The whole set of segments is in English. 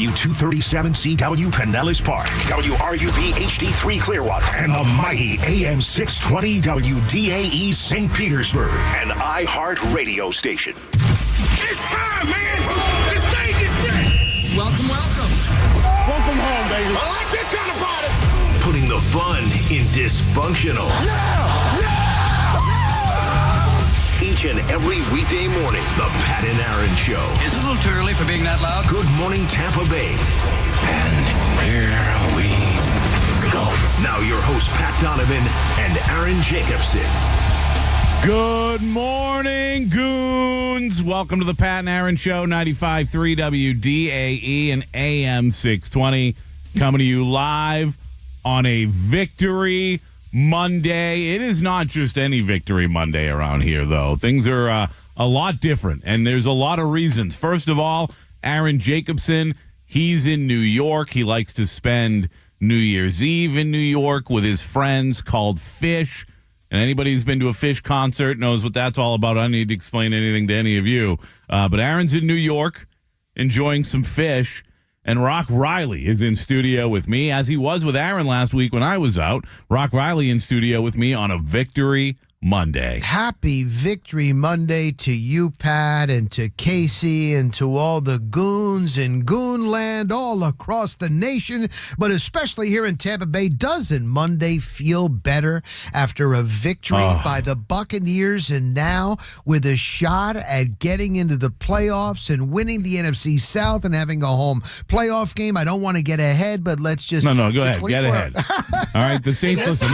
W237CW Pinellas Park, WRUV HD3 Clearwater, and the mighty AM 620 WDAE St. Petersburg, an iHeart radio station. It's time, man! The stage is set! Welcome. Welcome home, baby. I like this kind of party! Putting the fun in dysfunctional. Yeah! Each and every weekday morning, the Pat and Aaron Show. Is it a little too early for being that loud? Good Morning Tampa Bay. And here we go. Now your hosts, Pat Donovan and Aaron Jacobson. Good morning, goons. Welcome to the Pat and Aaron Show, 95.3 WDAE and AM 620. Coming to you live on a Victory Monday. It is not just any Victory Monday around here, though. Things are a lot different, and there's a lot of reasons. First of all, Aaron Jacobson, he's in New York. He likes to spend New Year's Eve in New York with his friends called Fish. And anybody who's been to a Fish concert knows what that's all about. I don't need to explain anything to any of you. But Aaron's in New York enjoying some Fish. And Rock Riley is in studio with me, as he was with Aaron last week when I was out. Rock Riley in studio with me on a Victory Monday. Happy Victory Monday to you, Pat, and to Casey, and to all the goons in Goonland all across the nation, but especially here in Tampa Bay. Doesn't Monday feel better after a victory by the Buccaneers, and now with a shot at getting into the playoffs and winning the NFC South and having a home playoff game? I don't want to get ahead, but let's just... No, go ahead. Get ahead. All right, the Saints, listen.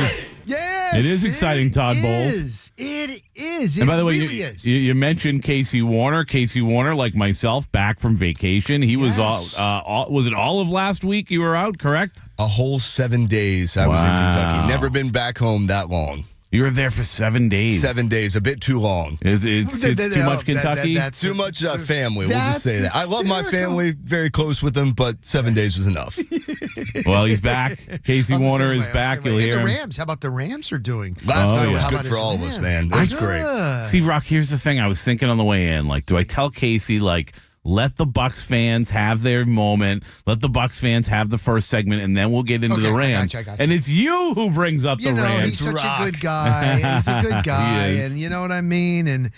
Yes, it is exciting, Todd Bowles. It is. And by the way, really is. You mentioned Casey Warner. Casey Warner, like myself, back from vacation. He was was it all of last week you were out, correct? A whole 7 days I was in Kentucky. Never been back home that long. You were there for 7 days. 7 days, a bit too long. It's too much Kentucky? That's too much family, we'll just say that. I love my family, very close with them, but 7 days was enough. Well, he's back. Casey Warner is back. You'll hear the him. Rams, how about the Rams are doing? Last night was How good about for his all of us, Rams? man. That was great. See, Rock, here's the thing. I was thinking on the way in, like, do I tell Casey, like, let the Bucs fans have their moment. Let the Bucs fans have the first segment, and then we'll get into the Rams. I got you. And it's you who brings up the Rams. He's such a good guy. He's a good guy, He is. and you know what I mean? And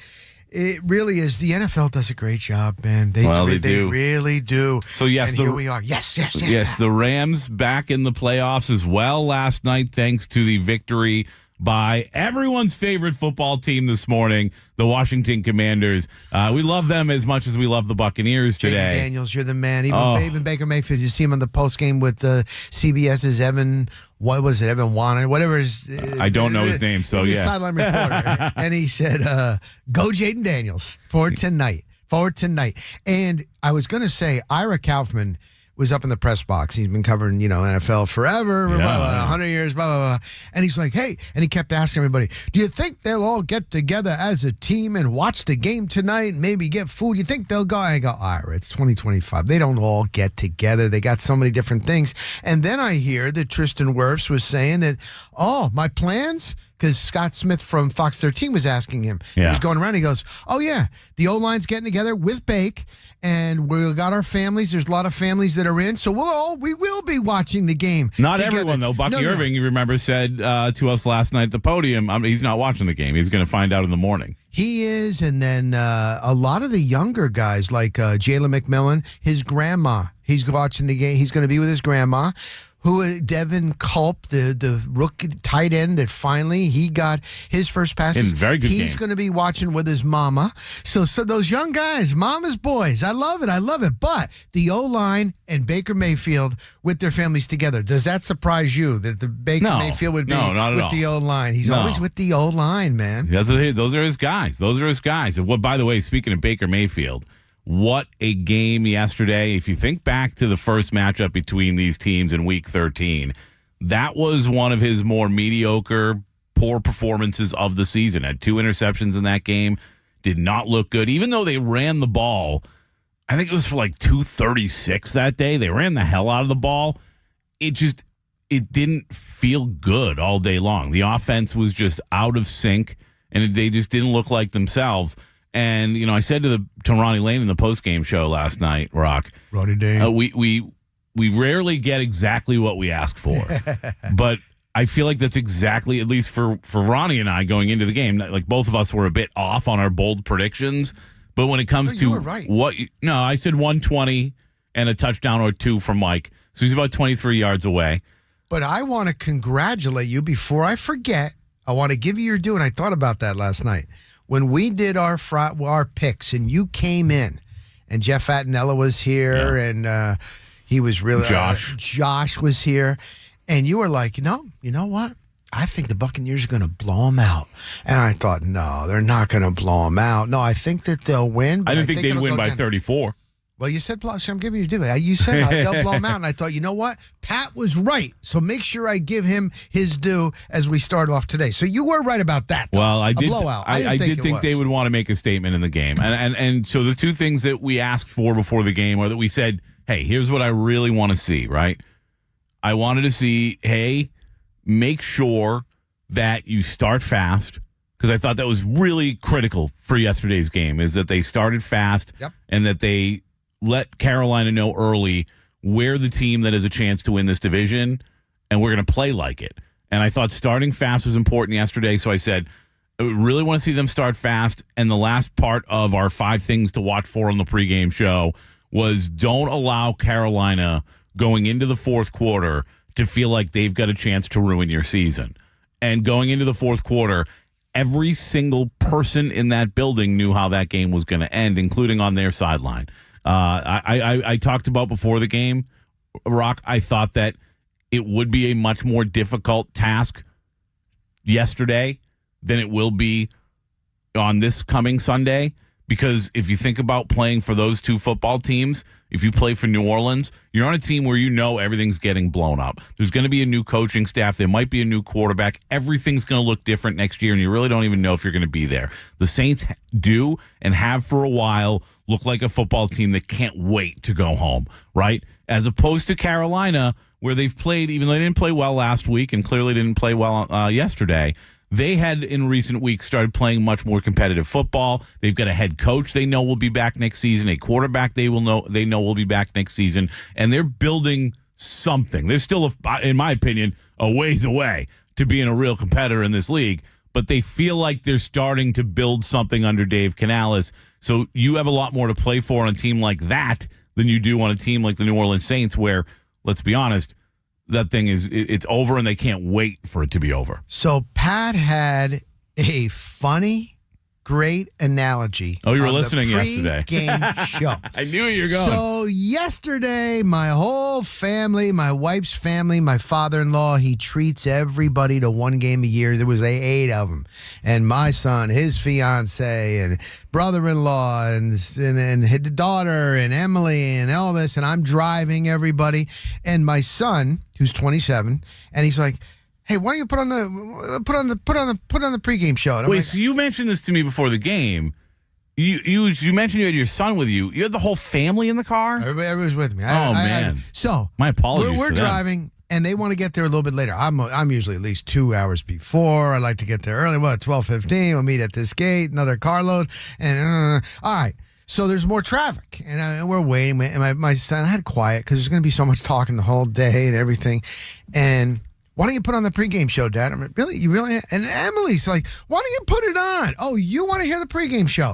it really is. The NFL does a great job, man. They do. really do. So, yes, and here we are. Yes, Pat. The Rams back in the playoffs as well last night, thanks to the victory by everyone's favorite football team this morning, the Washington Commanders. We love them as much as we love the Buccaneers today. Jaden Daniels, you're the man. Even Baker Mayfield, you see him on the post game with CBS's Evan. What was it? Evan Warner, whatever his. I don't know his name, so he's yeah. Sideline reporter, and he said, "Go Jaden Daniels for tonight." And I was going to say, Ira Kaufman was up in the press box. He's been covering, NFL forever, blah, blah, blah, 100 years, blah, blah, blah. And he's like, hey, and he kept asking everybody, do you think they'll all get together as a team and watch the game tonight and maybe get food? You think they'll go? I go, Ira, it's 2025. They don't all get together. They got so many different things. And then I hear that Tristan Wirfs was saying that, my plans? Because Scott Smith from Fox 13 was asking him. Yeah. He was going around. He goes, oh, yeah, the O-line's getting together with Bake, and we got our families. There's a lot of families that are in, so we will be watching the game. Not together. everyone, though. Bucky Irving, you remember, said to us last night at the podium, he's not watching the game. He's going to find out in the morning. He is, and then a lot of the younger guys, like Jalen McMillan, his grandma, he's watching the game. He's going to be with his grandma. Devin Culp, the rookie tight end that finally he got his first passes. Very good He's game. going to be watching with his mama. So those young guys, mama's boys, I love it. But the O-line and Baker Mayfield with their families together, does that surprise you that the Baker Mayfield would be with the O-line? He's always with the O-line, man. Those are his guys. And by the way, speaking of Baker Mayfield, what a game yesterday. If you think back to the first matchup between these teams in Week 13, that was one of his more mediocre, poor performances of the season. Had 2 interceptions in that game. Did not look good. Even though they ran the ball, I think it was for like 236 that day. They ran the hell out of the ball. It didn't feel good all day long. The offense was just out of sync, and they just didn't look like themselves. And, I said to Ronnie Lane in the postgame show last night, Rock, Ronnie Dane. we rarely get exactly what we ask for. But I feel like that's exactly, at least for Ronnie and I going into the game, like both of us were a bit off on our bold predictions. But when it comes to you were right. I said 120 and a touchdown or two from Mike. So he's about 23 yards away. But I want to congratulate you before I forget. I want to give you your due, and I thought about that last night. When we did our picks, and you came in, and Jeff Attinella was here, and he was really Josh was here, and you were like, you know what? I think the Buccaneers are going to blow them out. And I thought, no, they're not going to blow them out. No, I think that they'll win. But I didn't think they'd win by 34. Well, you said, so I'm giving you due. You said they'll blow him out. And I thought, you know what? Pat was right. So make sure I give him his due as we start off today. So you were right about that. Though. Well, I did. Blowout. I did think they would want to make a statement in the game. And so the two things that we asked for before the game are that we said, hey, here's what I really want to see, right? I wanted to see, hey, make sure that you start fast, because I thought that was really critical for yesterday's game, is that they started fast and that they let Carolina know early we're the team that has a chance to win this division, and we're going to play like it. And I thought starting fast was important yesterday, so I said, I really want to see them start fast. And the last part of our 5 things to watch for on the pregame show was don't allow Carolina going into the fourth quarter to feel like they've got a chance to ruin your season. And going into the fourth quarter, every single person in that building knew how that game was going to end, including on their sideline. I talked about before the game, Rock, I thought that it would be a much more difficult task yesterday than it will be on this coming Sunday. Because if you think about playing for those two football teams, if you play for New Orleans, you're on a team where everything's getting blown up. There's going to be a new coaching staff. There might be a new quarterback. Everything's going to look different next year, and you really don't even know if you're going to be there. The Saints do and have for a while look like a football team that can't wait to go home, right? As opposed to Carolina, where they've played, even though they didn't play well last week and clearly didn't play well yesterday, they had in recent weeks started playing much more competitive football. They've got a head coach they know will be back next season, a quarterback they know will be back next season, and they're building something. They're still, in my opinion, a ways away to being a real competitor in this league, but they feel like they're starting to build something under Dave Canales. So you have a lot more to play for on a team like that than you do on a team like the New Orleans Saints, where, let's be honest, that thing it's over and they can't wait for it to be over. So Pat had a funny, great analogy. Oh, you were listening yesterday. Game show. I knew you were going. So yesterday, my whole family, my wife's family, my father-in-law, he treats everybody to one game a year. There was 8 of them. And my son, his fiance, and brother-in-law, and his daughter, and Emily, and all this. And I'm driving everybody. And my son, who's 27, and he's like, hey, why don't you put on the pregame show? Wait, so you mentioned this to me before the game. You mentioned you had your son with you. You had the whole family in the car? Everybody was with me. Man. So my apologies. We're driving, and they want to get there a little bit later. I'm usually at least 2 hours before. I like to get there early. 12:15. We'll meet at this gate. Another carload, and all right. So there's more traffic, and we're waiting. And my son, I had quiet because there's going to be so much talking the whole day and everything, and. Why don't you put on the pregame show, Dad? I'm like, really? You really? And Emily's like, why don't you put it on? Oh, you want to hear the pregame show?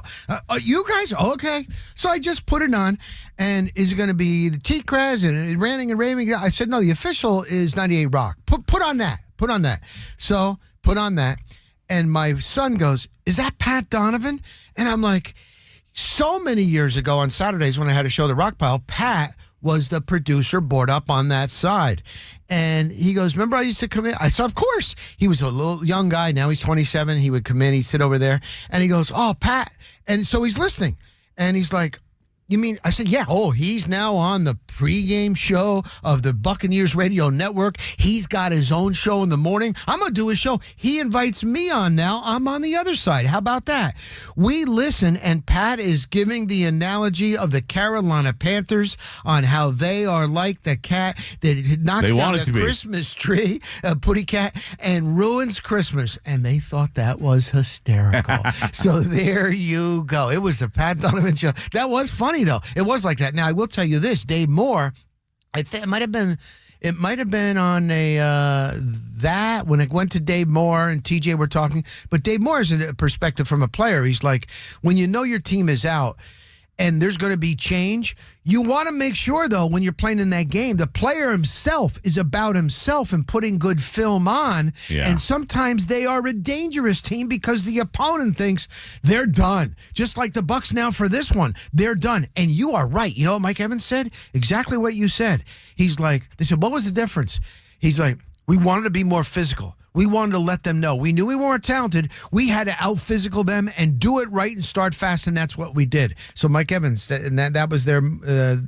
You guys? Okay. So I just put it on. And is it going to be the T-Crez and ranting and raving? I said, no, the official is 98 Rock. Put on that. Put on that. So put on that. And my son goes, is that Pat Donovan? And I'm like, so many years ago on Saturdays when I had a show, The Rock Pile, Pat was the producer board up on that side. And he goes, remember I used to come in? I said, of course. He was a little young guy. Now he's 27. He would come in. He'd sit over there. And he goes, oh, Pat. And so he's listening. And he's like, You mean, I said, yeah. Oh, he's now on the pregame show of the Buccaneers Radio Network. He's got his own show in the morning. I'm going to do his show. He invites me on now. I'm on the other side. How about that? We listen, and Pat is giving the analogy of the Carolina Panthers on how they are like the cat that knocks down the Christmas tree, Putty Cat, and ruins Christmas. And they thought that was hysterical. So there you go. It was the Pat Donovan show. That was funny, though. It was like that. Now, I will tell you this. Dave Moore, I think it might have been on that when it went to Dave Moore and TJ were talking. But Dave Moore is a perspective from a player. He's like, when you know your team is out and there's going to be change, you want to make sure, though, when you're playing in that game, the player himself is about himself and putting good film on. Yeah. And sometimes they are a dangerous team because the opponent thinks they're done. Just like the Bucs now for this one. They're done. And you are right. You know what Mike Evans said? Exactly what you said. He's like, they said, what was the difference? He's like, we wanted to be more physical. We wanted to let them know. We knew we weren't talented. We had to out-physical them and do it right and start fast, and that's what we did. So Mike Evans, that was their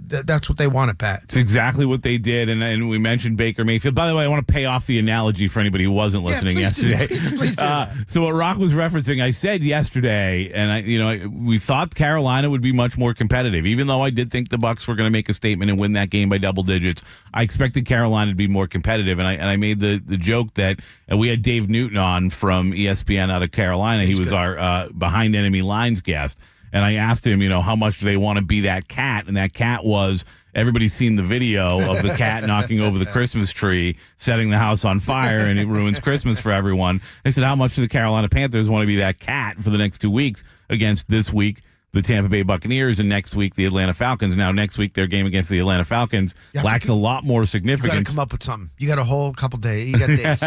that's what they wanted, Pat. It's exactly what they did, and we mentioned Baker Mayfield. By the way, I want to pay off the analogy for anybody who wasn't listening yesterday. Please do. So what Rock was referencing, I said yesterday, and we thought Carolina would be much more competitive. Even though I did think the Bucs were going to make a statement and win that game by double digits, I expected Carolina to be more competitive, and I made the joke that we had Dave Newton on from ESPN out of Carolina. He was our behind enemy lines guest. And I asked him, how much do they want to be that cat? And that cat was, everybody's seen the video of the cat knocking over the Christmas tree, setting the house on fire, and it ruins Christmas for everyone. I said, how much do the Carolina Panthers want to be that cat for the next 2 weeks against this week the Tampa Bay Buccaneers, and next week the Atlanta Falcons. Now, next week their game against the Atlanta Falcons lacks a lot more significance. You got to come up with something. You got a whole couple days. You got days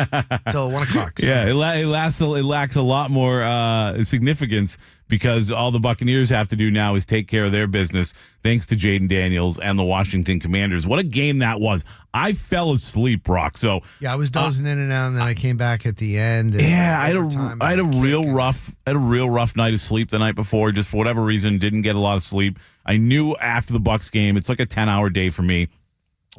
till 1 o'clock. So. Yeah, it lacks a lot more significance because all the Buccaneers have to do now is take care of their business, thanks to Jaden Daniels and the Washington Commanders. What a game that was! I fell asleep, Rock. So yeah, I was dozing in and out, and then I came back at the end. Yeah, I had a real rough night of sleep the night before. Just for whatever reason, didn't get a lot of sleep. I knew after the Bucs game, it's like a 10-hour day for me.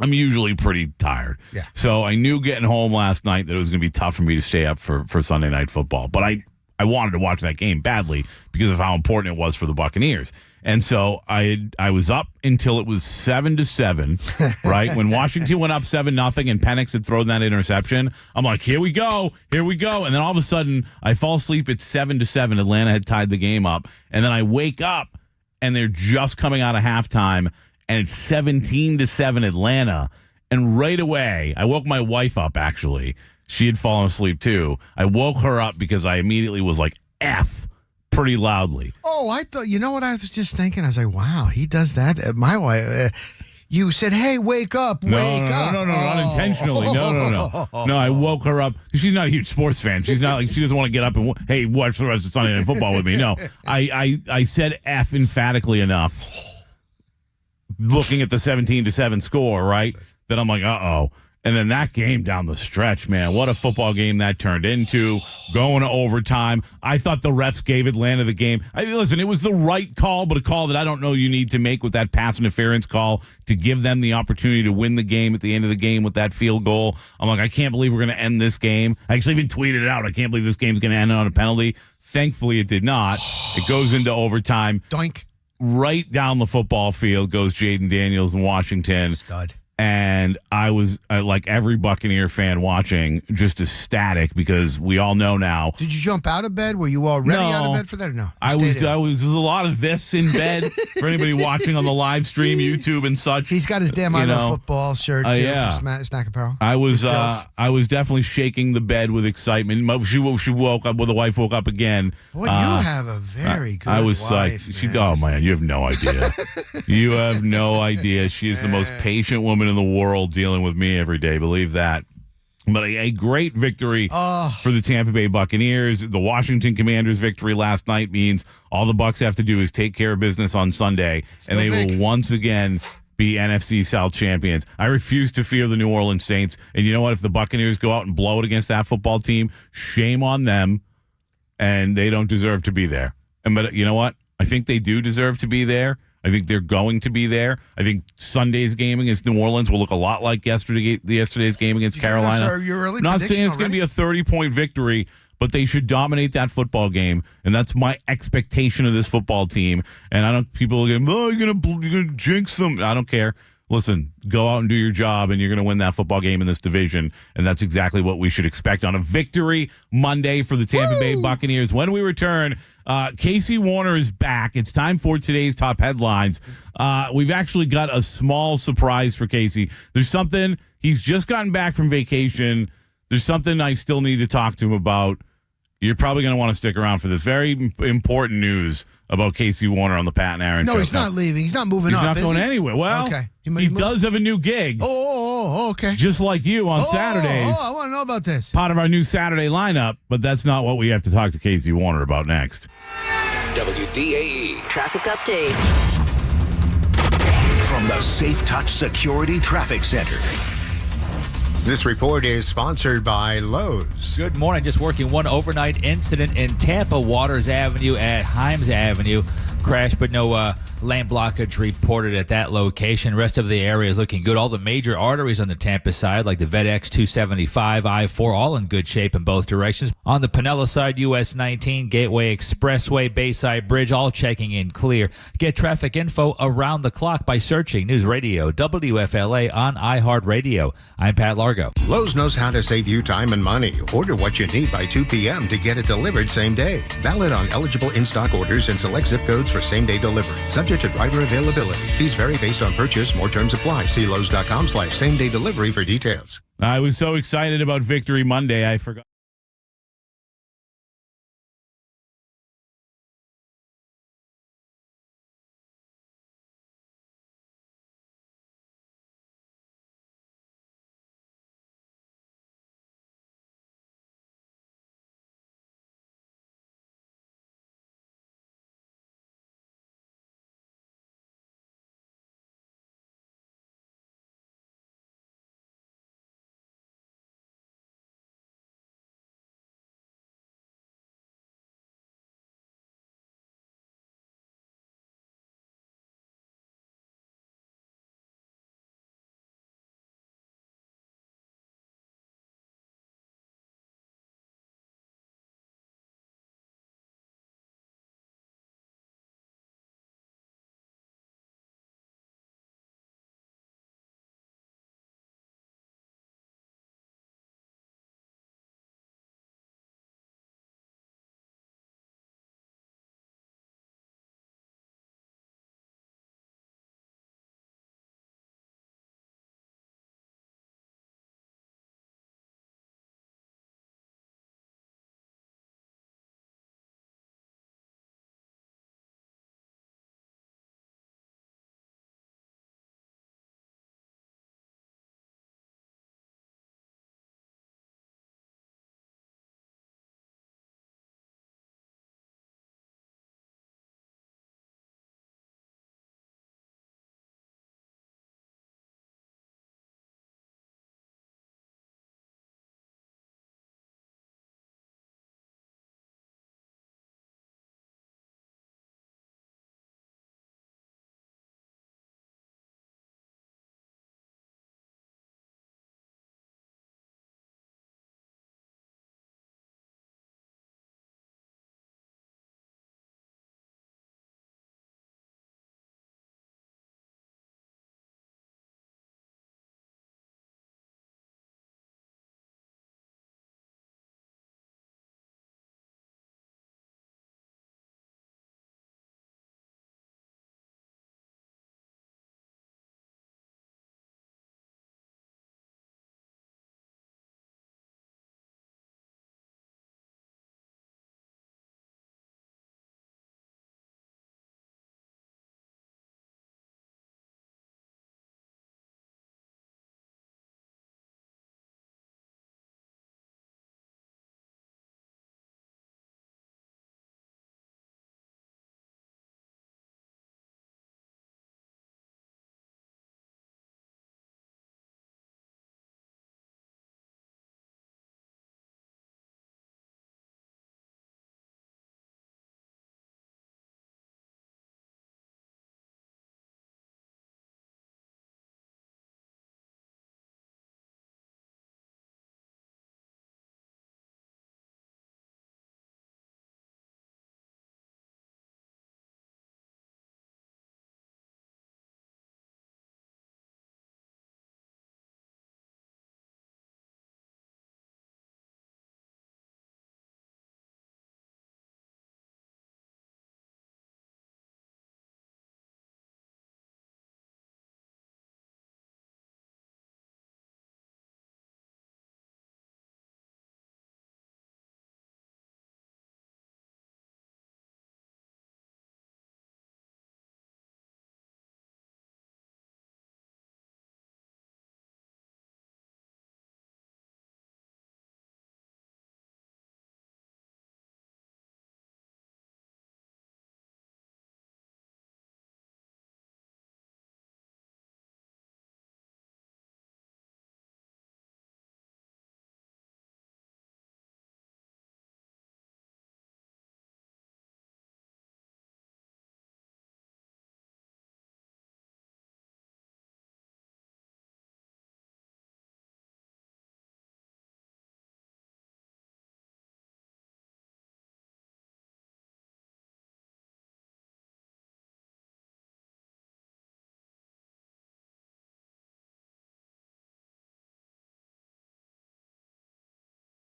I'm usually pretty tired. Yeah. So I knew getting home last night that it was going to be tough for me to stay up for Sunday Night Football. But I wanted to watch that game badly because of how important it was for the Buccaneers. And so I was up until it was 7-7, right? When Washington went up 7-0 and Penix had thrown that interception, I'm like, here we go. And then all of a sudden, I fall asleep at 7-7. Atlanta had tied the game up. And then I wake up, and they're just coming out of halftime, and it's 17-7 Atlanta. And right away, I woke my wife up, actually. She had fallen asleep, too. I woke her up because I immediately was like, F, pretty loudly. Oh, I thought, you know what I was just thinking? I was like, wow, he does that. My wife, you said, hey, wake up, wake up. No, unintentionally. No. No, I woke her up. She's not a huge sports fan. She's not like, she doesn't want to get up and, hey, watch the rest of Sunday Night Football with me. No, I said F emphatically enough, looking at the 17-7 score, right? That I'm like, uh-oh. And then that game down the stretch, man, what a football game that turned into, going to overtime. I thought the refs gave Atlanta the game. Listen, it was the right call, but a call that I don't know you need to make with that pass interference call to give them the opportunity to win the game at the end of the game with that field goal. I'm like, I can't believe we're going to end this game. I actually even tweeted it out. I can't believe this game's going to end on a penalty. Thankfully, it did not. It goes into overtime. Doink. Right down the football field goes Jaden Daniels in Washington. Stud. And I was, like every Buccaneer fan watching, just ecstatic because we all know now. Did you jump out of bed? Were you already out of bed for that or no? I was. There was a lot of this in bed for anybody watching on the live stream, YouTube and such. He's got his damn I Love Football shirt too from Snack Apparel. I was definitely shaking the bed with excitement. She woke up. Well, the wife woke up again. Boy, you have a very good I was wife. Psyched. Oh man, you have no idea. You have no idea. She is the most patient woman in the world dealing with me every day. Believe that. But a great victory for the Tampa Bay Buccaneers. The Washington Commanders' victory last night means all the Bucs have to do is take care of business on Sunday, and they will once again be NFC South champions. I refuse to fear the New Orleans Saints. And you know what? If the Buccaneers go out and blow it against that football team, shame on them, and they don't deserve to be there. But you know what? I think they do deserve to be there. I think they're going to be there. I think Sunday's game against New Orleans will look a lot like yesterday's game against Carolina. I'm not saying it's going to be a 30-point victory, but they should dominate that football game, and that's my expectation of this football team. And people are going, you're going to jinx them. I don't care. Listen, go out and do your job, and you're going to win that football game in this division, and that's exactly what we should expect on a victory Monday for the Tampa Bay Buccaneers. When we return, Casey Warner is back. It's time for today's top headlines. We've actually got a small surprise for Casey. There's something, he's just gotten back from vacation. There's something I still need to talk to him about. You're probably going to want to stick around for this very important news about Casey Warner on the Pat and Aaron show. No, he's not leaving. He's not moving up. He's not going anywhere. Well, okay. He does have a new gig. Oh, okay. Just like you on Saturdays. I want to know about this. Part of our new Saturday lineup, but that's not what we have to talk to Casey Warner about next. WDAE Traffic update. From the Safe Touch Security Traffic Center. This report is sponsored by Lowe's. Good morning. Just working one overnight incident in Tampa, Waters Avenue at Himes Avenue. Crash, but no lane blockage reported at that location. Rest of the area is looking good. All the major arteries on the Tampa side, like the VEDX 275, I-4, all in good shape in both directions. On the Pinella side, US 19, Gateway Expressway, Bayside Bridge, all checking in clear. Get traffic info around the clock by searching News Radio WFLA on iHeartRadio. I'm Pat Largo. Lowe's knows how to save you time and money. Order what you need by 2 p.m. to get it delivered same day. Valid on eligible in-stock orders and select zip codes for same-day delivery. Subject to driver availability. Fees vary based on purchase. More terms apply. See Lowe's.com/same-day delivery for details. I was so excited about Victory Monday, I forgot.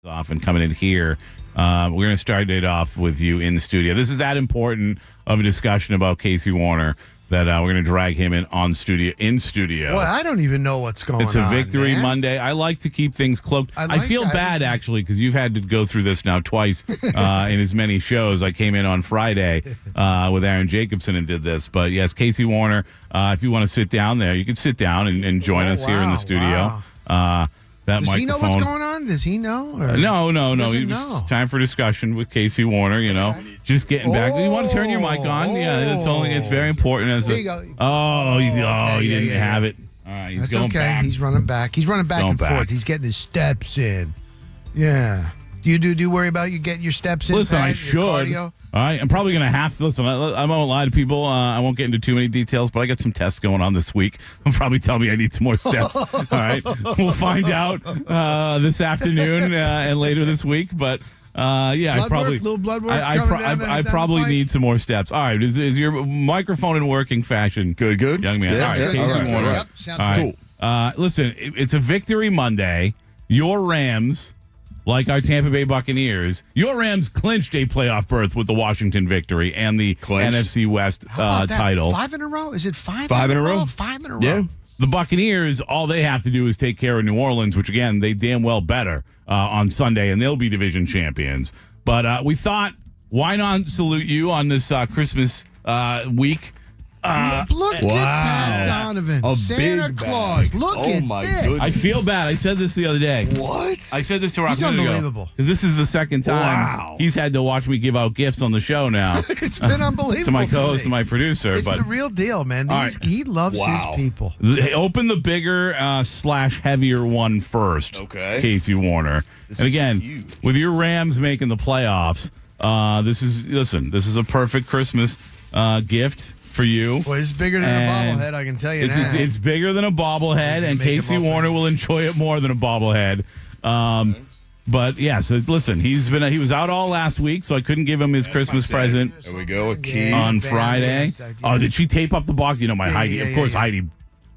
off and coming in here. We're going to start it off with you in the studio. This is that important of a discussion about Casey Warner that we're going to drag him in studio. Well, I don't even know what's going on. It's a Victory man. Monday. I like to keep things cloaked. I feel bad, actually, because you've had to go through this now twice in as many shows. I came in on Friday with Aaron Jacobson and did this. But, yes, Casey Warner, if you want to sit down there, you can sit down and join us here in the studio. Wow. Does he know what's going on? Does he know? Or No. doesn't know. Time for discussion with Casey Warner, Just getting back. You want to turn your mic on? Yeah, it's very important. There you go. He didn't have it. All right, he's That's going okay. back. He's running back. He's running back Going and back. forth. He's getting his steps in. Yeah. Do you worry about you getting your steps in? Listen, Pat, I your should. cardio? All right, I'm probably going to have to. Listen, I won't lie to people. I won't get into too many details, but I got some tests going on this week. They'll probably tell me I need some more steps. All right, we'll find out this afternoon and later this week. But I probably little blood work. I probably need some more steps. All right, is your microphone in working fashion? Good. Young man. Yeah, all right, good. Casey All right. Warner. Yep, sounds All right. Cool. Listen, it's a Victory Monday. Your Rams, like our Tampa Bay Buccaneers, your Rams clinched a playoff berth with the Washington victory and the NFC West How about that? title. 5 in a row? Is it 5? 5 in a row. 5 in a row. Yeah. The Buccaneers, all they have to do is take care of New Orleans, which, again, they damn well better on Sunday, and they'll be division champions. But we thought, why not salute you on this Christmas week? Look at Pat Donovan. A Santa big Claus. bag. Look Oh, at my this. goodness. I feel bad. I said this the other day. What? I said this to Rock He's a minute ago. unbelievable. Because this is the second time Wow. he's had to watch me give out gifts on the show now. It's been unbelievable. To my co-host me. and my producer. It's but the real deal, man. All right. He loves Wow. his people. Open the bigger / heavier one first. Okay. Casey Warner. This and is again, huge. with your Rams making the playoffs, this is a perfect Christmas gift for you. Well, it's bigger than And a bobblehead, I can tell you It's, that. it's bigger than a bobblehead, and Make him Casey up Warner there. will enjoy it more than a bobblehead. But yeah, so listen, he was out all last week, so I couldn't give him his Christmas present There we go. A key. Yeah. on Bam, Friday. bam. Oh, did she tape up the box? You know, my Heidi. yeah, Of course, yeah. Heidi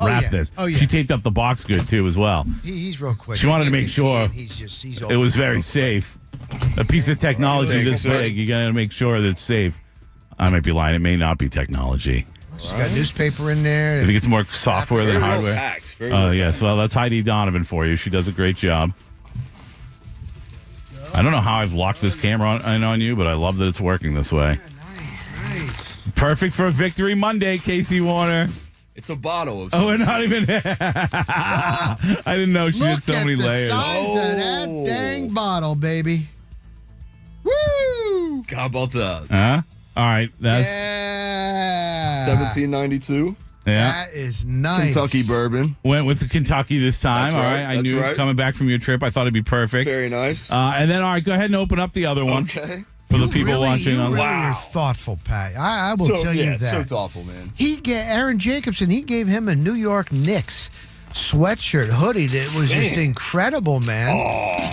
Oh, wrapped yeah. this. Oh, yeah. She taped up the box good too, as well. He's real quick. She wanted to He make gave sure me the key, and he's it was open. very safe. A piece of technology Really? this big, you got to make sure that it's safe. I might be lying. It may not be technology. She's got newspaper in there. I think it's more software than Very well hardware. packed. Very Oh, well yes. Well, that's Heidi Donovan for you. She does a great job. I don't know how I've locked this camera on you, but I love that it's working this way. Nice. Perfect for a Victory Monday, Casey Warner. It's a bottle of Oh, we're some not even. I didn't know she had Look so at many the layers. size of that dang bottle, baby. Woo! How about that? Huh? All right. That's Yeah. 1792. yeah. That is nice. Kentucky bourbon. Went with the Kentucky this time. That's All right, right. I that's knew right. coming back from your trip, I thought it'd be perfect. Very nice. And then, all right, go ahead and open up the other one Okay. for the You people really, watching you on. really Wow. are thoughtful, Pat. I will tell you that. So thoughtful, man. Aaron Jacobson, he gave him a New York Knicks sweatshirt hoodie that was just incredible, man.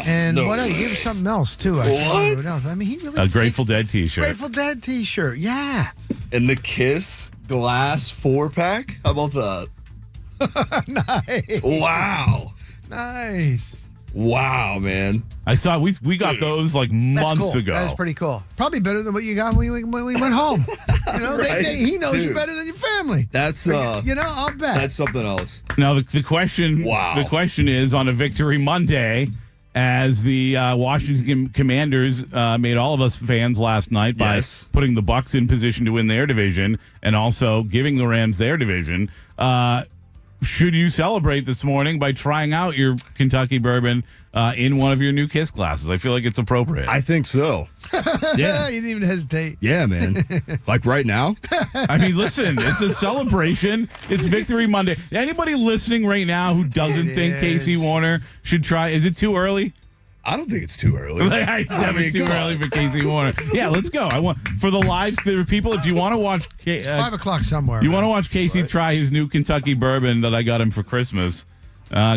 And no what else? He gave him something else too. I can't remember what else. I mean, he really A Grateful fixed- Dead T-shirt. Grateful Dead T-shirt. Yeah. And the Kiss glass 4-pack. How about that? Nice. Wow. Nice. Wow, man. I saw we got those like That's months cool. ago. That was pretty cool. Probably better than what you got when we went home. You know, Right. he knows you Dude. better than your family. That's You know, I'll bet. that's something else. Now the question Wow. the question is on a Victory Monday, as the Washington Commanders made all of us fans last night by Yes. putting the Bucks in position to win their division and also giving the Rams their division. Should you celebrate this morning by trying out your Kentucky bourbon in one of your new Kiss glasses? I feel like it's appropriate. I think so. Yeah, you didn't even hesitate. Yeah, man. Like right now? I mean, listen, it's a celebration. It's Victory Monday. Anybody listening right now who doesn't It think is. Casey Warner should try, is it too early? I don't think it's too early. It's never mean, too come early on. for Casey Warner. Yeah, let's go. I want for the lives, the people. If you want to watch, 5 o'clock somewhere. you man. want to watch Casey try his new Kentucky bourbon that I got him for Christmas.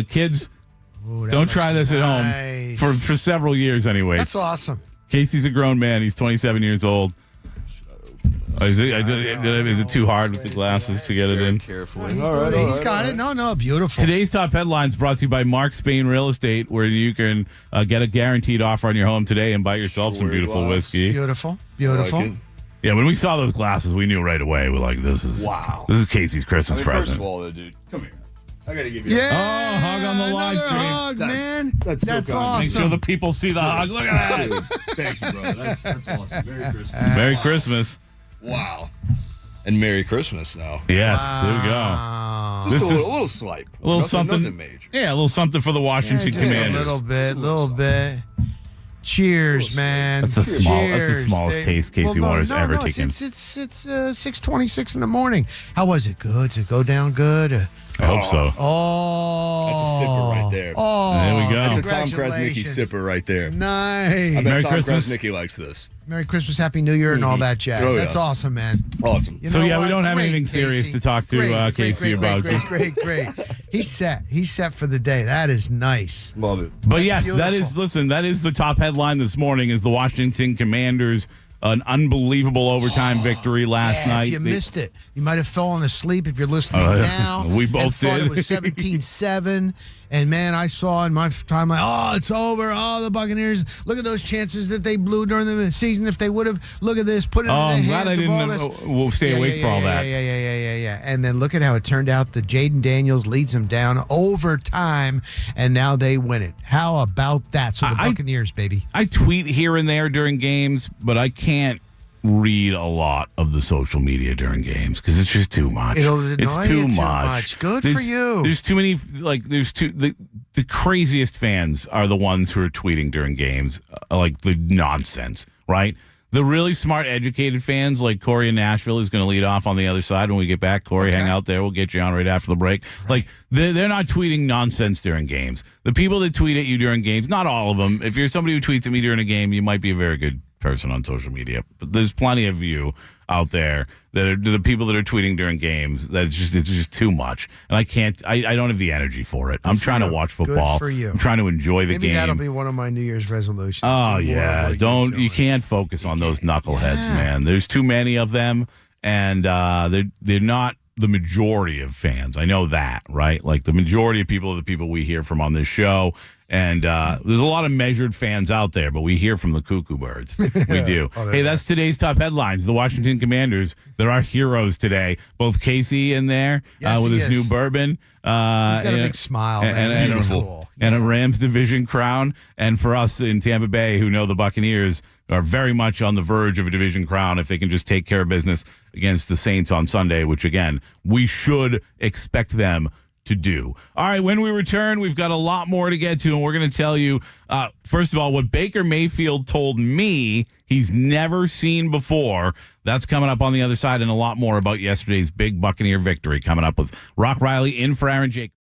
Kids, Ooh, that don't looks try this at nice. home for several years anyway. That's awesome. Casey's a grown man. He's 27 years old. Oh, is it too hard with the glasses to get it in? Carefully. He's got it. No, beautiful. Today's top headlines brought to you by Mark Spain Real Estate, where you can get a guaranteed offer on your home today and buy yourself some beautiful whiskey. Beautiful. Yeah, when we saw those glasses, we knew right away. We're like, this is Casey's Christmas present. First of all, though, dude, come here. I got to give you Yeah. Oh, hug on the live another stream. hug, man. that's so kind. awesome. Make sure the people see the hug. Look at that. Thank you, brother. That's awesome. Merry Christmas. Merry Christmas. Wow. And Merry Christmas now. Yes, there we go. Wow. Just This a is- little swipe. A little Nothing something. major. Yeah, a little something for the Washington Just Commanders. a little bit. Cheers, man. That's the Cheers. smallest taste Casey Waters ever it's, taken. It's 6:26 in the morning. How was it? Good? Did it go down good? I hope so. Oh, That's a sipper right there. Oh, There we go. That's a Tom Krasnicki congratulations. sipper right there. Nice. I bet Merry Tom Christmas. Krasnicki likes this. Merry Christmas, Happy New Year, and all that jazz. Oh, yeah. That's awesome, man. Awesome. You So, know yeah, we what? don't have Great, anything serious Casey. to talk to Casey about. Great. He's set for the day. That is nice. Love it. But yes, beautiful. that is the top headline this morning is the Washington Commanders, an unbelievable overtime victory last night. If you missed it, you might have fallen asleep if you're listening now. We both and thought did. it was 17-7. And, man, I saw in my time, like, oh, it's over. Oh, the Buccaneers, look at those chances that they blew during the season. If they would have, look at this, put it in I'm the glad I hands of all didn't. this. We'll stay awake for all that. Yeah. And then look at how it turned out. The Jaden Daniels leads them down overtime, and now they win it. How about that? So the Buccaneers, baby. I tweet here and there during games, but I can't read a lot of the social media during games because it's just too much. It's too much. Good for you. There's too many. The craziest fans are the ones who are tweeting during games, like the nonsense, right? The really smart, educated fans, like Corey in Nashville, who's going to lead off on the other side when we get back. Corey, hang out there. We'll get you on right after the break. Right. Like, they're not tweeting nonsense during games. The people that tweet at you during games, not all of them. If you're somebody who tweets at me during a game, you might be a very good person on social media. But there's plenty of you out there that are the people that are tweeting during games. It's just too much, and I don't have the energy for it. I'm trying to watch football. Good for you. I'm trying to enjoy the game. Maybe that'll be one of my New Year's resolutions. Oh yeah, you can't focus on those knuckleheads, man. There's too many of them, and they're not the majority of fans. I know that, right? Like the majority of people are the people we hear from on this show. And there's a lot of measured fans out there, but we hear from the cuckoo birds. We do. Hey, that's today's top headlines. The Washington Commanders, they're our heroes today. Both Casey in there with his new bourbon. He's got a big smile, man. And a Rams division crown. And for us in Tampa Bay who know the Buccaneers are very much on the verge of a division crown if they can just take care of business against the Saints on Sunday, which, again, we should expect them to do. All right, when we return, we've got a lot more to get to, and we're going to tell you, first of all, what Baker Mayfield told me he's never seen before. That's coming up on the other side, and a lot more about yesterday's big Buccaneer victory coming up with Rock Riley in for Aaron Jacobs.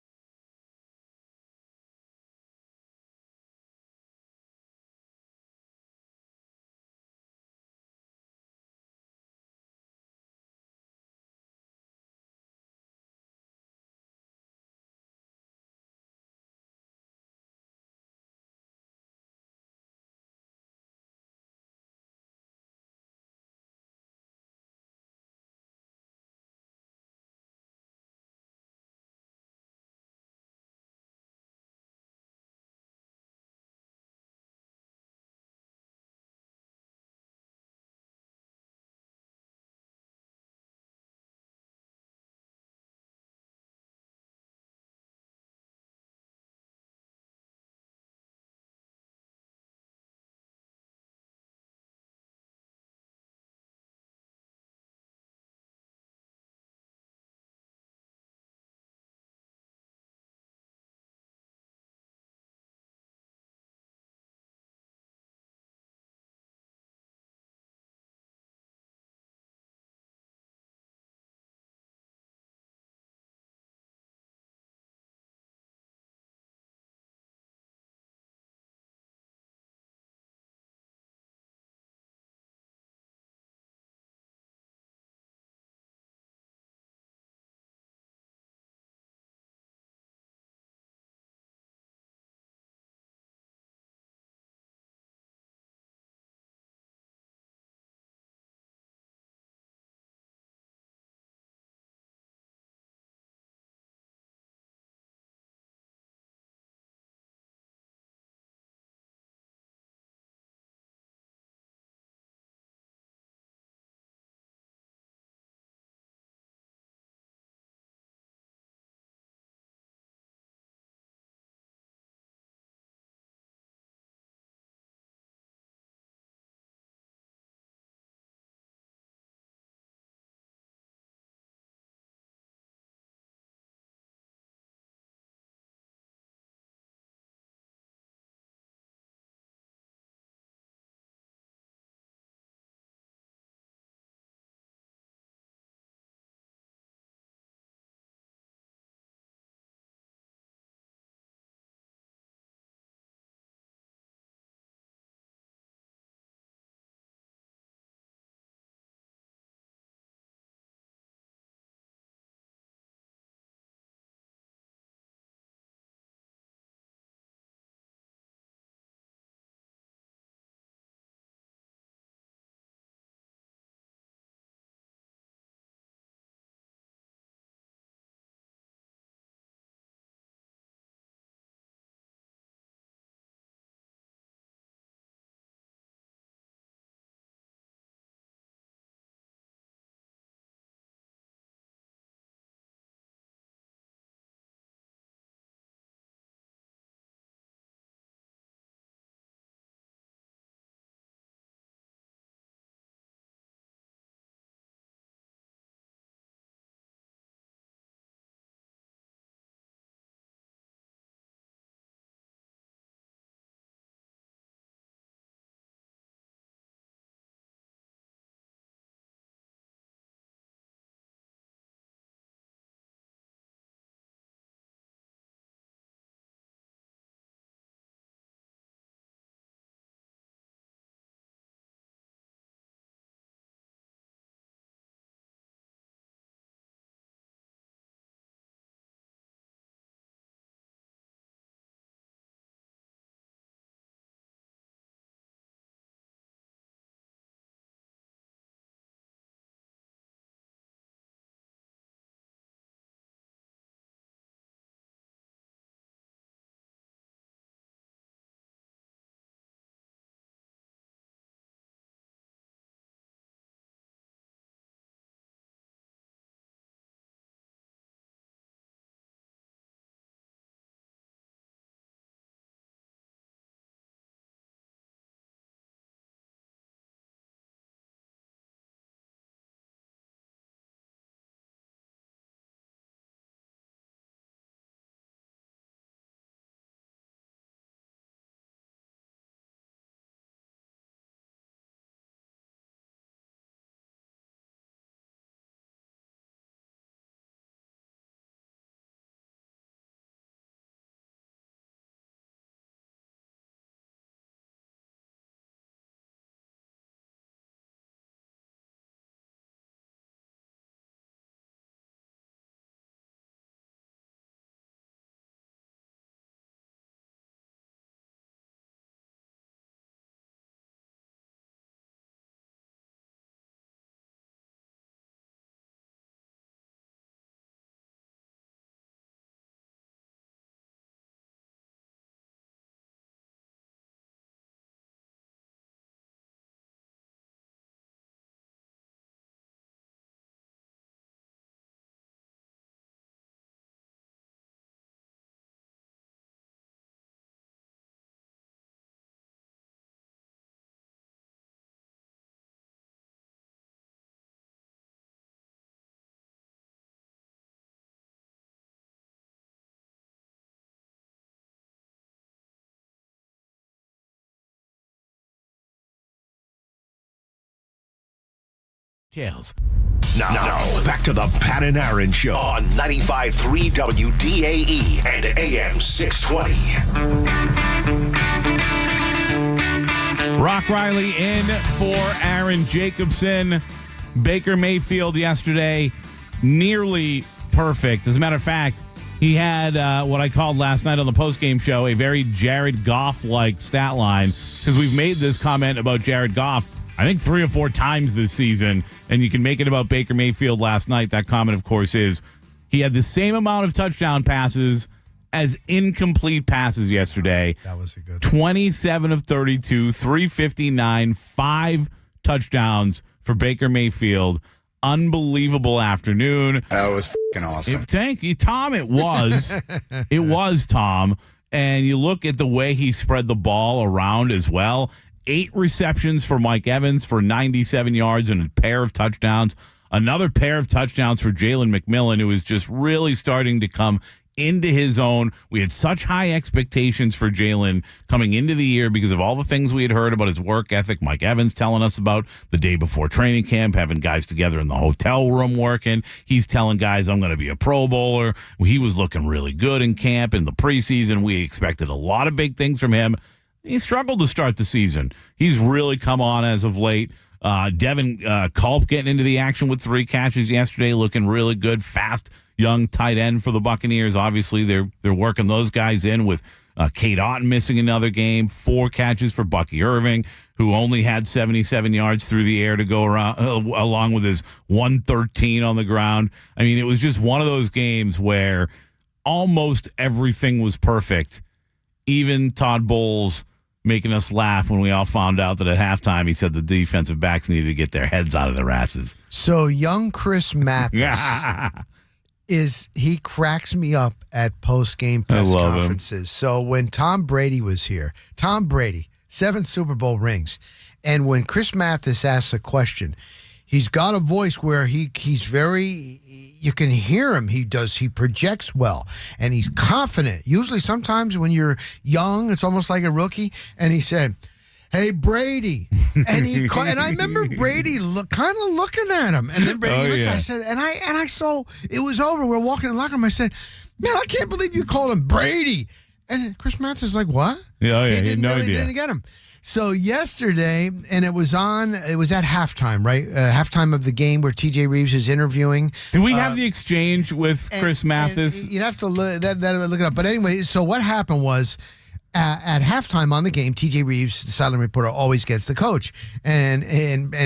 Tails. Now, back to the Pat and Aaron Show on 95.3 WDAE and AM 620. Rock Riley in for Aaron Jacobson. Baker Mayfield yesterday, nearly perfect. As a matter of fact, he had what I called last night on the postgame show a very Jared Goff-like stat line, because we've made this comment about Jared Goff I think 3 or 4 times this season, and you can make it about Baker Mayfield last night. That comment, of course, is he had the same amount of touchdown passes as incomplete passes yesterday. That was a good one. 27 of 32, 359, 5 touchdowns for Baker Mayfield. Unbelievable afternoon. That was fucking awesome. Thank you, Tom. It was. It was, Tom. And you look at the way he spread the ball around as well. 8 receptions for Mike Evans for 97 yards and a pair of touchdowns. Another pair of touchdowns for Jalen McMillan, who is just really starting to come into his own. We had such high expectations for Jalen coming into the year because of all the things we had heard about his work ethic. Mike Evans telling us about the day before training camp, having guys together in the hotel room working. He's telling guys, I'm going to be a Pro Bowler. He was looking really good in camp in the preseason. We expected a lot of big things from him. He struggled to start the season. He's really come on as of late. Devin Culp getting into the action with 3 catches yesterday, looking really good. Fast, young tight end for the Buccaneers. Obviously, they're working those guys in with Kate Otten missing another game. 4 catches for Bucky Irving, who only had 77 yards through the air to go around, along with his 113 on the ground. I mean, it was just one of those games where almost everything was perfect. Even Todd Bowles making us laugh when we all found out that at halftime he said the defensive backs needed to get their heads out of their asses. So young Chris Mathis he cracks me up at post-game press conferences. So when Tom Brady was here, Tom Brady, 7 Super Bowl rings, and when Chris Mathis asks a question, he's got a voice where he's very, you can hear him. He projects well, and he's confident. Usually sometimes when you're young, it's almost like a rookie, and he said, "Hey, Brady." And I remember Brady kind of looking at him. And then Brady I said, and I saw it was over. We're walking in the locker room. I said, "Man, I can't believe you called him Brady." And Chris Matz is like, "What?" Yeah, he had no idea. Didn't get him. So yesterday, and it was at halftime, right? Halftime of the game where TJ Reeves is interviewing. Do we have the exchange with Chris Mathis? You'd have to look it up. But anyway, so what happened was, at halftime on the game, TJ Reeves, the sideline reporter, always gets the coach, and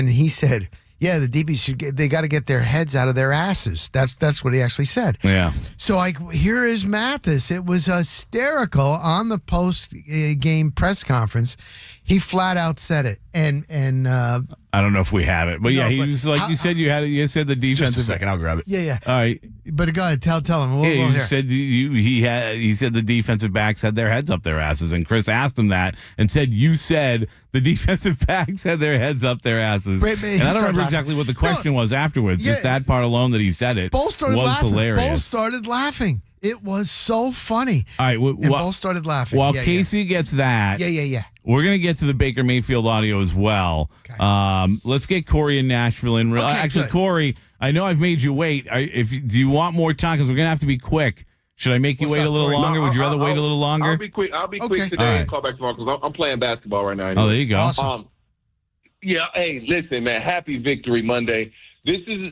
he said, "Yeah, the DBs they got to get their heads out of their asses." That's what he actually said. Yeah. So here is Mathis. It was hysterical on the post game press conference. He flat out said it, and I don't know if we have it, but he was like, you said you said the defensive. Just a second, I'll grab it. Yeah. All right, but go ahead, tell him. We'll he hear. said he said the defensive backs had their heads up their asses, and Chris asked him that and said, "You said the defensive backs had their heads up their asses." And I don't remember exactly what the question was afterwards. Just that part alone that he said it was hilarious. Bull started laughing. It was so funny. All right, Bull started laughing. While Casey gets that, we're going to get to the Baker Mayfield audio as well. Okay. Let's get Corey in Nashville in. Actually, good. Corey, I know I've made you wait. Do you want more time? Because we're going to have to be quick. Should I make you wait a little longer? Would you rather wait a little longer? I'll be quick. Quick today and call back tomorrow because I'm playing basketball right now. Anyway. Oh, there you go. Awesome. Hey, listen, man. Happy Victory Monday. This is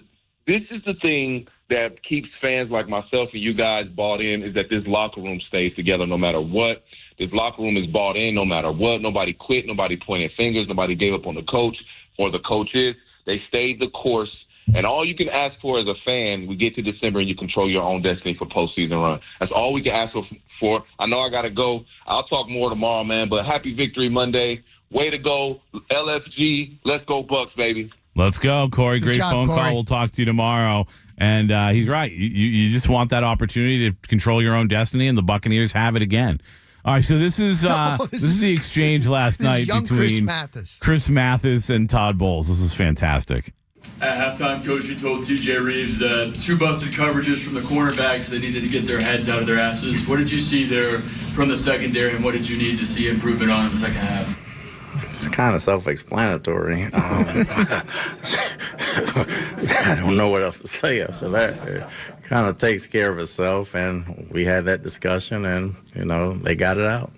the thing that keeps fans like myself and you guys bought in, is that this locker room stays together no matter what. This locker room is bought in no matter what. Nobody quit. Nobody pointed fingers. Nobody gave up on the coach or the coaches. They stayed the course. And all you can ask for as a fan, we get to December and you control your own destiny for postseason run. That's all we can ask for. I know I got to go. I'll talk more tomorrow, man. But happy Victory Monday. Way to go. LFG. Let's go Bucks, baby. Let's go, Corey. Great phone call. We'll talk to you tomorrow. And he's right. You just want that opportunity to control your own destiny, and the Buccaneers have it again. All right, so this is the exchange last night between Chris Mathis and Todd Bowles. This is fantastic. At halftime, Coach, you told TJ Reeves that 2 busted coverages from the cornerbacks. They needed to get their heads out of their asses. What did you see there from the secondary, and what did you need to see improvement on in the second half? It's kind of self-explanatory. I don't know what else to say after that. It kind of takes care of itself, and we had that discussion, and, they got it out.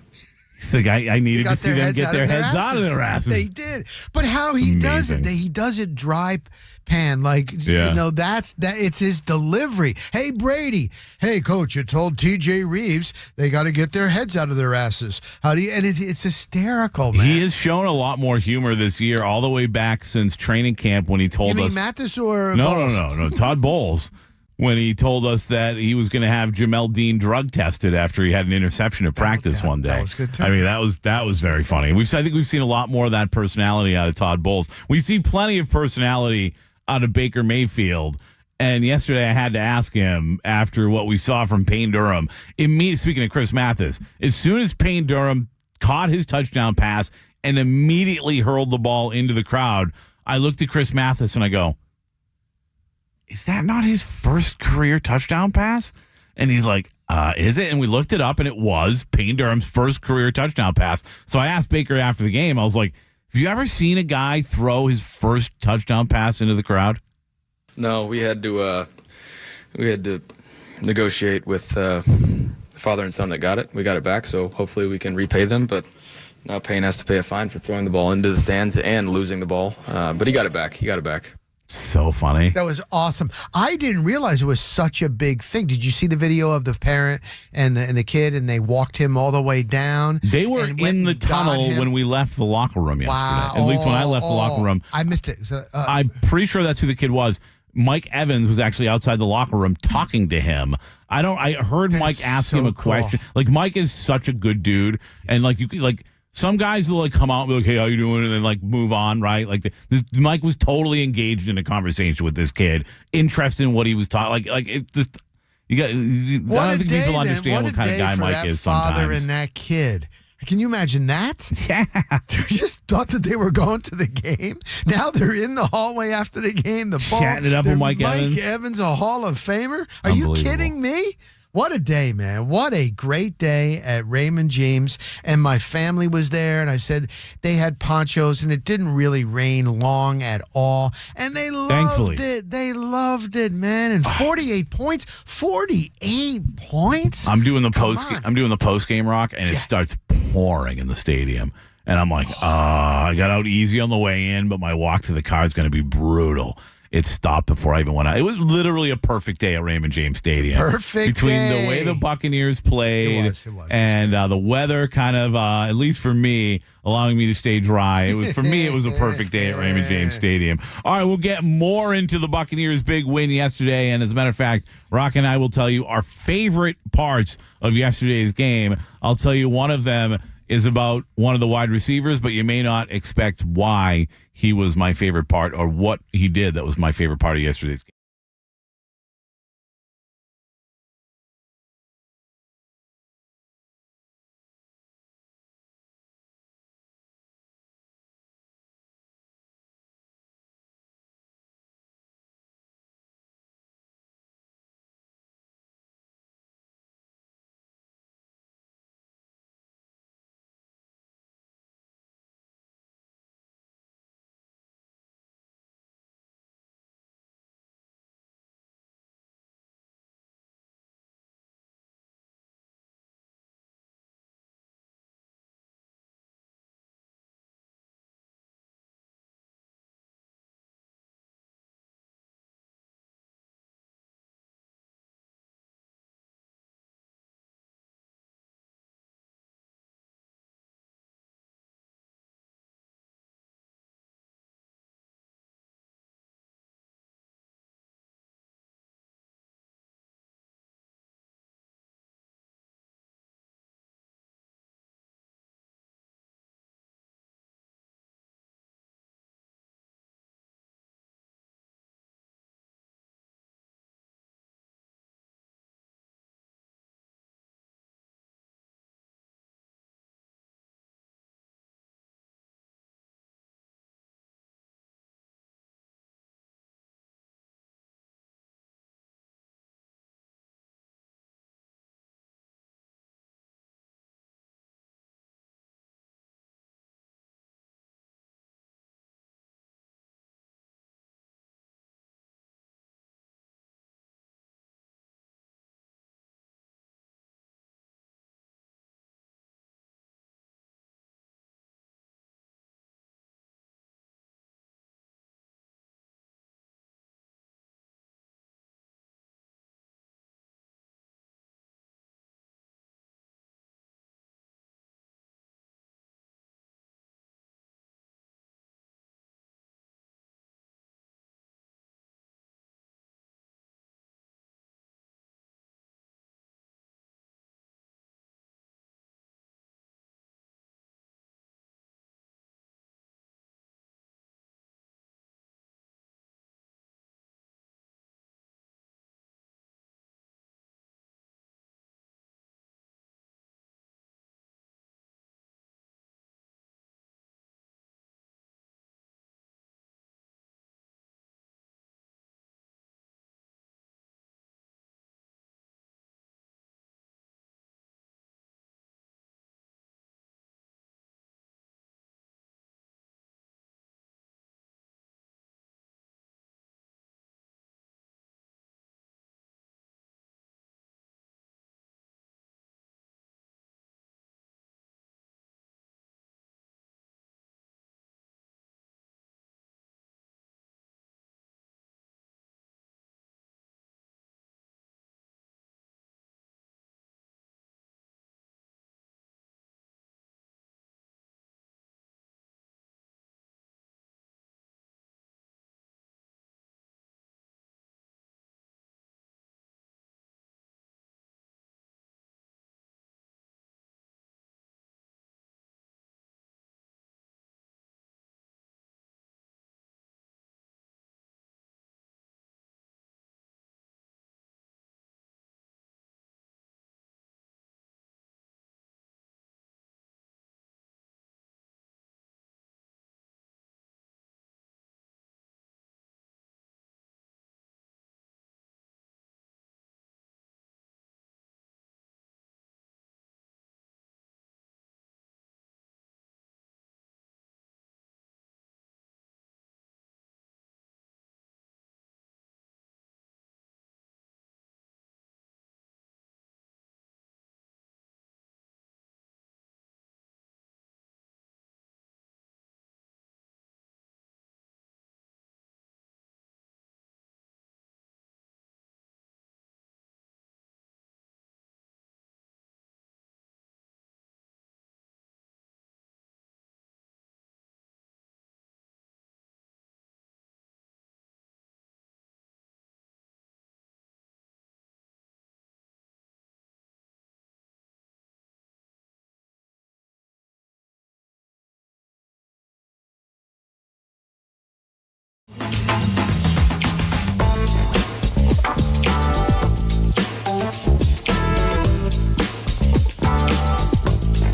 He's like, I needed to see them get their heads out of their asses. They did. But how he does it, he does it dry pan. Like, it's his delivery. Hey, Brady. Hey, coach, you told TJ Reeves they got to get their heads out of their asses. How do you? And it's hysterical, man. He has shown a lot more humor this year, all the way back since training camp when he told us. You mean Mathis or No. Todd Bowles. When he told us that he was going to have Jamel Dean drug tested after he had an interception at practice one day. That was good too. I mean, that was very funny. I think we've seen a lot more of that personality out of Todd Bowles. We see plenty of personality out of Baker Mayfield. And yesterday I had to ask him after what we saw from Payne Durham. Speaking of Chris Mathis, as soon as Payne Durham caught his touchdown pass and immediately hurled the ball into the crowd, I looked at Chris Mathis and I go, is that not his first career touchdown pass? And he's like, is it? And we looked it up, and it was Payne Durham's first career touchdown pass. So I asked Baker after the game, I was like, have you ever seen a guy throw his first touchdown pass into the crowd? No, we had to negotiate with the father and son that got it. We got it back, so hopefully we can repay them. But now Payne has to pay a fine for throwing the ball into the stands and losing the ball. But he got it back. So funny. That was awesome. I didn't realize it was such a big thing. Did you see the video of the parent and the kid, and they walked him all the way down? They were in the tunnel when we left the locker room yesterday. Wow. At least when I left the locker room. I missed it. So, I'm pretty sure that's who the kid was. Mike Evans was actually outside the locker room talking to him. I heard Mike ask him a question. Like, Mike is such a good dude, and some guys will come out and be like, "Hey, how you doing?" and then move on, right? Mike was totally engaged in a conversation with this kid, interested in what he was talking. It just I don't think people understand what kind of guy Mike is sometimes. Father and that kid. Can you imagine that? Yeah. They just thought that they were going to the game. Now they're in the hallway after the game. The ball, chatting it up with Mike Evans. Mike Evans, a Hall of Famer. Are you kidding me? What a day, man. What a great day at Raymond James. And my family was there, and I said they had ponchos, and it didn't really rain long at all. And they loved it. They loved it, man. And 48 points. 48 points? I'm doing the post game rock, and it starts pouring in the stadium. And I'm like, I got out easy on the way in, but my walk to the car is going to be brutal. It stopped before I even went out. It was literally a perfect day at Raymond James Stadium. Between the way the Buccaneers played it was. and the weather kind of, at least for me, allowing me to stay dry. It was a perfect day at Raymond James Stadium. All right, we'll get more into the Buccaneers' big win yesterday. And as a matter of fact, Rock and I will tell you our favorite parts of yesterday's game. I'll tell you one of them is about one of the wide receivers, but you may not expect why he was my favorite part or what he did that was my favorite part of yesterday's game.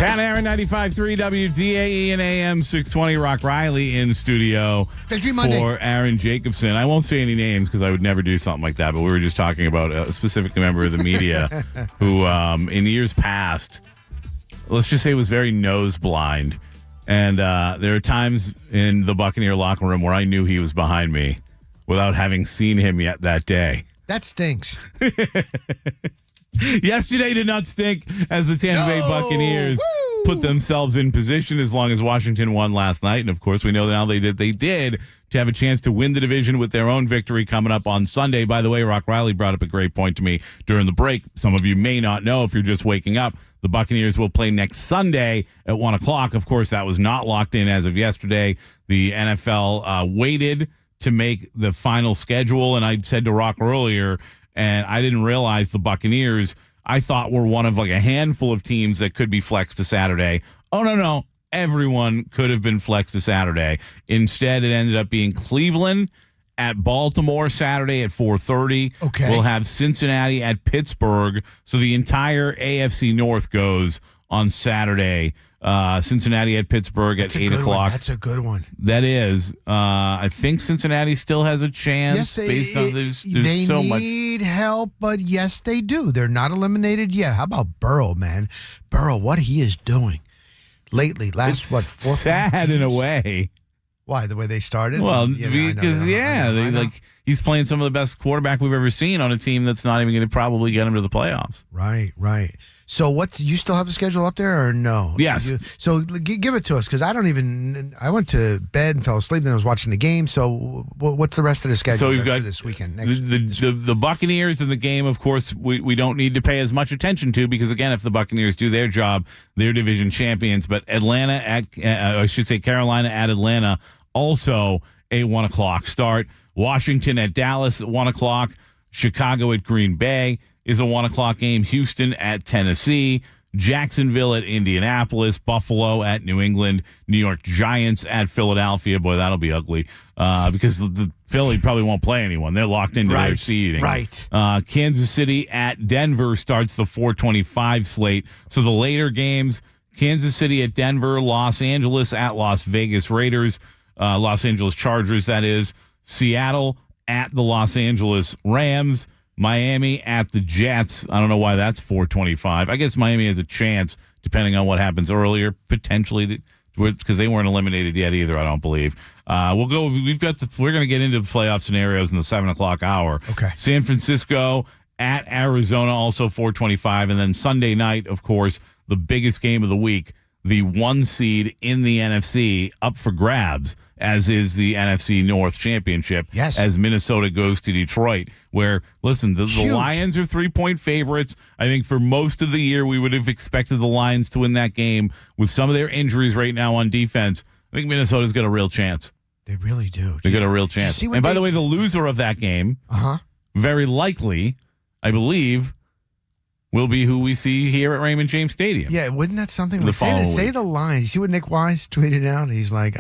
Pat Aaron, 95.3 WDAE and AM 620. Rock Riley in studio Victory Monday for Aaron Jacobson. I won't say any names because I would never do something like that, but we were just talking about a specific member of the media who, in years past, let's just say was very nose blind. And there are times in the Buccaneer locker room where I knew he was behind me without having seen him yet that day. That stinks. Yesterday did not stink as the Tampa Bay Buccaneers put themselves in position as long as Washington won last night. And, of course, we know now they did to have a chance to win the division with their own victory coming up on Sunday. By the way, Rock Riley brought up a great point to me during the break. Some of you may not know if you're just waking up. The Buccaneers will play next Sunday at 1 o'clock. Of course, that was not locked in as of yesterday. The NFL waited to make the final schedule. And I said to Rock earlier, and I didn't realize the Buccaneers, I thought, were one of like a handful of teams that could be flexed to Saturday. Oh, no. Everyone could have been flexed to Saturday. Instead, it ended up being Cleveland at Baltimore Saturday at 4:30. Okay. We'll have Cincinnati at Pittsburgh. So the entire AFC North goes on Saturday. Cincinnati at Pittsburgh at 8 o'clock. That's a good one. That is. I think Cincinnati still has a chance. Yes, based on they so much. need help, but yes, they do. They're not eliminated yet. How about Burrow, man? Burrow, what he is doing lately. Last, It's 4 sad in a way. Why? The way they started? Well, Yeah, I know. because I know. he's playing some of the best quarterback we've ever seen on a team that's not even going to probably get him to the playoffs. Right. So you still have the schedule up there or no? Yes. So give it to us because I went to bed and fell asleep, then I was watching the game. So what's the rest of the schedule So we've got for this weekend? The Buccaneers in the game, of course, we don't need to pay as much attention to because, again, if the Buccaneers do their job, they're division champions. But Carolina at Atlanta, also a 1 o'clock start. Washington at Dallas at 1 o'clock. Chicago at Green Bay is a 1 o'clock game. Houston at Tennessee. Jacksonville at Indianapolis. Buffalo at New England. New York Giants at Philadelphia. Boy, that'll be ugly because the Philly probably won't play anyone. They're locked into their seeding. Right. Kansas City at Denver starts the 4:25 slate. So the later games, Kansas City at Denver. Los Angeles at Las Vegas Raiders. Los Angeles Chargers, that is. Seattle at the Los Angeles Rams. Miami at the Jets. I don't know why that's 4:25. I guess Miami has a chance, depending on what happens earlier, potentially, because they weren't eliminated yet either, I don't believe. We're going to get into the playoff scenarios in the 7 o'clock hour. Okay. San Francisco at Arizona, also 4:25. And then Sunday night, of course, the biggest game of the week, the 1 seed in the NFC up for grabs, as is the NFC North Championship. Yes. As Minnesota goes to Detroit, where, listen, the Lions are 3-point favorites. I think for most of the year, we would have expected the Lions to win that game. With some of their injuries right now on defense, I think Minnesota's got a real chance. They really do. They got a real chance. And by the way, the loser of that game, very likely, I believe, will be who we see here at Raymond James Stadium. Yeah, wouldn't that something? The following Say week. the Lions. You see what Nick Wise tweeted out? He's like,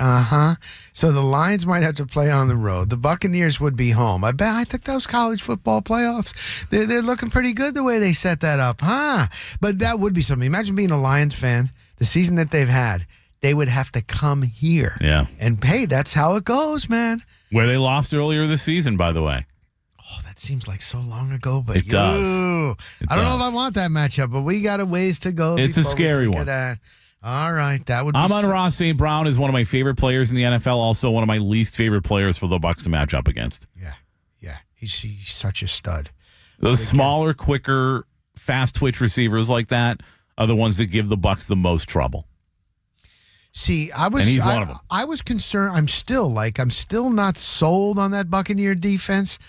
So the Lions might have to play on the road. The Buccaneers would be home. I think those college football playoffs, they're looking pretty good the way they set that up, huh? But that would be something. Imagine being a Lions fan, the season that they've had. They would have to come here. Yeah. And, hey, that's how it goes, man. Where they lost earlier this season, by the way. Oh, that seems like so long ago, but It does. I don't know if I want that matchup, but we got a ways to go. It's a before we scary get one. that. All right, that would be Amon-Ra St. Brown is one of my favorite players in the NFL, also one of my least favorite players for the Bucs to match up against. Yeah. He's such a stud. Those smaller, quicker, fast twitch receivers like that are the ones that give the Bucs the most trouble. See, And he's one of them. I was concerned. I'm still not sold on that Buccaneer defense.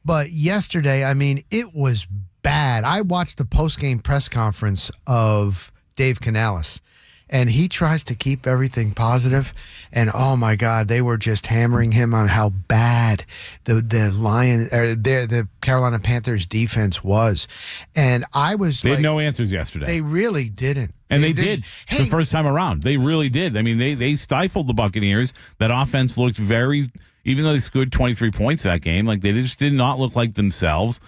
But yesterday, I mean, it was bad. I watched the post-game press conference of Dave Canales, and he tries to keep everything positive. And oh my God, they were just hammering him on how bad the Carolina Panthers defense was. And I was They had no answers yesterday. They really didn't. And they did the first time around. They really did. I mean, they stifled the Buccaneers. That offense looked very, even though they scored 23 points that game, like they just did not look like themselves.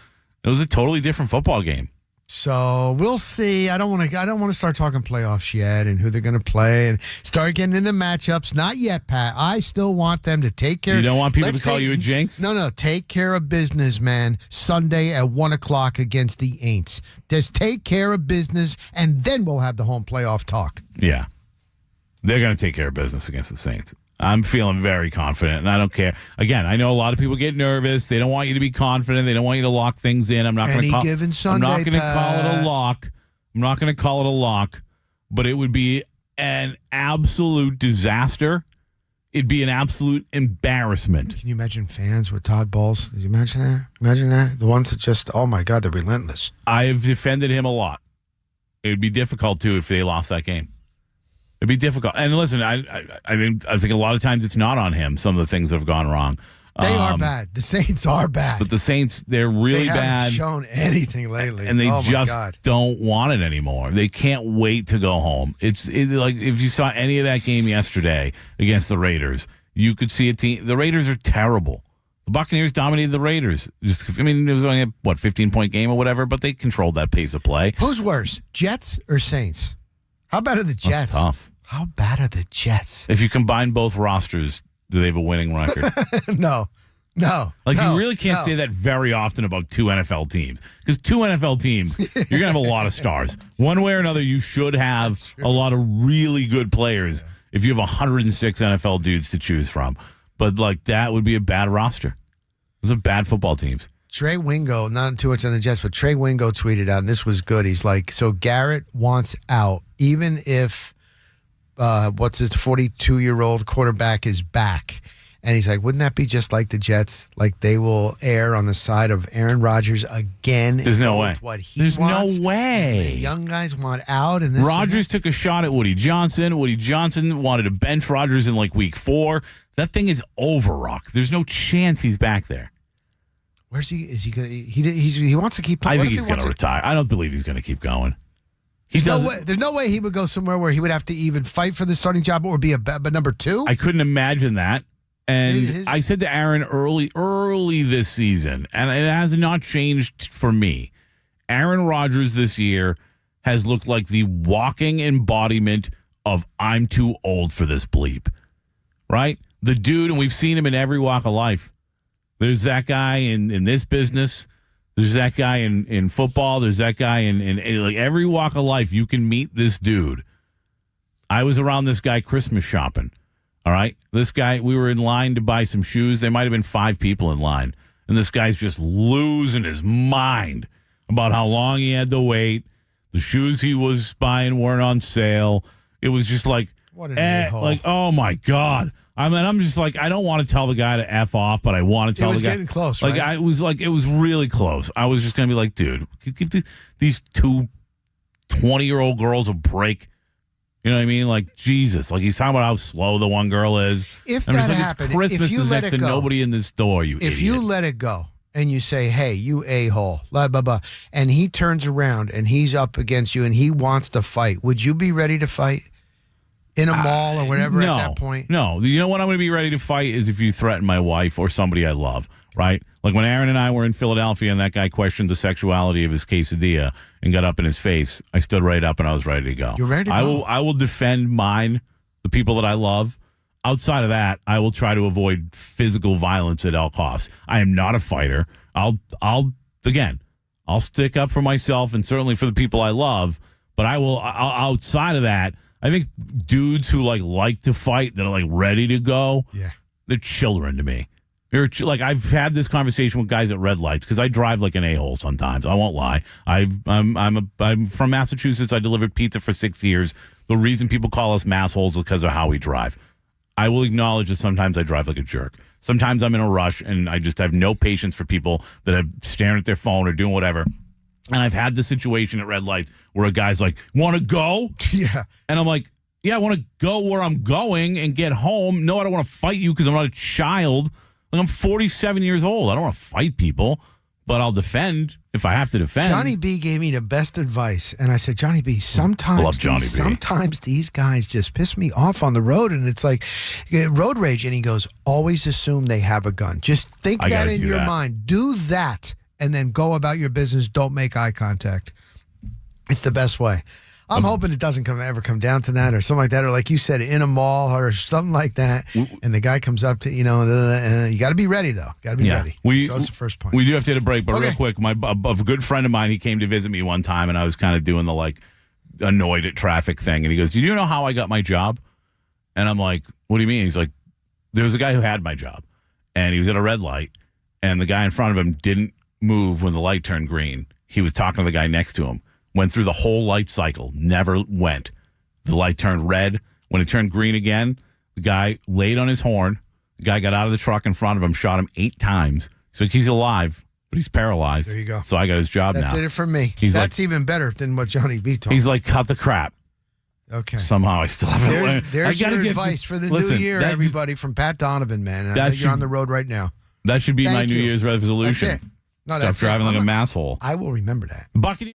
It was a totally different football game. So we'll see. I don't want to start talking playoffs yet and who they're going to play and start getting into matchups. Not yet, Pat. I still want them to take care. You don't want people to call you a jinx? No. Take care of business, man. Sunday at 1:00 against the Aints. Just take care of business, and then we'll have the home playoff talk. Yeah. They're going to take care of business against the Saints. I'm feeling very confident, and I don't care. Again, I know a lot of people get nervous. They don't want you to be confident. They don't want you to lock things in. I'm not going to call given Sunday, I'm not going to call it a lock. I'm not going to call it a lock, but it would be an absolute disaster. It'd be an absolute embarrassment. Can you imagine fans with Todd Bowles? Did you imagine that? Imagine that? The ones that just, oh my God, they're relentless. I've defended him a lot. It would be difficult, too, if they lost that game. It'd be difficult. And listen, I think a lot of times it's not on him, some of the things that have gone wrong. They are bad. The Saints are bad. But the Saints, they're really they haven't bad. Shown anything lately. And they just don't want it anymore. They can't wait to go home. It's like if you saw any of that game yesterday against the Raiders, you could see a team. The Raiders are terrible. The Buccaneers dominated the Raiders. It was only a 15-point game or whatever, but they controlled that pace of play. Who's worse, Jets or Saints? How bad are the Jets? That's tough. How bad are the Jets? If you combine both rosters, do they have a winning record? No. You really can't say that very often about two NFL teams. Because two NFL teams, you're going to have a lot of stars. One way or another, you should have a lot of really good players if you have 106 NFL dudes to choose from. But, that would be a bad roster. Those are bad football teams. Trey Wingo, not too much on the Jets, but Trey Wingo tweeted out, and this was good. He's like, so Garrett wants out, even if... what's his 42-year-old quarterback is back. And he's like, wouldn't that be just like the Jets? Like they will err on the side of Aaron Rodgers again. There's no way. What he There's wants. No way. The young guys want out. And Rodgers took a shot at Woody Johnson. Woody Johnson wanted to bench Rodgers in week 4. That thing is over, Rock. There's no chance he's back there. Where's he? Is he going to? He wants to keep. I think he's going to retire. I don't believe he's going to keep going. There's no way he would go somewhere where he would have to even fight for the starting job or be but number 2. I couldn't imagine that. And I said to Aaron early this season, and it has not changed for me. Aaron Rodgers this year has looked like the walking embodiment of I'm too old for this bleep. Right? The dude, and we've seen him in every walk of life. There's that guy in this business. There's that guy in football. There's that guy in every walk of life. You can meet this dude. I was around this guy Christmas shopping. All right. This guy, we were in line to buy some shoes. There might have been 5 people in line. And this guy's just losing his mind about how long he had to wait. The shoes he was buying weren't on sale. It was just what an a-hole. Oh my God. I'm just I don't want to tell the guy to F off, but I want to tell the guy. It was getting close, right? It was really close. I was just going to be dude, give these 2 20-year-old girls a break. You know what I mean? Jesus. He's talking about how slow the one girl is. If I'm that just happened, it's Christmas if you is let next it to go, nobody in this store, you idiot. If you let it go and you say, hey, you a-hole, blah, blah, blah, and he turns around and he's up against you and he wants to fight, would you be ready to fight? In a mall or whatever at that point? No. You know what I'm going to be ready to fight is if you threaten my wife or somebody I love, right? Like when Aaron and I were in Philadelphia and that guy questioned the sexuality of his quesadilla and got up in his face, I stood right up and I was ready to go. You're ready to go? I will defend mine, the people that I love. Outside of that, I will try to avoid physical violence at all costs. I am not a fighter. I'll stick up for myself and certainly for the people I love, but outside of that, I think dudes who like to fight that are ready to go, they're children to me. I've had this conversation with guys at red lights because I drive like an a-hole sometimes. I won't lie. I'm from Massachusetts. I delivered pizza for 6 years. The reason people call us massholes is because of how we drive. I will acknowledge that sometimes I drive like a jerk. Sometimes I'm in a rush and I just have no patience for people that are staring at their phone or doing whatever. And I've had the situation at red lights where a guy's like, want to go? Yeah. And I'm like, yeah, I want to go where I'm going and get home. No, I don't want to fight you because I'm not a child. I'm 47 years old. I don't want to fight people, but I'll defend if I have to defend. Johnny B gave me the best advice. And I said, Johnny B, sometimes these guys just piss me off on the road. And it's like road rage. And he goes, always assume they have a gun. Just think that in your mind. Do that. And then go about your business. Don't make eye contact. It's the best way. I'm hoping it doesn't ever come down to that or something like that, or like you said, in a mall or something like that, and the guy comes up to, you got to be ready, though. Got to be ready. Throws the first punch. We do have to hit a break, but real quick, a good friend of mine, he came to visit me one time, and I was kind of doing the, annoyed at traffic thing, and he goes, do you know how I got my job? And I'm like, what do you mean? He's like, there was a guy who had my job, and he was at a red light, and the guy in front of him didn't move when the light turned green. He was talking to the guy next to him. Went through the whole light cycle, never went. The light turned red. When it turned green again, the guy laid on his horn. The guy got out of the truck in front of him, shot him 8 times. So he's alive, but he's paralyzed. There you go. So I got his job now. That did it for me. That's even better than what Johnny B told me. He's like, cut the crap. Okay. Somehow I still haven't learned. There's your advice for the new year, everybody, from Pat Donovan, man. And I know you're on the road right now. That should be my New Year's resolution. That's it. No, Stop driving like a masshole. I will remember that. Bucket.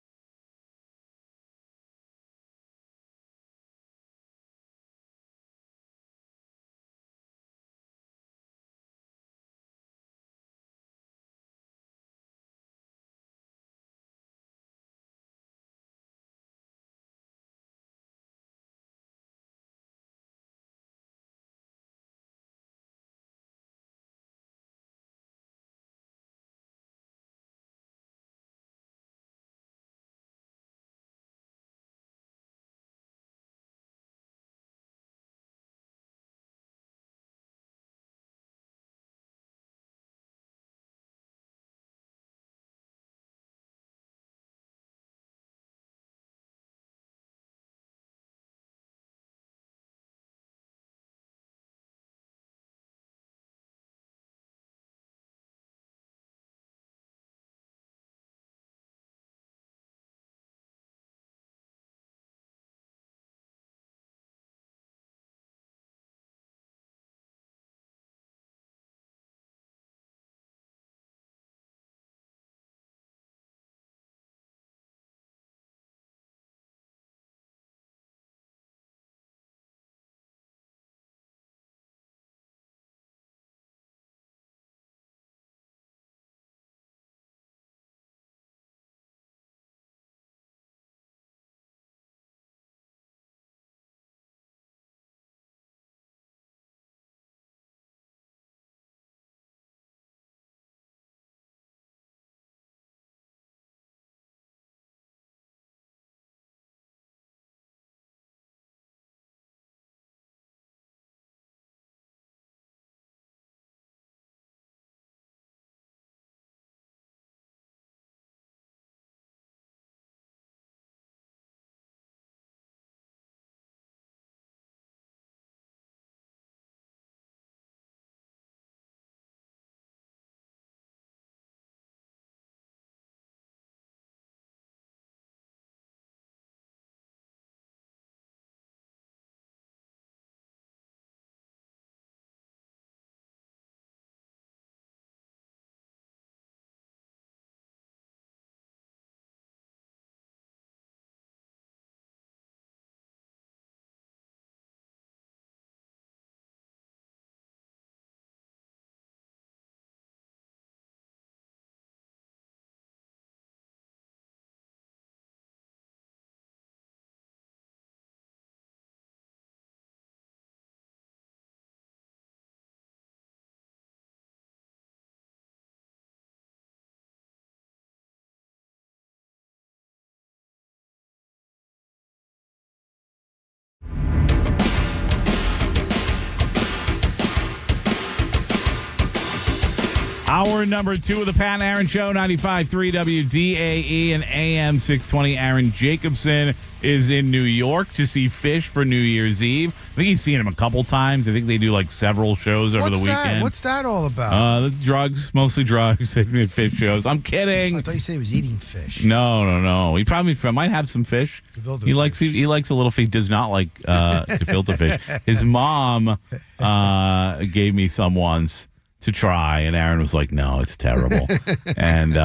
Hour number 2 of the Pat and Aaron Show, 95.3 WDAE and AM 620. Aaron Jacobson is in New York to see Fish for New Year's Eve. I think he's seen him a couple times. I think they do several shows over the weekend. What's that all about? Drugs, mostly drugs. Fish shows. I'm kidding. I thought you said he was eating fish. No. He probably might have some fish. He likes a little fish. He does not like gefilte fish. His mom gave me some once to try, and Aaron was like, no, it's terrible. And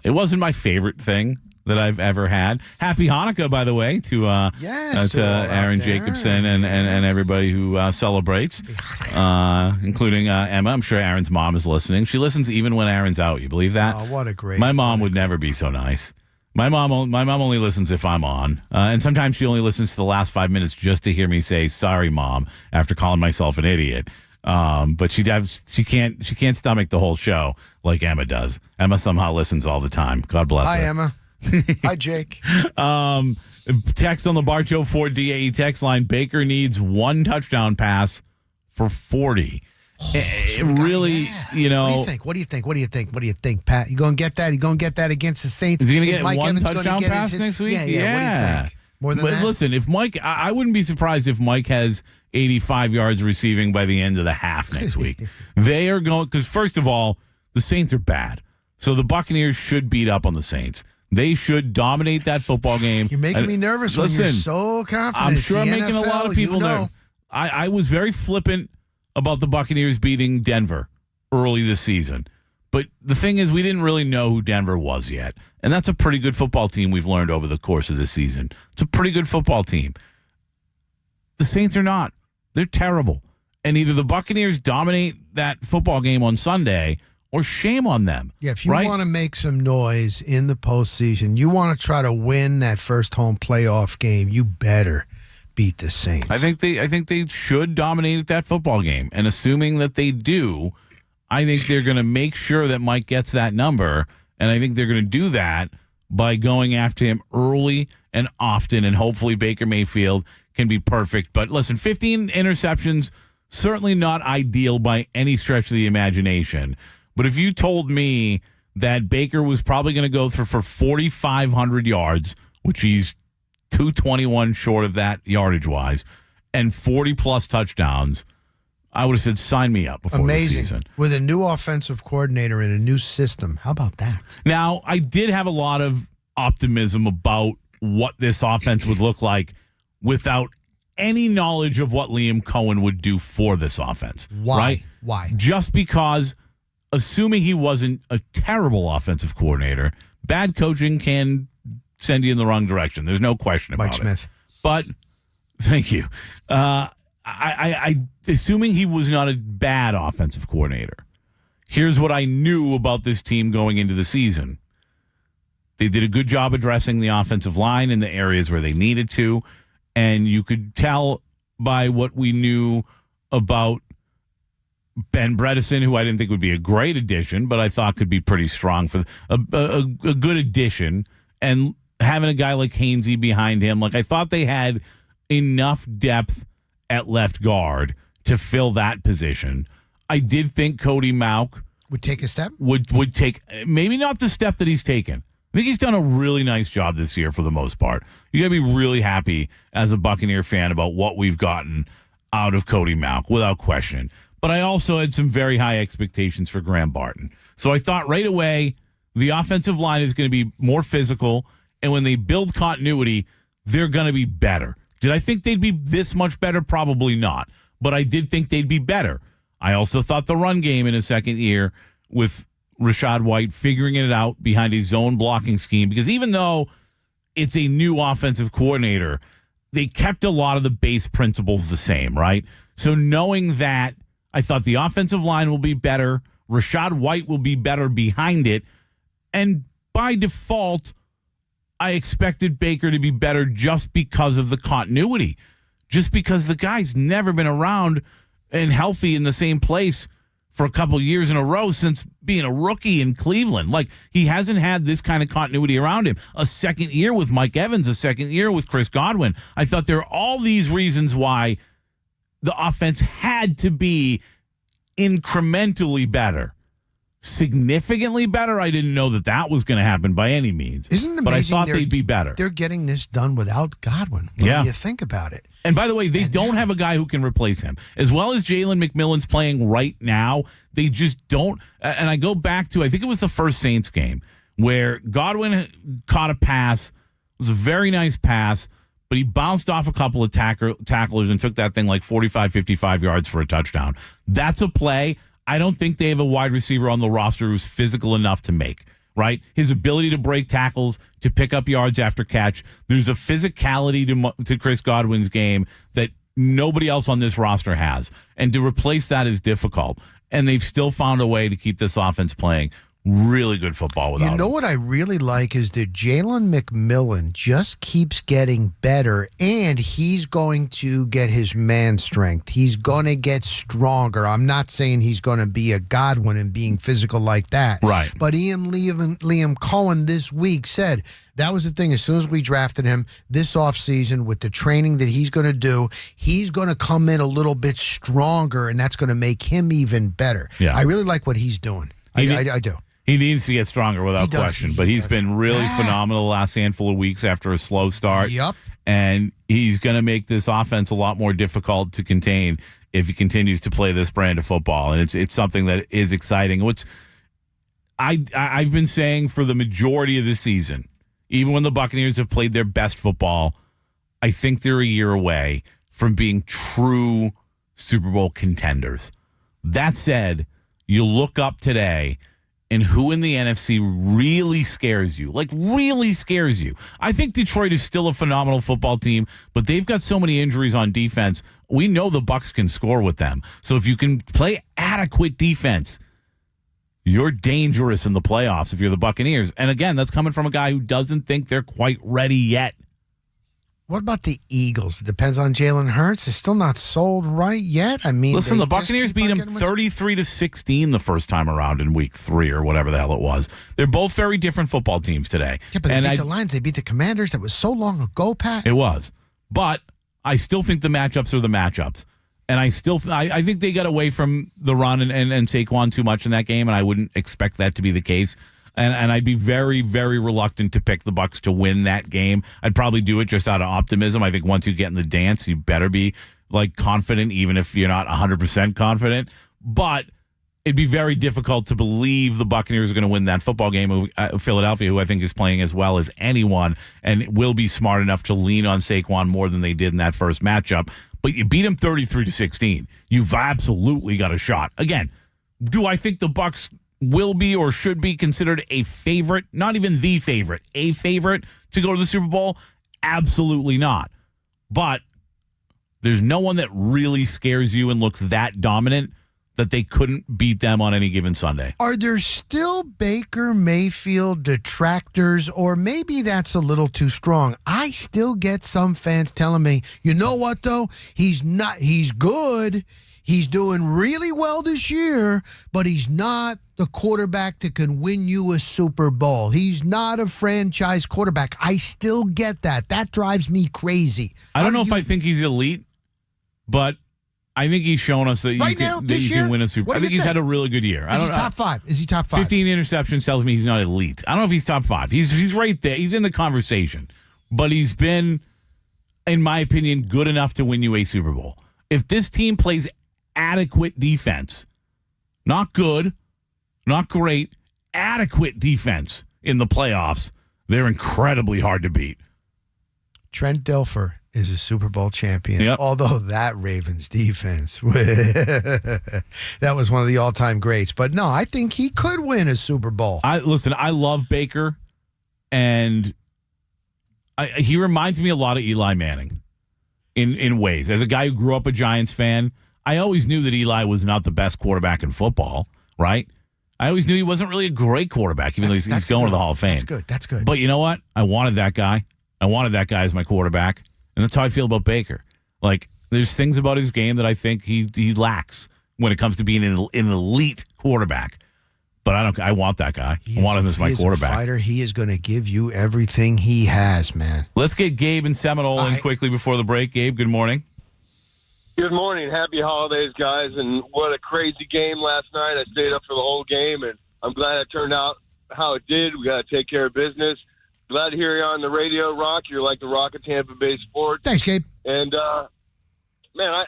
it wasn't my favorite thing that I've ever had. Happy Hanukkah, by the way, to Aaron Jacobson and everybody who celebrates, including Emma. I'm sure Aaron's mom is listening. She listens even when Aaron's out. You believe that? Oh, what a great... My mom would never be so nice. My mom only listens if I'm on, and sometimes she only listens to the last 5 minutes just to hear me say "Sorry, Mom" after calling myself an idiot. But she can't stomach the whole show like Emma does. Emma somehow listens all the time. God bless her. Hi, Emma. Hi, Jake. Text on the Bartow Ford DAE text line: Baker needs one touchdown pass for 40. Really, you know. What do you think, Pat? You going to get that? You going to get that against the Saints? Is he going to get Mike one Evans touchdown pass next week? Yeah. What do you think? More than that? Listen, if Mike, I wouldn't be surprised if Mike has 85 yards receiving by the end of the half next week. They are going, because first of all, the Saints are bad. So the Buccaneers should beat up on the Saints. They should dominate that football game. You're making me nervous when you're so confident. I'm sure I'm the making NFL, a lot of people nervous. I was very flippant about the Buccaneers beating Denver early this season. But the thing is, we didn't really know who Denver was yet. And that's a pretty good football team we've learned over the course of this season. It's a pretty good football team. The Saints are not. They're terrible. And either the Buccaneers dominate that football game on Sunday or shame on them. Yeah, if you want to make some noise in the postseason, you want to try to win that first home playoff game, you better beat the Saints. I think they should dominate that football game. And assuming that they do, I think they're going to make sure that Mike gets that number. And I think they're going to do that by going after him early and often. And hopefully Baker Mayfield can be perfect. But listen, 15 interceptions, certainly not ideal by any stretch of the imagination. But if you told me that Baker was probably going to go for 4,500 yards, which he's 221 short of that yardage-wise, and 40-plus touchdowns, I would have said, sign me up before the season. With a new offensive coordinator and a new system. How about that? Now, I did have a lot of optimism about what this offense would look like without any knowledge of what Liam Cohen would do for this offense. Why? Right? Why? Just because, assuming he wasn't a terrible offensive coordinator, bad coaching can send you in the wrong direction. There's no question about Mike Smith. But, thank you. I assuming he was not a bad offensive coordinator, here's what I knew about this team going into the season. They did a good job addressing the offensive line in the areas where they needed to, and you could tell by what we knew about Ben Bredesen, who I didn't think would be a great addition, but I thought could be pretty strong for a good addition, and having a guy like Hainsey behind him. Like, I thought they had enough depth at left guard to fill that position. I did think Cody Mauch would take a step. Would take maybe not the step that he's taken. I think he's done a really nice job this year for the most part. You got to be really happy as a Buccaneer fan about what we've gotten out of Cody Mauch, without question. But I also had some very high expectations for Graham Barton. So I thought right away the offensive line is going to be more physical, and when they build continuity, they're going to be better. Did I think they'd be this much better? Probably not. But I did think they'd be better. I also thought the run game in his second year with Rachaad White figuring it out behind a zone blocking scheme, because even though it's a new offensive coordinator, they kept a lot of the base principles the same, right? So knowing that, I thought the offensive line will be better. Rachaad White will be better behind it. And by default, I expected Baker to be better just because of the continuity, just because the guy's never been around and healthy in the same place for a couple years in a row since being a rookie in Cleveland. Like, he hasn't had this kind of continuity around him. A second year with Mike Evans, a second year with Chris Godwin. I thought there are all these reasons why the offense had to be incrementally better. Significantly better, I didn't know that was going to happen by any means. Isn't it amazing? But I thought they'd be better. They're getting this done without Godwin. When you think about it. And by the way, they don't have a guy who can replace him. As well as Jalen McMillan's playing right now, they just don't. And I go back to, I think it was the first Saints game, where Godwin caught a pass. It was a very nice pass, but he bounced off a couple of tacklers and took that thing like 45, 55 yards for a touchdown. That's a play I don't think they have a wide receiver on the roster who's physical enough to make, right? His ability to break tackles, to pick up yards after catch. There's a physicality to Chris Godwin's game that nobody else on this roster has. And to replace that is difficult. And they've still found a way to keep this offense playing really good football without You know him. what I really like is that Jalen McMillan just keeps getting better, and he's going to get his man strength. He's going to get stronger. I'm not saying he's going to be a Godwin and being physical like that. Right. But Liam Cohen this week said that was the thing. As soon as we drafted him this offseason with the training that he's going to do, he's going to come in a little bit stronger, and that's going to make him even better. Yeah. I really like what he's doing. I do. He needs to get stronger without He does. question, He but he's does. been really phenomenal the last handful of weeks after a slow start. Yep. And he's going to make this offense a lot more difficult to contain if he continues to play this brand of football. And it's something that is exciting. I've been saying for the majority of the season, even when the Buccaneers have played their best football, I think they're a year away from being true Super Bowl contenders. That said, you look up today and who in the NFC really scares you, like really scares you. I think Detroit is still a phenomenal football team, but they've got so many injuries on defense. We know the Bucs can score with them. So if you can play adequate defense, you're dangerous in the playoffs if you're the Buccaneers. And again, that's coming from a guy who doesn't think they're quite ready yet. What about the Eagles? It depends on Jalen Hurts. They're still not sold right yet. I mean, listen, they the Buccaneers just keep beat on them getting 33-16 the first time around in week 3 or whatever the hell it was. They're both very different football teams today. Yeah, but they beat the Lions. They beat the Commanders. That was so long ago, Pat. It was. But I still think the matchups are the matchups. And I think they got away from the run and Saquon too much in that game, and I wouldn't expect that to be the case. And I'd be very, very reluctant to pick the Bucs to win that game. I'd probably do it just out of optimism. I think once you get in the dance, you better be like confident, even if you're not 100% confident. But it'd be very difficult to believe the Buccaneers are going to win that football game. Philadelphia, who I think is playing as well as anyone, and will be smart enough to lean on Saquon more than they did in that first matchup. But you beat them 33-16. You've absolutely got a shot. Again, do I think the Bucs will be or should be considered a favorite, not even the favorite, a favorite to go to the Super Bowl? Absolutely not. But there's no one that really scares you and looks that dominant that they couldn't beat them on any given Sunday. Are there still Baker Mayfield detractors, or maybe that's a little too strong? I still get some fans telling me, you know what, though? He's good. He's doing really well this year, but he's not the quarterback that can win you a Super Bowl. He's not a franchise quarterback. I still get that. That drives me crazy. I don't know if I think he's elite, but I think he's shown us that you can win a Super Bowl. I think he's had a really good year. Is he top 5? Is he top 5? 15 interceptions tells me he's not elite. I don't know if he's top 5. He's right there. He's in the conversation. But he's been, in my opinion, good enough to win you a Super Bowl. If this team plays adequate defense, not good, not great, adequate defense in the playoffs, they're incredibly hard to beat. Trent Dilfer is a Super Bowl champion. Yep. Although that Ravens defense, that was one of the all-time greats. But no, I think he could win a Super Bowl. I love Baker, and he reminds me a lot of Eli Manning in ways. As a guy who grew up a Giants fan, I always knew that Eli was not the best quarterback in football, right? I always knew he wasn't really a great quarterback, even though he's going to the Hall of Fame. That's good. But you know what? I wanted that guy. I wanted that guy as my quarterback. And that's how I feel about Baker. Like, there's things about his game that I think he lacks when it comes to being an elite quarterback. But I want that guy. I want him as my quarterback. He is a fighter. He is going to give you everything he has, man. Let's get Gabe and Seminole in quickly before the break. Gabe, good morning. Good morning. Happy holidays, guys. And what a crazy game last night. I stayed up for the whole game, and I'm glad it turned out how it did. We got to take care of business. Glad to hear you on the radio, Rock. You're like the Rock of Tampa Bay sports. Thanks, Gabe. And, man,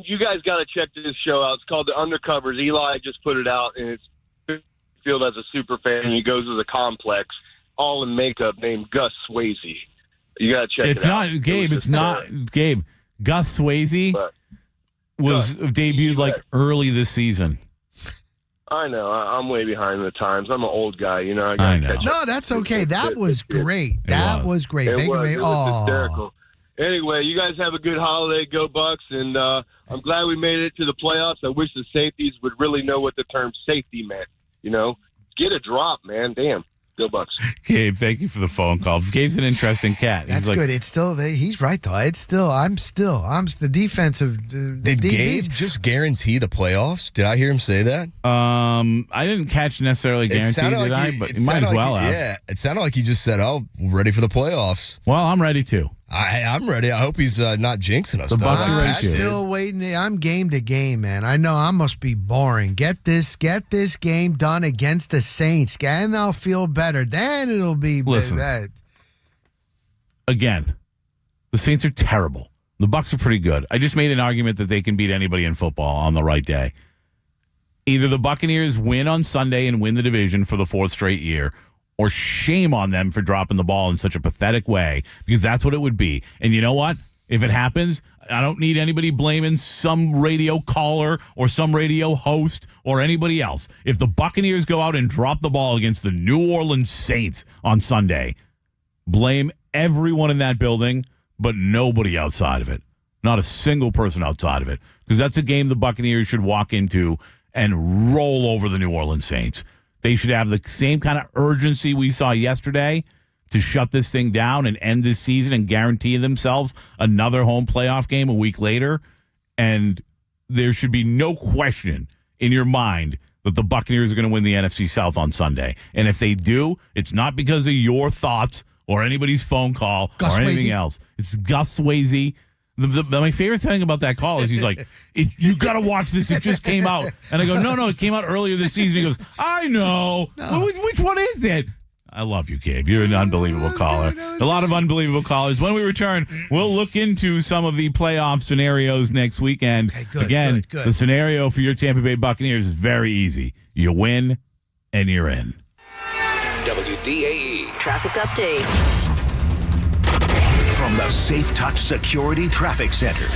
you guys got to check this show out. It's called The Undercovers. Eli just put it out, and it's field as a super fan, and he goes to the complex, all in makeup, named Gus Swayze. You got to check it out. It's not, Gabe. It's not, Gabe. Gus Swayze was debuted like early this season. I know. I'm way behind the times. I'm an old guy, you know. I know. No, that's okay. That was great. That was great. It was hysterical. Anyway, you guys have a good holiday. Go Bucks. And I'm glad we made it to the playoffs. I wish the safeties would really know what the term safety meant. Get a drop, man. Damn. Go Bucks. Gabe, thank you for the phone call. Gabe's an interesting cat. That's good. It's still, he's right, though. I'm the defensive. Did Gabe just guarantee the playoffs? Did I hear him say that? I didn't catch necessarily guarantee, did I? But he might as well have. Yeah, it sounded like he just said, ready for the playoffs. Well, I'm ready too. I'm ready. I hope he's not jinxing us. The Bucks are ready. I'm still waiting. I'm game to game, man. I know I must be boring. Get this game done against the Saints, and I'll feel better. Then it'll be bad. Again, the Saints are terrible. The Bucks are pretty good. I just made an argument that they can beat anybody in football on the right day. Either the Buccaneers win on Sunday and win the division for the 4th straight year, or shame on them for dropping the ball in such a pathetic way, because that's what it would be. And you know what? If it happens, I don't need anybody blaming some radio caller or some radio host or anybody else. If the Buccaneers go out and drop the ball against the New Orleans Saints on Sunday, blame everyone in that building, but nobody outside of it. Not a single person outside of it. Because that's a game the Buccaneers should walk into and roll over the New Orleans Saints. They should have the same kind of urgency we saw yesterday to shut this thing down and end this season and guarantee themselves another home playoff game a week later. And there should be no question in your mind that the Buccaneers are going to win the NFC South on Sunday. And if they do, it's not because of your thoughts or anybody's phone call or anything else. It's Gus Swayze. My favorite thing about that call is he's like, you got to watch this. It just came out. And I go, no, it came out earlier this season. He goes, I know. No. Which one is it? I love you, Gabe. You're an unbelievable caller. A lot of unbelievable callers. When we return, we'll look into some of the playoff scenarios next weekend. Okay, good. The scenario for your Tampa Bay Buccaneers is very easy. You win, and you're in. WDAE Traffic Update. From the Safe Touch Security Traffic Center.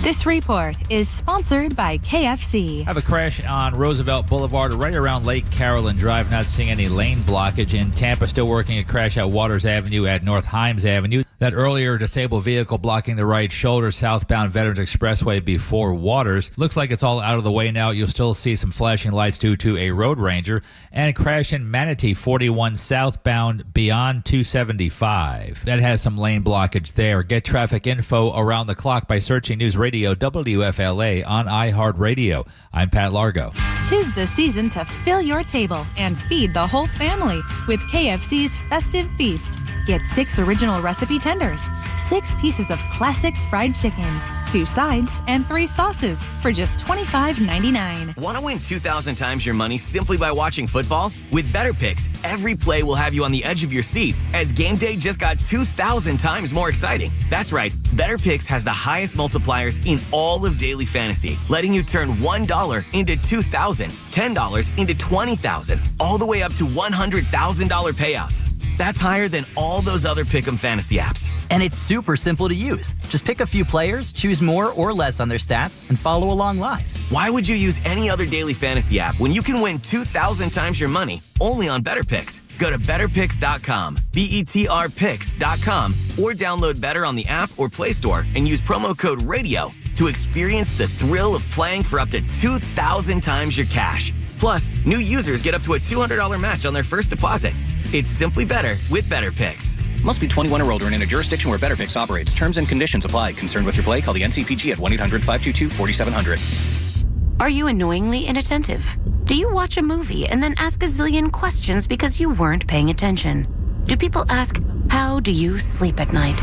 This report is sponsored by KFC. I have a crash on Roosevelt Boulevard right around Lake Carolyn Drive. Not seeing any lane blockage in Tampa. Still working a crash at Waters Avenue at North Himes Avenue. That earlier disabled vehicle blocking the right shoulder southbound Veterans Expressway before Waters. Looks like it's all out of the way now. You'll still see some flashing lights due to a road ranger. And a crash in Manatee 41 southbound beyond 275. That has some lane blockage there. Get traffic info around the clock by searching News Radio WFLA on iHeartRadio. I'm Pat Largo. 'Tis the season to fill your table and feed the whole family with KFC's Festive Feast. Get 6 original recipe tenders, 6 pieces of classic fried chicken, 2 sides, and 3 sauces for just $25.99. Want to win 2,000 times your money simply by watching football? With Better Picks, every play will have you on the edge of your seat, as game day just got 2,000 times more exciting. That's right, Better Picks has the highest multipliers in all of daily fantasy, letting you turn $1 into $2,000, $10 into $20,000, all the way up to $100,000 payouts. That's higher than all those other Pick'em fantasy apps. And it's super simple to use. Just pick a few players, choose more or less on their stats, and follow along live. Why would you use any other daily fantasy app when you can win 2,000 times your money only on Better Picks? Go to betterpicks.com, BETRpicks.com, or download Better on the app or Play Store and use promo code RADIO to experience the thrill of playing for up to 2,000 times your cash. Plus, new users get up to a $200 match on their first deposit. It's simply better with Better Picks. Must be 21 or older and in a jurisdiction where Better Picks operates. Terms and conditions apply. Concerned with your play? Call the NCPG at 1-800-522-4700. Are you annoyingly inattentive? Do you watch a movie and then ask a zillion questions because you weren't paying attention? Do people ask, how do you sleep at night?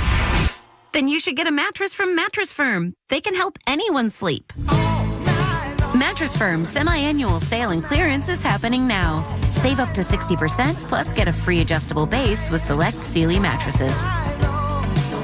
Then you should get a mattress from Mattress Firm. They can help anyone sleep. Mattress Firm's semi-annual sale and clearance is happening now. Save up to 60%, plus get a free adjustable base with select Sealy mattresses.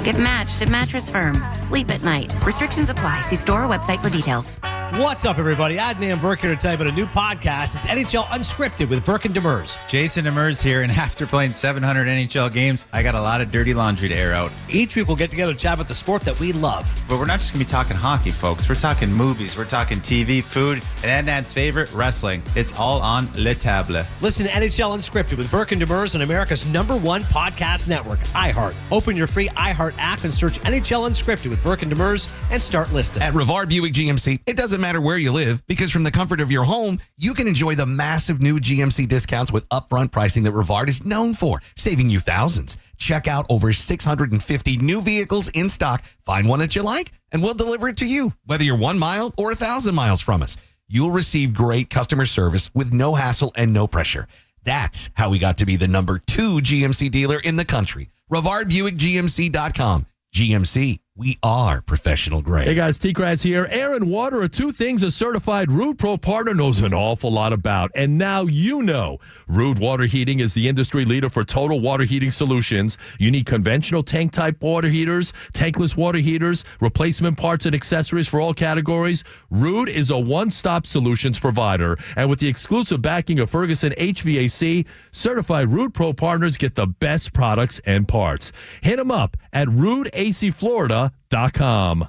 Get matched at Mattress Firm. Sleep at night. Restrictions apply. See store or website for details. What's up, everybody? Adnan Burke here to tell you about a new podcast. It's NHL Unscripted with Burke and Demers. Jason Demers here, and after playing 700 NHL games, I got a lot of dirty laundry to air out. Each week we'll get together to chat about the sport that we love. But we're not just going to be talking hockey, folks. We're talking movies, we're talking TV, food, and Adnan's favorite, wrestling. It's all on Le Table. Listen to NHL Unscripted with Burke and Demers on America's #1 podcast network, iHeart. Open your free iHeart app and search NHL Unscripted with Burke and Demers and start listening. At Rivard Buick GMC, it doesn't matter where you live, because from the comfort of your home, you can enjoy the massive new GMC discounts with upfront pricing that Rivard is known for, saving you thousands. Check out over 650 new vehicles in stock. Find one that you like, and we'll deliver it to you, whether you're 1 mile or 1,000 miles from us. You'll receive great customer service with no hassle and no pressure. That's how we got to be the number 2 GMC dealer in the country. RivardBuickGMC.com. GMC, we are professional grade. Hey guys, T-Grass here. Air and water are two things a certified Ruud Pro partner knows an awful lot about. And now you know. Ruud Water Heating is the industry leader for total water heating solutions. You need conventional tank-type water heaters, tankless water heaters, replacement parts and accessories for all categories. Ruud is a one-stop solutions provider. And with the exclusive backing of Ferguson HVAC, certified Ruud Pro partners get the best products and parts. Hit them up at RuudACFlorida.com.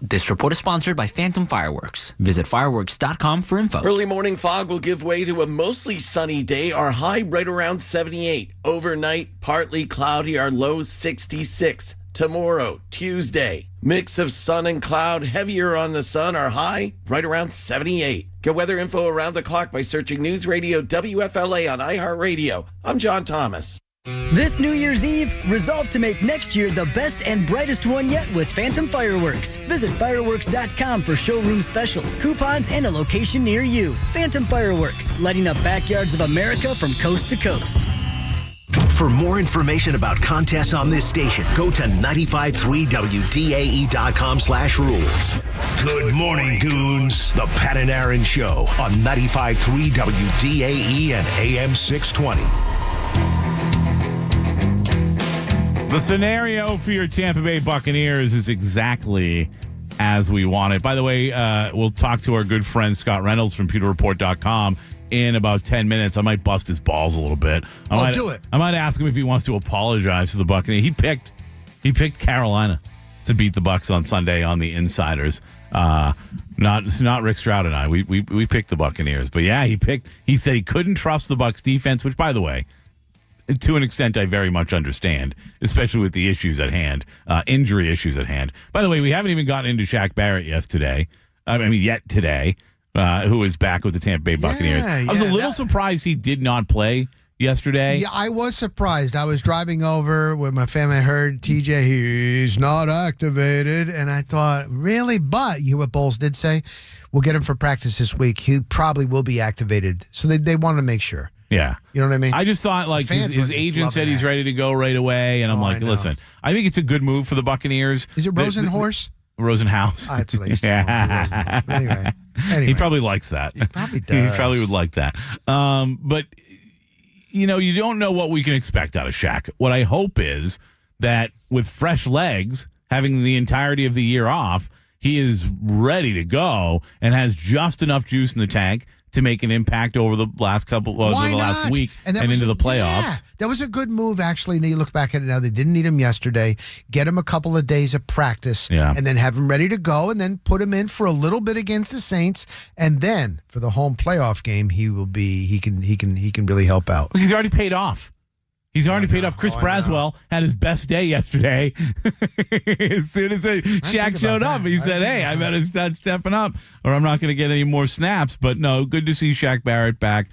This report is sponsored by Phantom Fireworks. Visit fireworks.com for info. Early morning fog will give way to a mostly sunny day. Our high right around 78. Overnight, partly cloudy. Our low 66. Tomorrow, Tuesday, mix of sun and cloud. Heavier on the sun. Our high right around 78. Get weather info around the clock by searching News Radio WFLA on iHeartRadio. I'm John Thomas. This New Year's Eve, resolve to make next year the best and brightest one yet with Phantom Fireworks. Visit fireworks.com for showroom specials, coupons, and a location near you. Phantom Fireworks, lighting up backyards of America from coast to coast. For more information about contests on this station, go to 953WDAE.com/rules. Good morning, Goons. The Pat and Aaron Show on 95.3 WDAE and AM 620. The scenario for your Tampa Bay Buccaneers is exactly as we want it. By the way, we'll talk to our good friend Scott Reynolds from PewterReport.com in about 10 minutes. I might bust his balls a little bit. Do it. I might ask him if he wants to apologize to the Buccaneers. He picked Carolina to beat the Bucs on Sunday on the Insiders. Not Rick Stroud and I. We picked the Buccaneers. But yeah, he said he couldn't trust the Bucs defense, which, by the way, to an extent, I very much understand, especially with the issues at hand, injury issues at hand. By the way, we haven't even gotten into Shaq Barrett yet today, who is back with the Tampa Bay Buccaneers. I was a little surprised he did not play yesterday. Yeah, I was surprised. I was driving over with my family. I heard TJ, he's not activated. And I thought, really? But you hear what Bowles did say? We'll get him for practice this week. He probably will be activated. So they want to make sure. Yeah. You know what I mean? I just thought, like, his agent said he's ready to go right away. And I'm like, listen, I think it's a good move for the Buccaneers. Is it Rosenhorse? Rosenhaus. That's what he's anyway. He probably likes that. He probably does. He probably would like that. But, you don't know what we can expect out of Shaq. What I hope is that with fresh legs, having the entirety of the year off, he is ready to go and has just enough juice in the tank to make an impact over the last last week and into the playoffs. Yeah, that was a good move, actually. Now you look back at it now, they didn't need him yesterday. Get him a couple of days of practice and then have him ready to go and then put him in for a little bit against the Saints. And then for the home playoff game, he can really help out. He's already paid off. He's already paid off. Chris Braswell had his best day yesterday. As soon as Shaq showed up, he said, hey, I better start stepping up or I'm not going to get any more snaps. But no, good to see Shaq Barrett back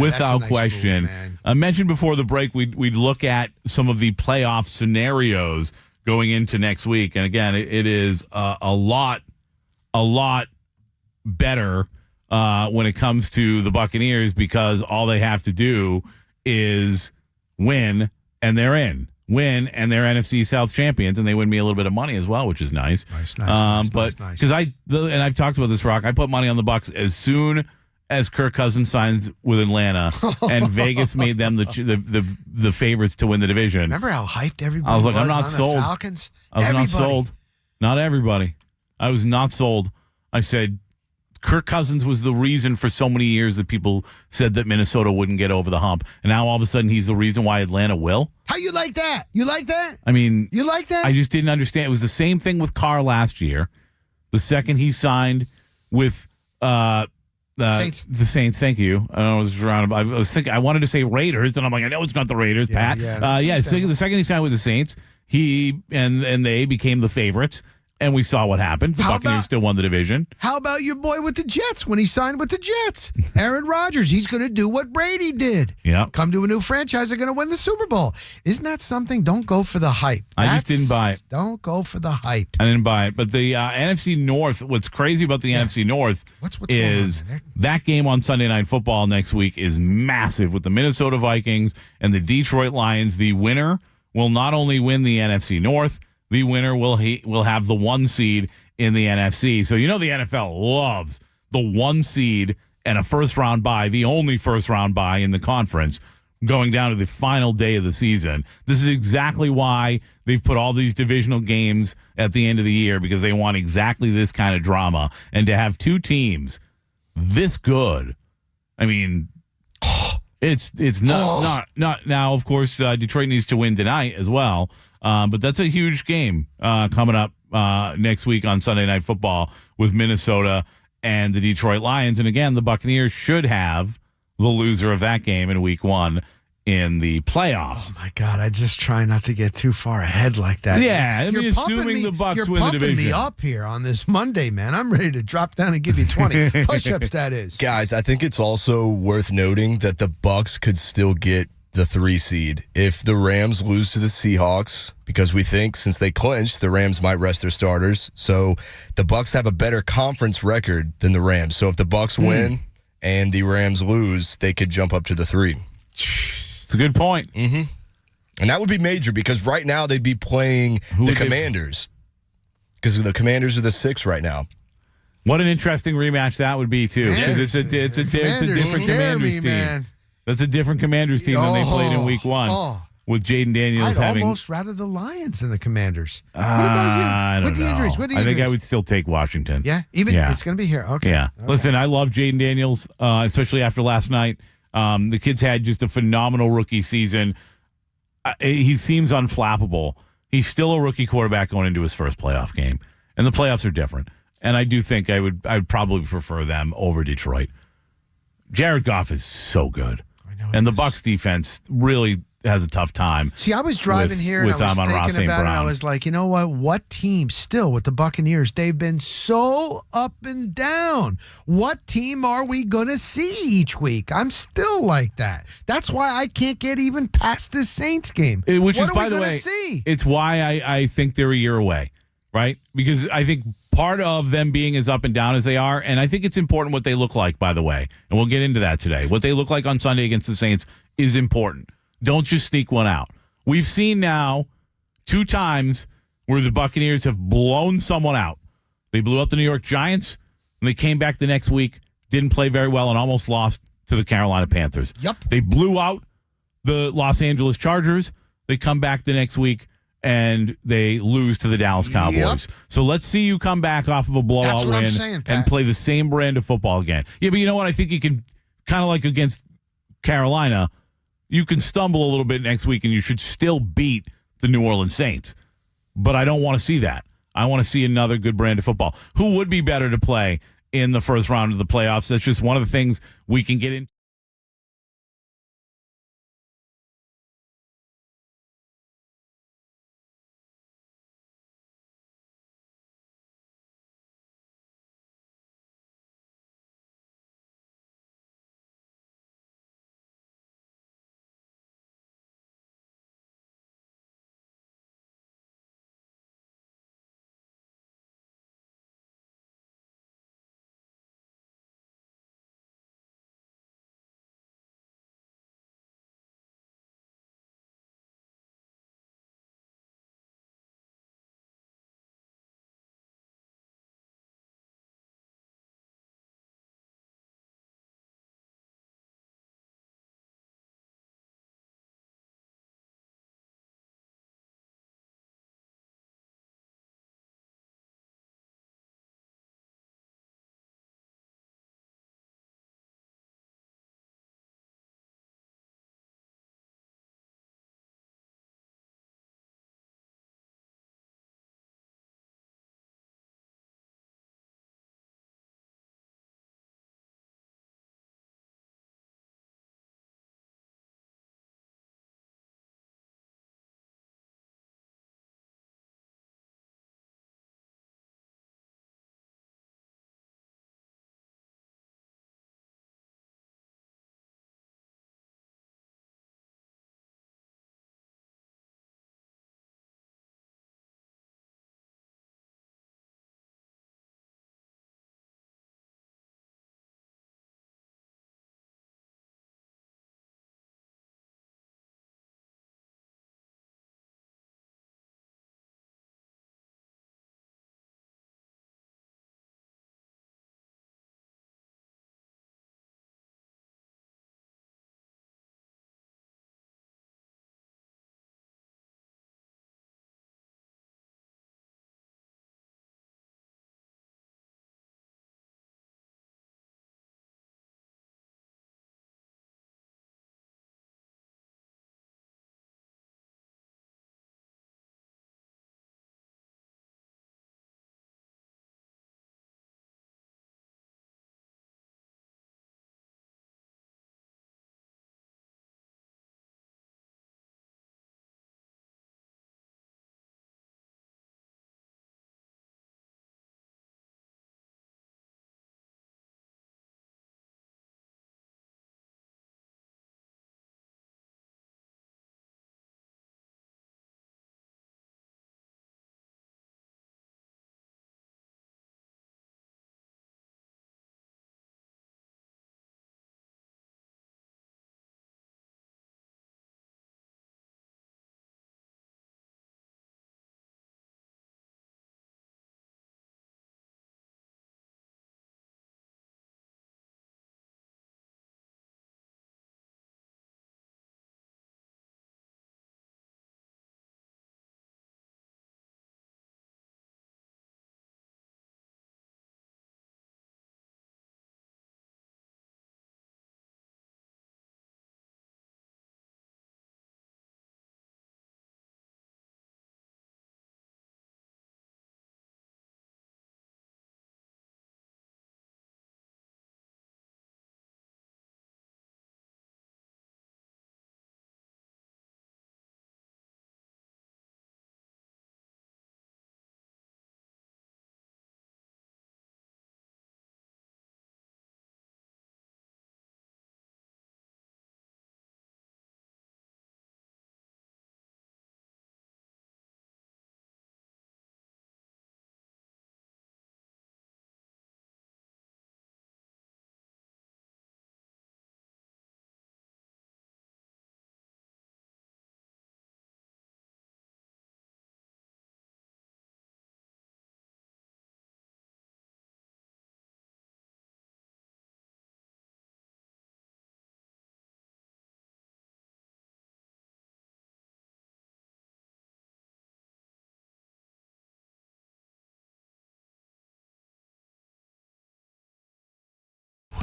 without question. I mentioned before the break we'd look at some of the playoff scenarios going into next week. And again, it is a lot better when it comes to the Buccaneers because all they have to do is win, and they're in. Win, and they're NFC South champions, and they win me a little bit of money as well, which is nice. Nice. Because I've talked about this, Rock. I put money on the Bucs as soon as Kirk Cousins signs with Atlanta, and Vegas made them the favorites to win the division. Remember how hyped everybody I was like, was I'm not on sold. the Falcons? I was not sold. Not everybody. I was not sold. I said Kirk Cousins was the reason for so many years that people said that Minnesota wouldn't get over the hump. And now all of a sudden he's the reason why Atlanta will. How you like that? You like that? I mean, you like that? I just didn't understand. It was the same thing with Carr last year. The second he signed with Saints. The Saints, thank you. I was thinking, I wanted to say Raiders, and I'm like, I know it's not the Raiders, Pat. Yeah, the second he signed with the Saints, he and they became the favorites. And we saw what happened. The Buccaneers still won the division. How about your boy with the Jets when he signed with the Jets? Aaron Rodgers, he's going to do what Brady did. Yeah. Come to a new franchise, they're going to win the Super Bowl. Isn't that something? Don't go for the hype. I just didn't buy it. Don't go for the hype. I didn't buy it. But the NFC North, what's crazy about the NFC North is that game on Sunday Night Football next week is massive with the Minnesota Vikings and the Detroit Lions. The winner will not only win the NFC North, the winner will have the 1 seed in the NFC. So the NFL loves the 1 seed and a first-round bye, the only first-round bye in the conference, going down to the final day of the season. This is exactly why they've put all these divisional games at the end of the year, because they want exactly this kind of drama. And to have 2 teams this good, I mean, it's not now. Of course, Detroit needs to win tonight as well. But that's a huge game coming up next week on Sunday Night Football with Minnesota and the Detroit Lions. And again, the Buccaneers should have the loser of that game in week 1 in the playoffs. Oh, my God. I just try not to get too far ahead like that. Yeah, I mean, assuming the Bucs win the division. You're pumping me up here on this Monday, man. I'm ready to drop down and give you 20 push-ups, that is. Guys, I think it's also worth noting that the Bucs could still get the 3 seed if the Rams lose to the Seahawks, because we think since they clinched, the Rams might rest their starters. So the Bucs have a better conference record than the Rams. So if the Bucs win and the Rams lose, they could jump up to the 3. It's a good point. Mm-hmm. And that would be major, because right now they'd be playing the Commanders, because the Commanders are the 6 right now. What an interesting rematch that would be too, because it's a different Commanders team. Man. That's a different Commanders team than they played in week 1 with Jaden Daniels I'd almost rather the Lions than the Commanders. What about you? With the injuries? I think I would still take Washington. Yeah? It's going to be here. Okay. Yeah. Okay. Listen, I love Jaden Daniels, especially after last night. The kid's had just a phenomenal rookie season. He seems unflappable. He's still a rookie quarterback going into his first playoff game, and the playoffs are different. And I do think I'd probably prefer them over Detroit. Jared Goff is so good. And the Bucs defense really has a tough time. See, I was driving here and I was thinking about it. I was like, you know what? What team still with the Buccaneers? They've been so up and down. What team are we going to see each week? I'm still like that. That's why I can't get even past this Saints game. Which is, by the way, it's why I think they're a year away, right? Because I think part of them being as up and down as they are, and I think it's important what they look like, by the way, and we'll get into that today. What they look like on Sunday against the Saints is important. Don't just sneak one out. We've seen now 2 times where the Buccaneers have blown someone out. They blew out the New York Giants, and they came back the next week, didn't play very well, and almost lost to the Carolina Panthers. Yep. They blew out the Los Angeles Chargers. They come back the next week, and they lose to the Dallas Cowboys. Yep. So let's see you come back off of a blowout win and play the same brand of football again. Yeah, but you know what? I think you can, kind of like against Carolina, you can stumble a little bit next week and you should still beat the New Orleans Saints. But I don't want to see that. I want to see another good brand of football. Who would be better to play in the first round of the playoffs? That's just one of the things we can get into.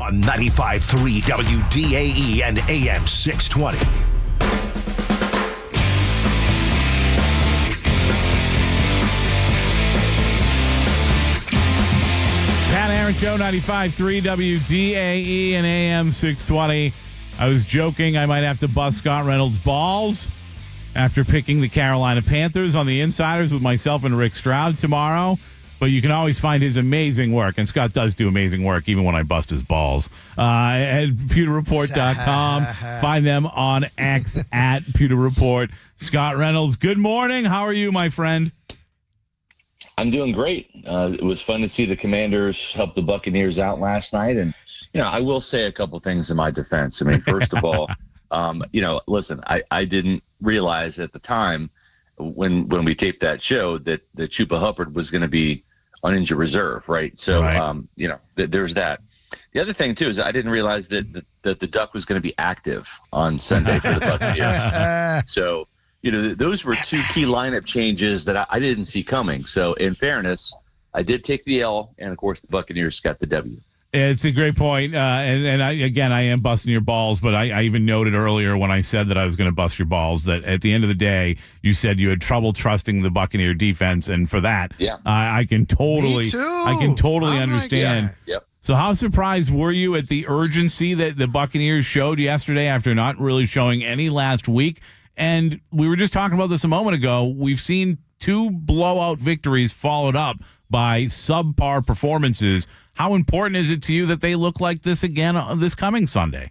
on 95.3 WDAE and AM 620. Pat Aaron Show, 95.3 WDAE and AM 620. I was joking I might have to bust Scott Reynolds' balls after picking the Carolina Panthers on the Insiders with myself and Rick Stroud tomorrow. But you can always find his amazing work, and Scott does do amazing work even when I bust his balls, at pewterreport.com. Find them on X at Pewter Report. Scott Reynolds, good morning. How are you, my friend? I'm doing great. It was fun to see the Commanders help the Buccaneers out last night. And, I will say a couple things in my defense. I mean, first of all, listen, I didn't realize at the time when we taped that show that Chupa Hubbard was going to be on injured reserve, right? So, there's that. The other thing, too, is I didn't realize that the Duck was going to be active on Sunday for the Buccaneers. So, those were two key lineup changes that I didn't see coming. So, in fairness, I did take the L, and, of course, the Buccaneers got the W. It's a great point. And I am busting your balls, but I even noted earlier when I said that I was going to bust your balls that at the end of the day, you said you had trouble trusting the Buccaneer defense. And for that, I can totally understand. Yep. So how surprised were you at the urgency that the Buccaneers showed yesterday after not really showing any last week? And we were just talking about this a moment ago. We've seen 2 blowout victories followed up by subpar performances. How important is it to you that they look like this again this coming Sunday?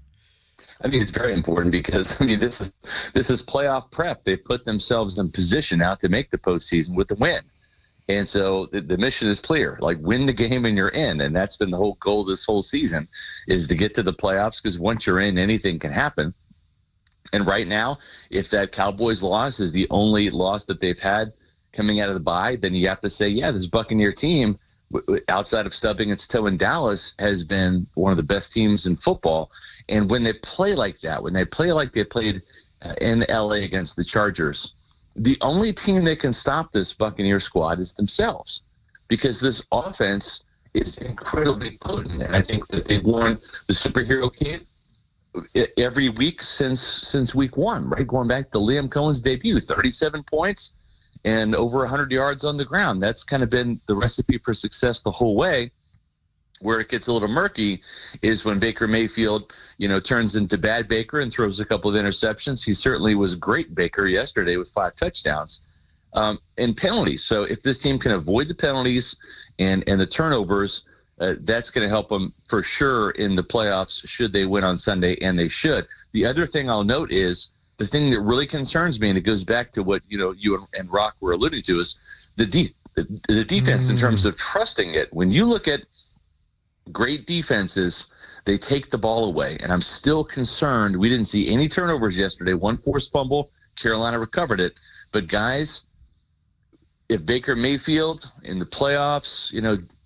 I mean, it's very important because, this is playoff prep. They put themselves in position now to make the postseason with the win. And so the mission is clear, like win the game and you're in. And that's been the whole goal this whole season is to get to the playoffs because once you're in, anything can happen. And right now, if that Cowboys loss is the only loss that they've had coming out of the bye, then you have to say, this Buccaneer team, outside of stubbing its toe in Dallas, has been one of the best teams in football. And when they play like that, when they play like they played in LA against the Chargers, the only team that can stop this Buccaneer squad is themselves because this offense is incredibly potent. And I think that they've worn the superhero cape every week since week 1, right? Going back to Liam Cohen's debut, 37 points and over 100 yards on the ground. That's kind of been the recipe for success the whole way. Where it gets a little murky is when Baker Mayfield, turns into bad Baker and throws a couple of interceptions. He certainly was great Baker yesterday with 5 touchdowns and penalties. So if this team can avoid the penalties and the turnovers, that's going to help them for sure in the playoffs should they win on Sunday, and they should. The other thing I'll note is the thing that really concerns me, and it goes back to what you and Rock were alluding to, is the defense in terms of trusting it. When you look at great defenses, they take the ball away, and I'm still concerned. We didn't see any turnovers yesterday. 1 forced fumble. Carolina recovered it. But, guys, if Baker Mayfield in the playoffs,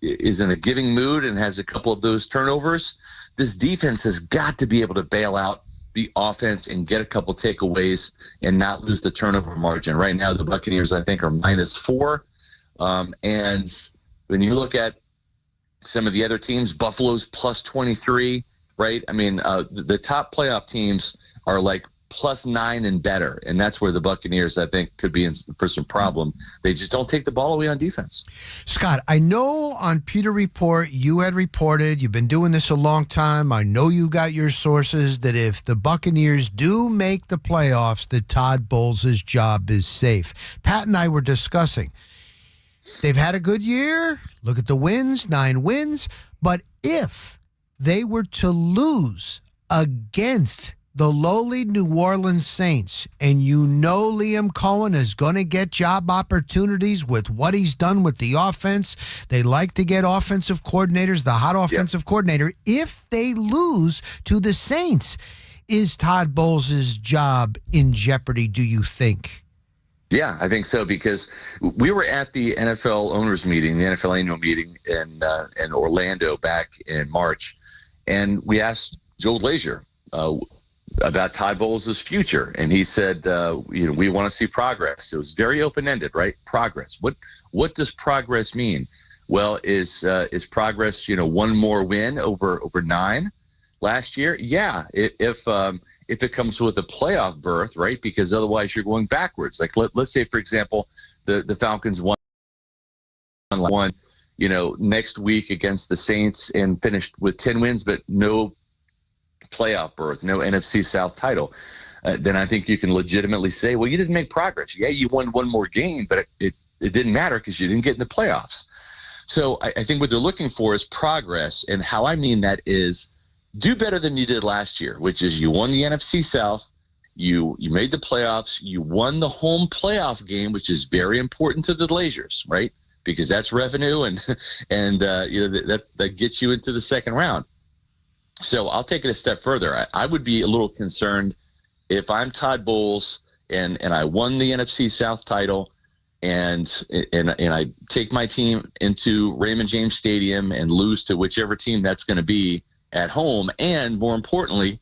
is in a giving mood and has a couple of those turnovers, this defense has got to be able to bail out the offense and get a couple takeaways and not lose the turnover margin. Right now, the Buccaneers, I think, are -4. And when you look at some of the other teams, Buffalo's +23, right? I mean, the top playoff teams are like +9 and better. And that's where the Buccaneers, I think, could be in for some problem. They just don't take the ball away on defense. Scott, I know on Pewter Report you had reported, you've been doing this a long time. I know you got your sources that if the Buccaneers do make the playoffs, that Todd Bowles' job is safe. Pat and I were discussing. They've had a good year. Look at the wins, 9 wins. But if they were to lose against the lowly New Orleans Saints, and Liam Cohen is going to get job opportunities with what he's done with the offense. They like to get offensive coordinators, the hot offensive coordinator. If they lose to the Saints, is Todd Bowles' job in jeopardy, do you think? Yeah, I think so, because we were at the NFL owners meeting, the NFL annual meeting in Orlando back in March, and we asked Joe Glazier about Todd Bowles' future, and he said, we want to see progress. It was very open-ended, right? Progress. What does progress mean? Well, is progress, one more win over 9? last year? Yeah, if it comes with a playoff berth, right? Because otherwise you're going backwards. Like let's say, for example, the Falcons won next week against the Saints and finished with 10 wins, but no playoff berth, no NFC South title. Then I think you can legitimately say, well, you didn't make progress. Yeah, you won one more game, but it didn't matter because you didn't get in the playoffs. So I think what they're looking for is progress. And how I mean that is do better than you did last year, which is you won the NFC South, you made the playoffs, you won the home playoff game, which is very important to the Glazers, right? Because that's revenue and that gets you into the second round. So I'll take it a step further. I would be a little concerned if I'm Todd Bowles and I won the NFC South title and I take my team into Raymond James Stadium and lose to whichever team that's going to be at home, and more importantly,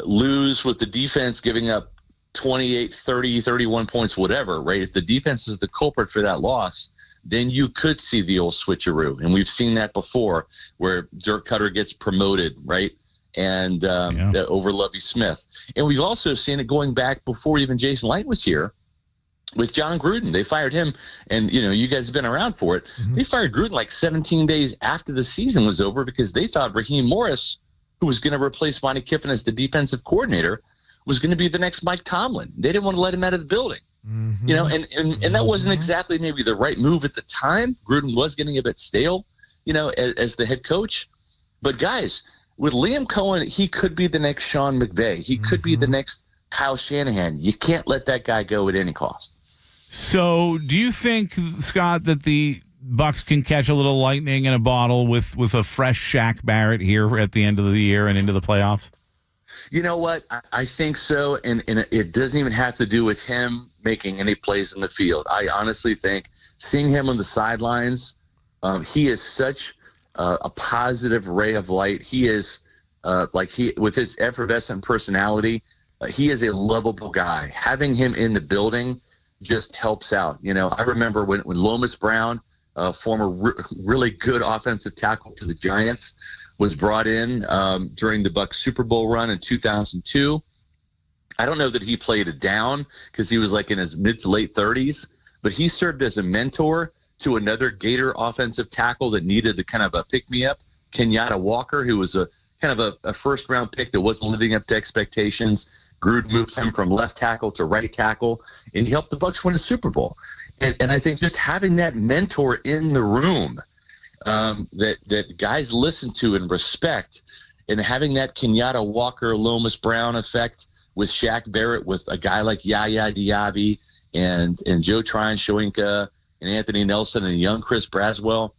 lose with the defense giving up 28, 30, 31 points, whatever, right? If the defense is the culprit for that loss, then you could see the old switcheroo. And we've seen that before where Dirk Cutter gets promoted, right? And over Lovie Smith. And we've also seen it going back before even Jason Light was here with John Gruden. They fired him, and you guys have been around for it. Mm-hmm. They fired Gruden like 17 days after the season was over because they thought Raheem Morris, who was going to replace Monty Kiffin as the defensive coordinator, was going to be the next Mike Tomlin. They didn't want to let him out of the building. Mm-hmm. And that wasn't exactly maybe the right move at the time. Gruden was getting a bit stale, as the head coach. But guys, with Liam Cohen, he could be the next Sean McVay. He could be the next Kyle Shanahan. You can't let that guy go at any cost. So, do you think, Scott, that the Bucs can catch a little lightning in a bottle with a fresh Shaq Barrett here at the end of the year and into the playoffs? You know what? I think so, and it doesn't even have to do with him making any plays in the field. I honestly think seeing him on the sidelines, he is such a positive ray of light. He is with his effervescent personality, he is a lovable guy. Having him in the building just helps out. I remember when Lomas Brown, a former really good offensive tackle for the Giants, was brought in during the Bucs Super Bowl run in 2002. I don't know that he played it down because he was like in his mid to late 30s, but he served as a mentor to another Gator offensive tackle that needed the kind of a pick-me-up, Kenyatta Walker, who was a kind of a first-round pick that wasn't living up to expectations. Gruden moves him from left tackle to right tackle, and he helped the Bucs win a Super Bowl. And I think just having that mentor in the room that guys listen to and respect, and having that Kenyatta Walker, Lomas Brown effect with Shaq Barrett, with a guy like Yaya Diaby and Joe Tryon-Shoyinka and Anthony Nelson and young Chris Braswell,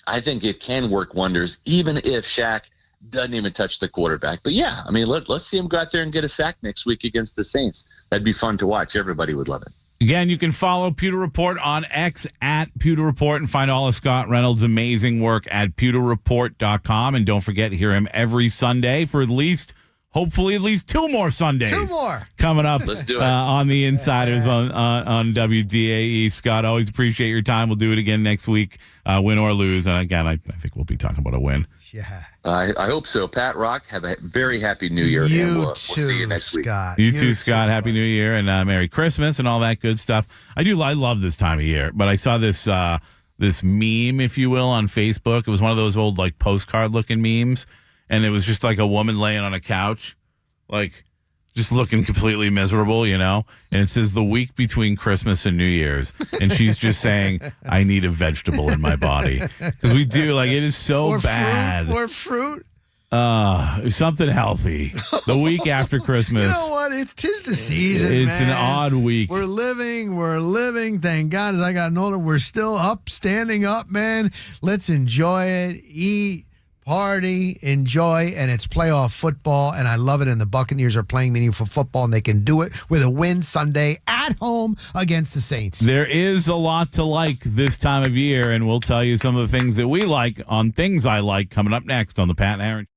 I think it can work wonders, even if Shaq doesn't even touch the quarterback. But yeah, I mean, let's see him go out there and get a sack next week against the Saints. That'd be fun to watch. Everybody would love it. Again, you can follow Pewter Report on X at Pewter Report and find all of Scott Reynolds' amazing work at pewterreport.com. And don't forget to hear him every Sunday for hopefully at least 2 more Sundays. 2 more. Coming up Let's do it. On the Insiders on WDAE. Scott, always appreciate your time. We'll do it again next week, win or lose. And again, I think we'll be talking about a win. Yeah. I hope so. Pat Rock, have a very happy New Year. We'll see you next week. You too, Scott. Happy New Year and Merry Christmas and all that good stuff. I love this time of year, but I saw this this meme, if you will, on Facebook. It was one of those old like postcard looking memes, and it was just like a woman laying on a couch, like just looking completely miserable, and it says the week between Christmas and New Year's, and she's just saying, I need a vegetable in my body, because we do, like, it is so bad. Fruit. Something healthy. The week after Christmas. You know what? Tis the season, It's man. an odd week. We're living. Thank God, as I got older, we're still up, standing up, man. Let's enjoy it. Eat. Party, enjoy, and it's playoff football, and I love it. And the Buccaneers are playing meaningful football, and they can do it with a win Sunday at home against the Saints. There is a lot to like this time of year, and we'll tell you some of the things that we like on Things I Like coming up next on the Pat and Aaron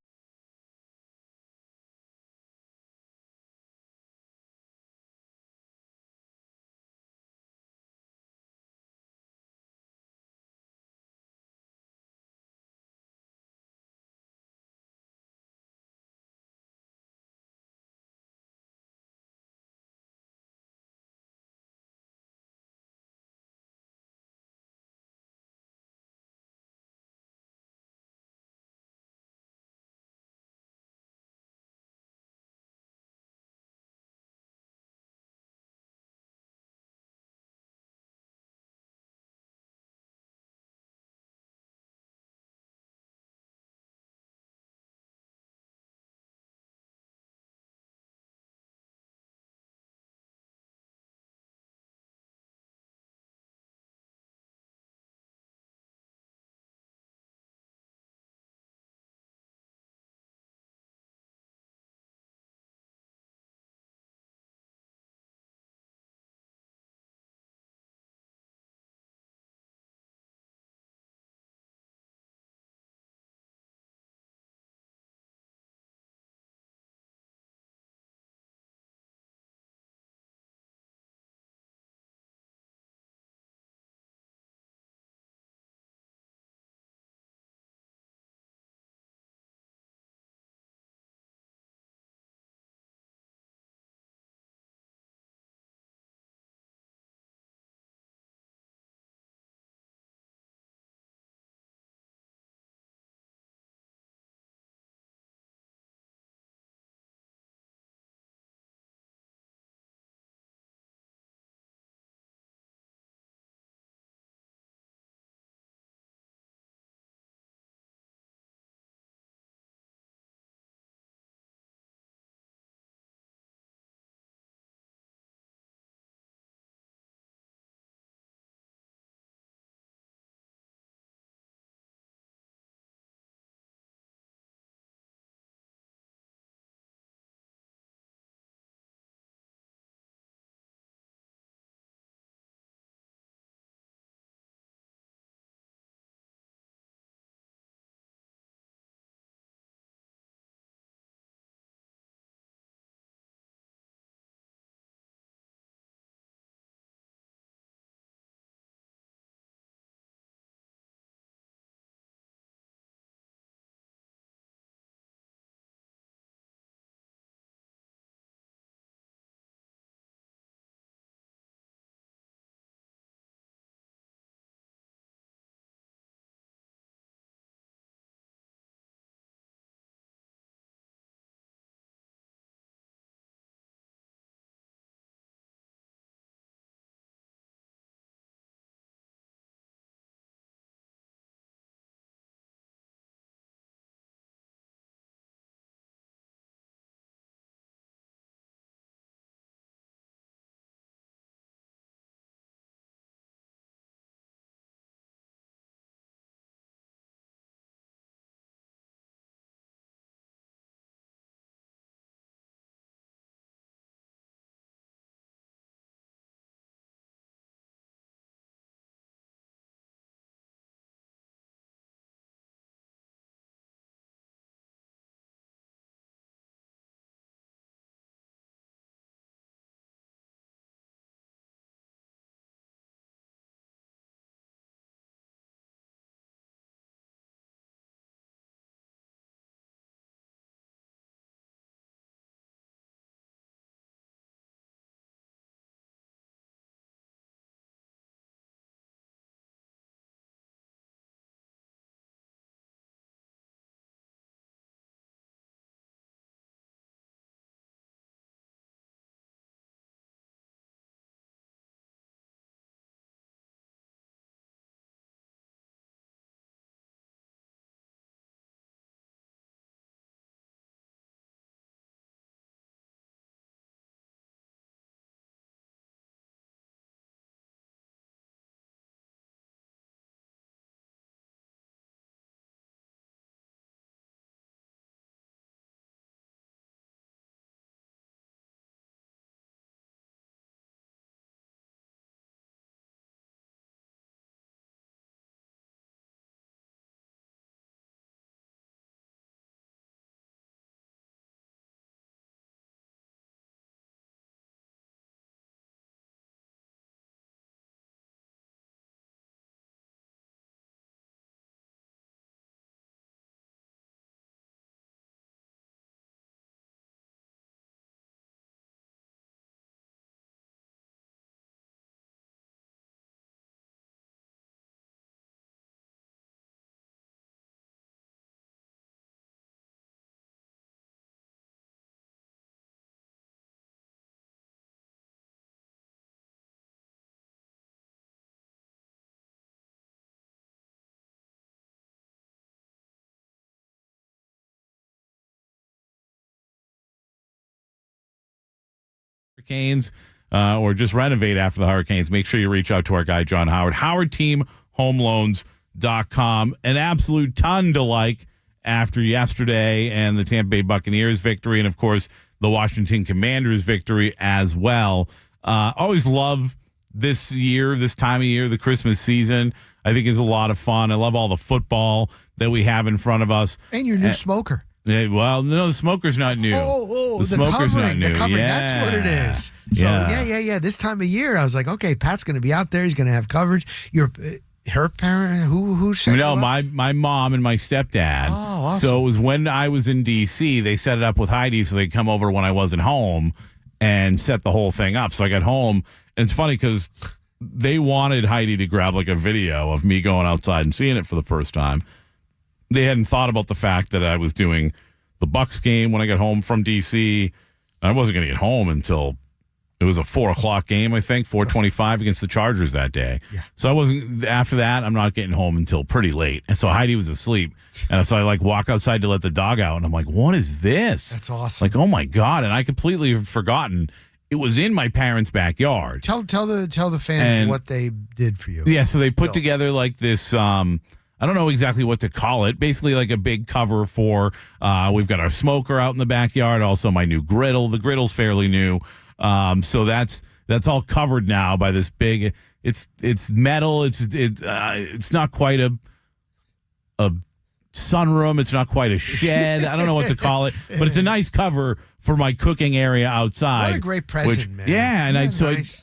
hurricanes or just renovate after the hurricanes, make sure you reach out to our guy, John Howard. HowardTeamHomeLoans.com. An absolute ton to like after yesterday and the Tampa Bay Buccaneers victory, and, of course, the Washington Commanders victory as well. Always love this time of year, the Christmas season. I think is a lot of fun. I love all the football that we have in front of us. And your new smoker. Yeah, well, no, the smoker's not new. The smoker's covering, not new. the covering, Yeah. that's what it is. So, yeah. This time of year, I was like, okay, Pat's going to be out there. He's going to have coverage. Her parent, who set No, you up? my mom and my stepdad. Oh, awesome. So it was when I was in D.C., they set it up with Heidi so they'd come over when I wasn't home and set the whole thing up. So I got home. And it's funny because they wanted Heidi to grab like a video of me going outside and seeing it for the first time. They hadn't thought about the fact that I was doing the Bucs game when I got home from D.C. I wasn't going to get home until it was a 4:00 game, I think, 4:25 against the Chargers that day. Yeah. So I wasn't, after that, I'm not getting home until pretty late. And so Heidi was asleep. And so I walk outside to let the dog out. And I'm like, what is this? That's awesome. Like, oh my God. And I completely have forgotten it was in my parents' backyard. Tell the fans what they did for you. Yeah, so they put together like this, I don't know exactly what to call it, basically like a big cover for, we've got our smoker out in the backyard, also my new griddle. The griddle's fairly new. So that's all covered now by this big, it's metal. It's not quite a sunroom. It's not quite a shed. I don't know what to call it, but it's a nice cover for my cooking area outside. What a great present, man. Yeah. And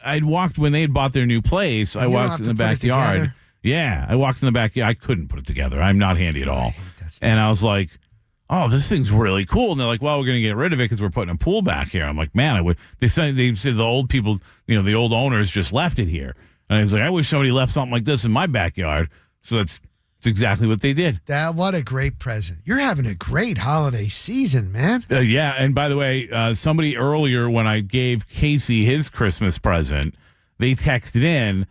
I'd walked when they had bought their new place. I walked in the backyard. Yeah. I walked in the backyard. I couldn't put it together. I'm not handy at all. And I was like, oh, this thing's really cool. And they're like, well, we're going to get rid of it because we're putting a pool back here. I'm like, man, they said the old people, the old owners just left it here. And I was like, I wish somebody left something like this in my backyard. So that's exactly what they did. What a great present. You're having a great holiday season, man. Yeah. And by the way, somebody earlier, when I gave Casey his Christmas present, they texted in,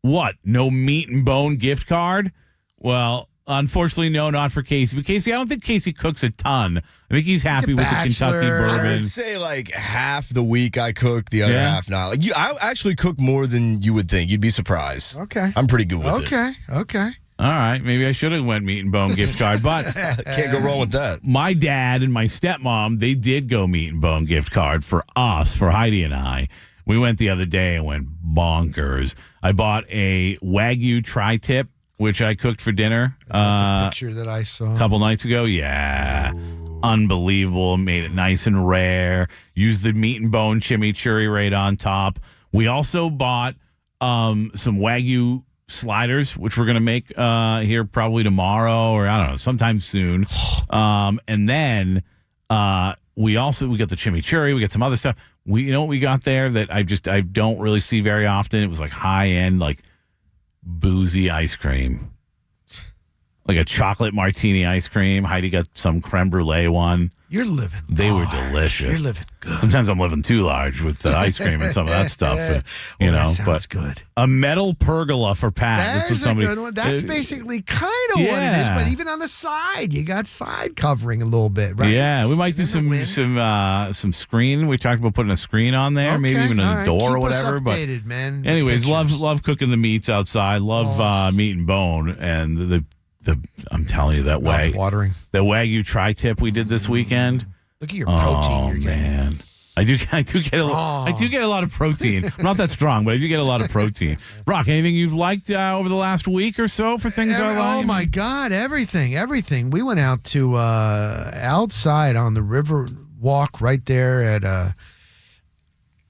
what? No Meat and Bone gift card? Well, unfortunately, no, not for Casey. But Casey, I don't think Casey cooks a ton. I think he's happy with the Kentucky bourbon. I would say like half the week I cook, the other half not. Like I actually cook more than you would think. You'd be surprised. Okay. I'm pretty good with it. Okay. All right. Maybe I should have went Meat and Bone gift card, but can't go wrong with that. My dad and my stepmom, they did go Meat and Bone gift card for us, for Heidi and I. We went the other day and went bonkers. I bought a Wagyu tri-tip, which I cooked for dinner. The picture that I saw a couple nights ago. Yeah. Ooh. Unbelievable. Made it nice and rare. Used the Meat and Bone chimichurri right on top. We also bought some Wagyu sliders, which we're going to make here probably tomorrow or I don't know, sometime soon. And then we got the chimichurri. We got some other stuff. You know what we got there that I don't really see very often? It was like high end, like boozy ice cream, like a chocolate martini ice cream. Heidi got some creme brulee one. You're living They large. were delicious. You're living good. Sometimes I'm living too large with the ice cream and some of that stuff. That sounds good. A metal pergola for Pat. That's what somebody, a good one. That's basically kind of what it is, but even on the side, you got side covering a little bit, right? Yeah, we might do some screen. We talked about putting a screen on there, maybe even a door or whatever. Keep us updated, man. Anyways, love cooking the meats outside. Love Meat and Bone and the I'm telling you that way. Watering. The Wagyu tri-tip we did this weekend. Look at your protein you're getting. Man. I do get a lot of protein. I'm not that strong, but I do get a lot of protein. Brock, anything you've liked over the last week or so for things I like? Oh my God, everything. We went out to outside on the river walk right there at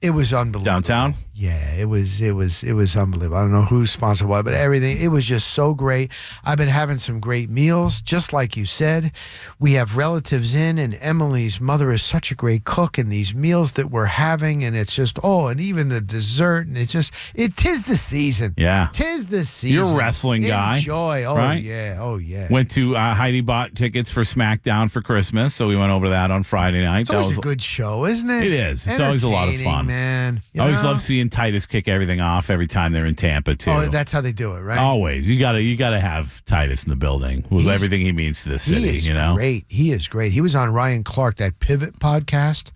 it was unbelievable. Downtown? Yeah, it was unbelievable. I don't know who's sponsored what, but everything, it was just so great. I've been having some great meals, just like you said. We have relatives in, and Emily's mother is such a great cook, and these meals that we're having, and it's just, and even the dessert, and tis the season. Yeah. Tis the season. You're a wrestling guy. Enjoy. Oh, right? Yeah. Went to, Heidi bought tickets for SmackDown for Christmas, so we went over to that on Friday night. It's always a good show, isn't it? It is. It's always a lot of fun. Man. I always love seeing Titus kick everything off every time they're in Tampa too. Oh, that's how they do it, right? Always. You gotta have Titus in the building with everything he means to the city. He is great. He is great. He was on Ryan Clark, that Pivot podcast,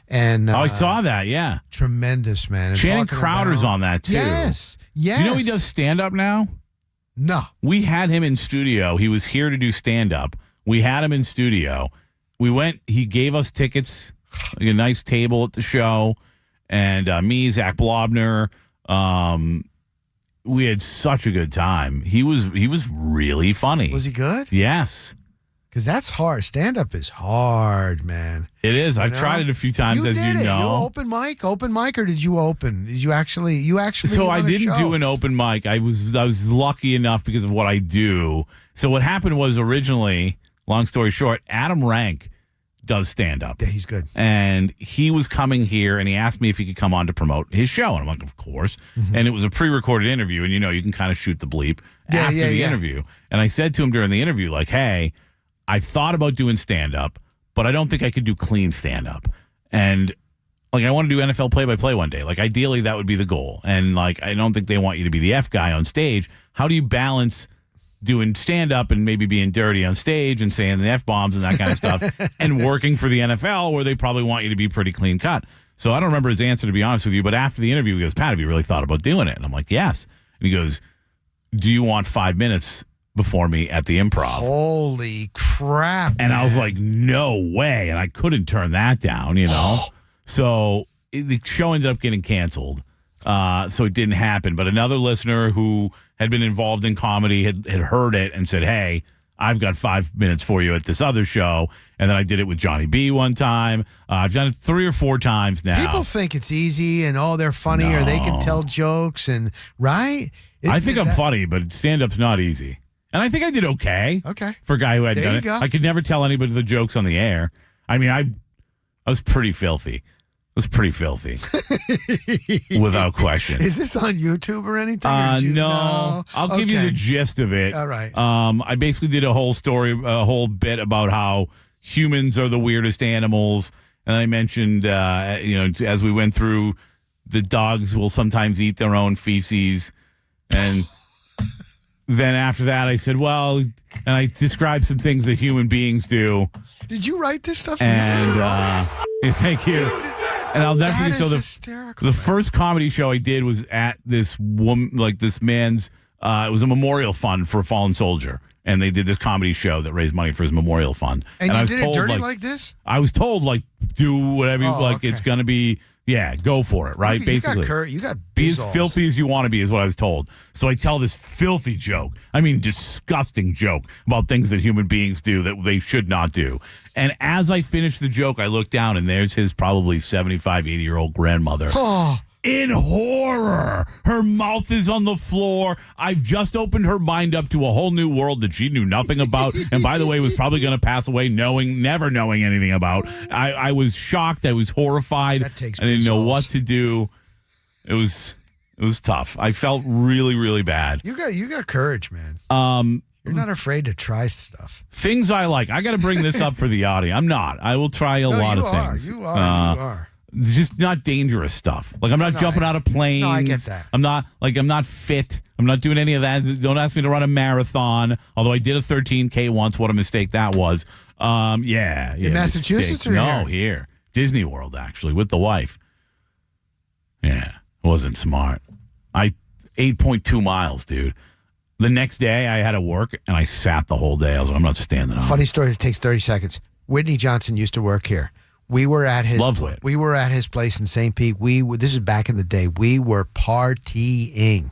And I saw that. Yeah, tremendous, man. And Channing talking Crowder's about- on that too. Yes. You know he does stand up now. No. We had him in studio. He was here to do stand up. We had him in studio. We went. He gave us tickets, a nice table at the show, and me, Zach Blobner. We had such a good time. He was really funny. Was he good? Yes. Because that's hard. Stand up is hard, man. It is. I've know? tried it a few times, You as did you it. know. You open mic, or did you open? Did you actually? So I run a didn't show? do an open mic. I was lucky enough because of what I do. So what happened was originally, long story short, Adam Rank does stand up. Yeah, he's good. And he was coming here and he asked me if he could come on to promote his show. And I'm like, of course. Mm-hmm. And it was a pre-recorded interview. And, you can kind of shoot the bleep after the interview. And I said to him during the interview, like, hey, I thought about doing stand-up, but I don't think I could do clean stand-up. And, I want to do NFL play-by-play one day. Ideally, that would be the goal. And, I don't think they want you to be the F guy on stage. How do you balance doing stand-up and maybe being dirty on stage and saying the F-bombs and that kind of stuff and working for the NFL where they probably want you to be pretty clean cut? So I don't remember his answer, to be honest with you, but after the interview, he goes, Pat, have you really thought about doing it? And I'm like, yes. And he goes, do you want 5 minutes before me at the Improv? Holy crap. And I was like, no way. And I couldn't turn that down, So the show ended up getting canceled. So it didn't happen. But another listener who had been involved in comedy had heard it and said, hey, I've got 5 minutes for you at this other show. And then I did it with Johnny B one time. I've done it 3 or 4 times now. People think it's easy and they're funny or they can tell jokes and right. I think I'm funny, but stand-up's not easy. And I think I did okay. Okay. For a guy who hadn't There done you it. go. I could never tell anybody the jokes on the air. I mean, I was pretty filthy. Without question. Is this on YouTube or anything? No. I'll give you the gist of it. All right. I basically did a whole bit about how humans are the weirdest animals. And I mentioned, as we went through, the dogs will sometimes eat their own feces. And then after that, I said, well, and I described some things that human beings do. Did you write this stuff? And thank you. And I'll never forget. So the first comedy show I did was at this woman, this man's. It was a memorial fund for a fallen soldier, and they did this comedy show that raised money for his memorial fund. And I you was did told, it dirty like this? I was told do whatever you okay. It's gonna be. Yeah, go for it, right? Basically. You got be as bizzles. filthy as you want to be is what I was told. So I tell this filthy joke. I mean, disgusting joke about things that human beings do that they should not do. And as I finish the joke, I look down and there's his probably 75, 80-year-old grandmother. Oh. In horror. Her mouth is on the floor. I've just opened her mind up to a whole new world that she knew nothing about. And by the way, was probably going to pass away never knowing anything about. I was shocked. I was horrified. I didn't know what to do. It was tough. I felt really, really bad. You got courage, man. You're not afraid to try stuff. Things I like. I got to bring this up for the audience. I'm not. I will try a lot of things. You are. Just not dangerous stuff. I'm not jumping out of planes. No, I get that. I'm not fit. I'm not doing any of that. Don't ask me to run a marathon. Although I did a 13K once. What a mistake that was. Yeah. In Massachusetts mistake. or No, here. Disney World, actually, with the wife. Yeah. Wasn't smart. 8.2 miles, dude. The next day I had to work and I sat the whole day. I was like, I'm not standing up. Funny story. It takes 30 seconds. Whitney Johnson used to work here. We were at his place in St. Pete. This is back in the day. We were partying.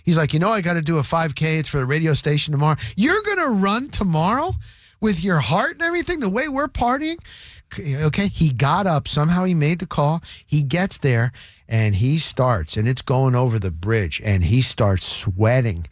He's like, I got to do a 5K. It's for the radio station tomorrow. You're going to run tomorrow with your heart and everything, the way we're partying? Okay. He got up. Somehow he made the call. He gets there and he starts, and it's going over the bridge, and he starts sweating.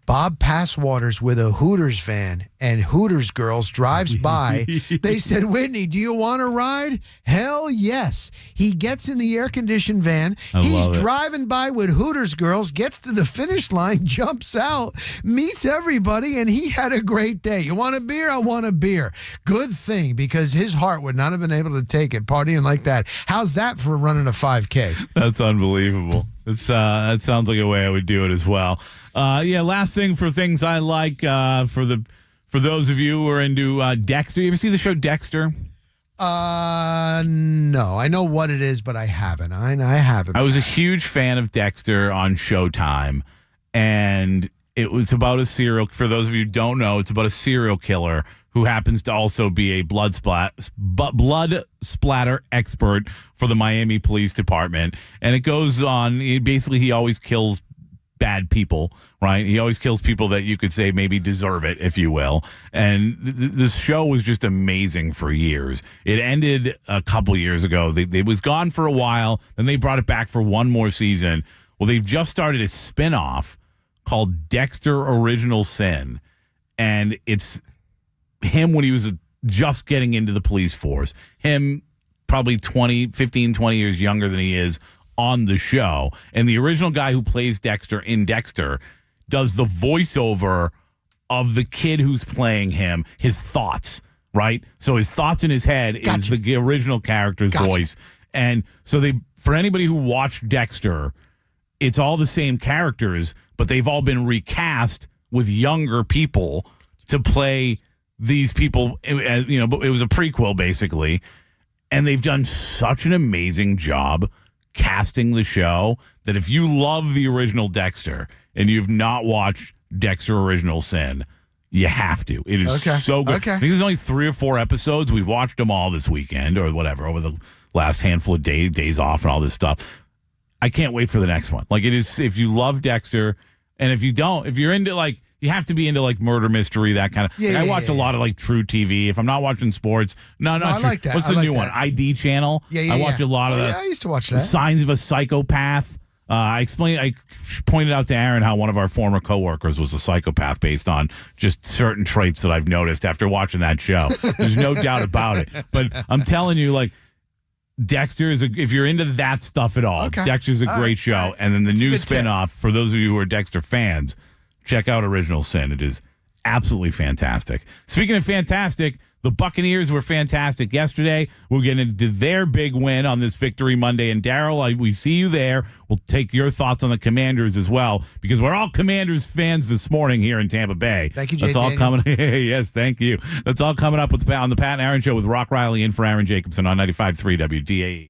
Bob Passwater's with a Hooters van, and Hooters girls drives by. They said, Whitney, do you want to ride? Hell yes. He gets in the air-conditioned van. He's driving by with Hooters girls, gets to the finish line, jumps out, meets everybody, and he had a great day. You want a beer? I want a beer. Good thing, because his heart would not have been able to take it partying like that. How's that for running a 5K? That's unbelievable. That sounds like a way I would do it as well. Last thing for things I like for those of you who are into Dexter. You ever see the show Dexter? No. I know what it is, but I haven't. I haven't. I was a huge fan of Dexter on Showtime, and it was about a for those of you who don't know, it's about a serial killer who happens to also be a blood splatter expert for the Miami Police Department. And it goes on, he always kills bad people, right? He always kills people that you could say maybe deserve it, if you will. And this show was just amazing for years. It ended a couple years ago. They was gone for a while, then they brought it back for one more season. Well, they've just started a spinoff called Dexter Original Sin. And it's him when he was just getting into the police force. Him probably 15, 20 years younger than he is on the show. And the original guy who plays Dexter in Dexter does the voiceover of the kid who's playing him, his thoughts, right? So his thoughts in his head is the original character's voice. And so for anybody who watched Dexter, it's all the same characters, but they've all been recast with younger people to play these people. But it was a prequel basically. And they've done such an amazing job casting the show that if you love the original Dexter and you've not watched Dexter Original Sin, you have to. It is so good. I think there's only 3 or 4 episodes. We've watched them all this weekend or whatever over the last handful of days off and all this stuff. I can't wait for the next one. Like, it is, if you love Dexter, and if you don't, if you're into you have to be into murder mystery, that kind of. I watch a lot of True TV. If I'm not watching sports, not I true. like that. What's the new one? ID Channel. Yeah. I watch a lot of that. I used to watch that. Signs of a Psychopath. I pointed out to Aaron how one of our former coworkers was a psychopath based on just certain traits that I've noticed after watching that show. There's no doubt about it. But I'm telling you, Dexter is if you're into that stuff at all, Dexter's a great show. Right. And then the new spinoff, for those of you who are Dexter fans, check out Original Sin. It is absolutely fantastic. Speaking of fantastic, the Buccaneers were fantastic yesterday. We'll get into their big win on this Victory Monday. And Daryl, we see you there. We'll take your thoughts on the Commanders as well, because we're all Commanders fans this morning here in Tampa Bay. Thank you, Jay. That's all coming. Yes, thank you. That's all coming up on the Pat and Aaron Show with Rock Riley in for Aaron Jacobson on 95.3 WDAE.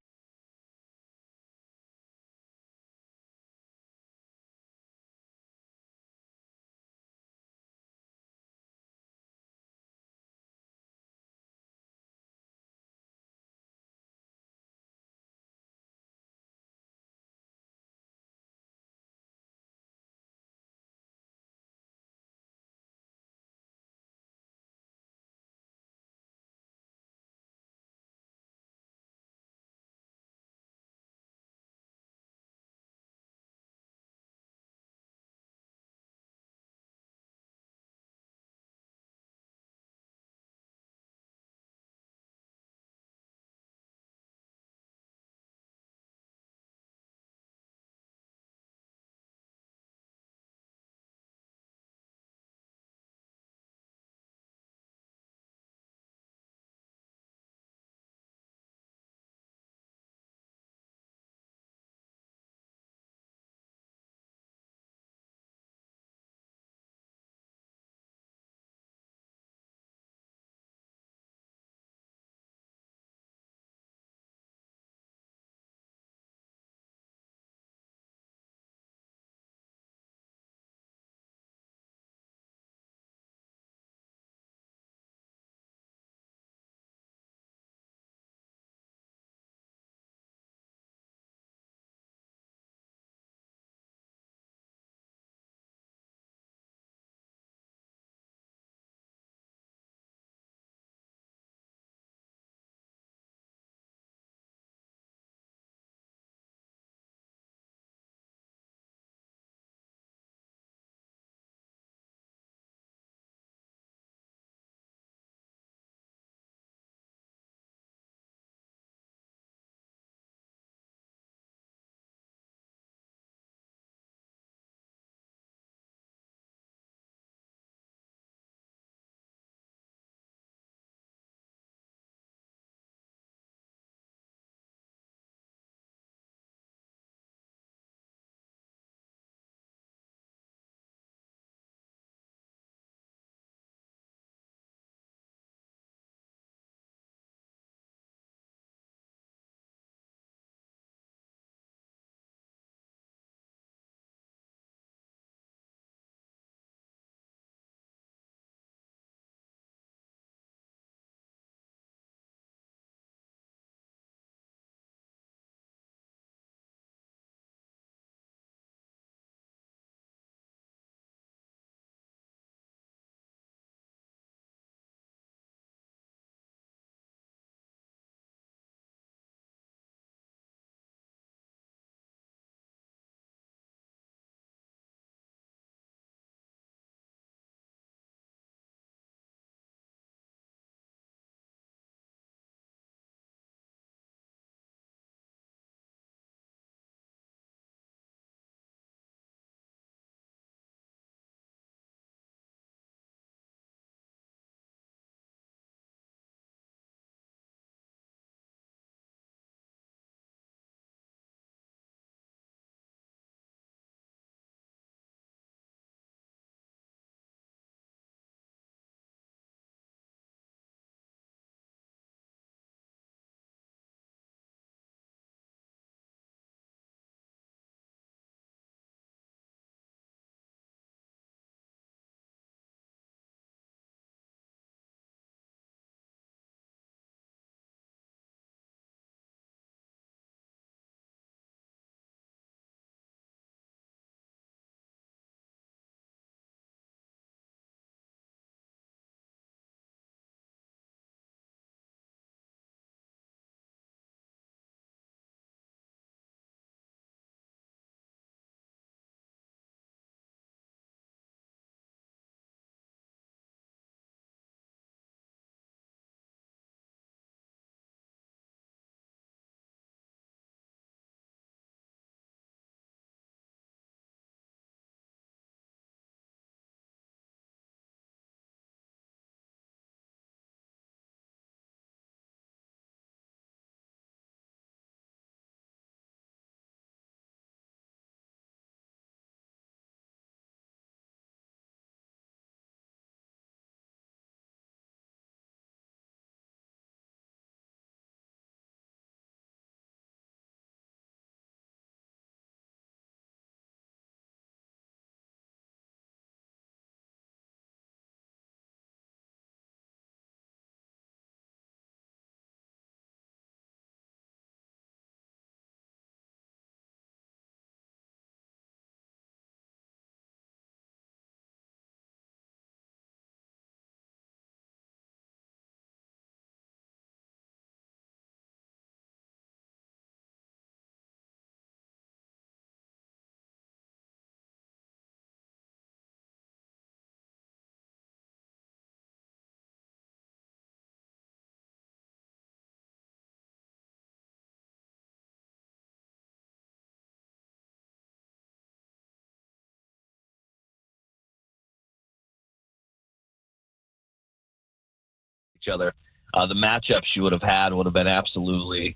each other, the matchups you would have had would have been absolutely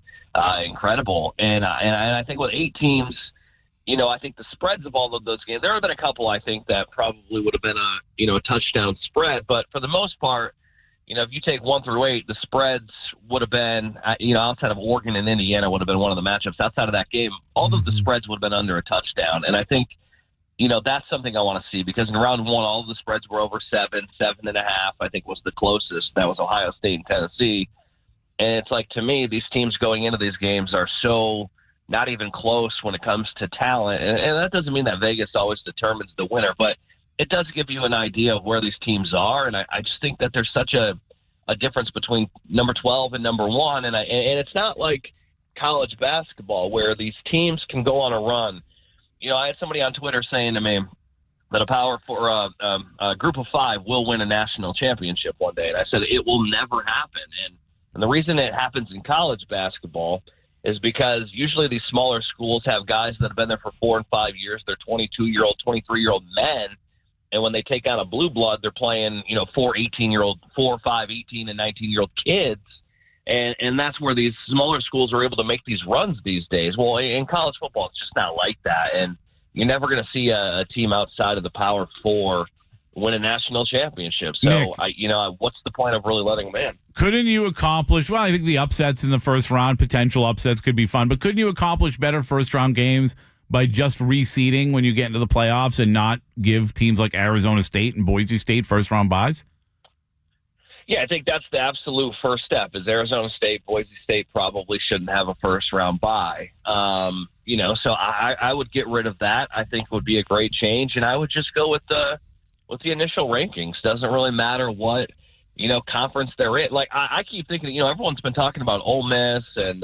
incredible. And I think with 8 teams, I think the spreads of all of those games, there have been a couple, I think, that probably would have been a touchdown spread. But for the most part, if you take 1 through 8, the spreads would have been, outside of Oregon and Indiana would have been one of the matchups. Outside of that game, all of the spreads would have been under a touchdown. And I think, that's something I want to see, because in round 1, all of the spreads were over 7.5, I think was the closest. That was Ohio State and Tennessee. And it's like, to me, these teams going into these games are so not even close when it comes to talent. And that doesn't mean that Vegas always determines the winner, but it does give you an idea of where these teams are. And I just think that there's such a difference between number 12 and number 1. And it's not like college basketball where these teams can go on a run. I had somebody on Twitter saying to me that a group of 5 will win a national championship one day. And I said, it will never happen. And the reason it happens in college basketball is because usually these smaller schools have guys that have been there for 4 and 5 years. They're 22-year-old, 23-year-old men. And when they take on a blue blood, they're playing, 4, 5, 18, and 19-year-old kids. And that's where these smaller schools are able to make these runs these days. Well, in college football, it's just not like that. And you're never going to see a team outside of the Power 4 win a national championship. So, Nick, what's the point of really letting them in? Couldn't you accomplish, well, I think the upsets in the first round, potential upsets could be fun, but couldn't you accomplish better first-round games by just reseeding when you get into the playoffs and not give teams like Arizona State and Boise State first-round buys? Yeah, I think that's the absolute first step. Is Arizona State, Boise State probably shouldn't have a first-round bye. So I would get rid of that. I think would be a great change, and I would just go with the initial rankings. Doesn't really matter what conference they're in. Like I keep thinking, everyone's been talking about Ole Miss and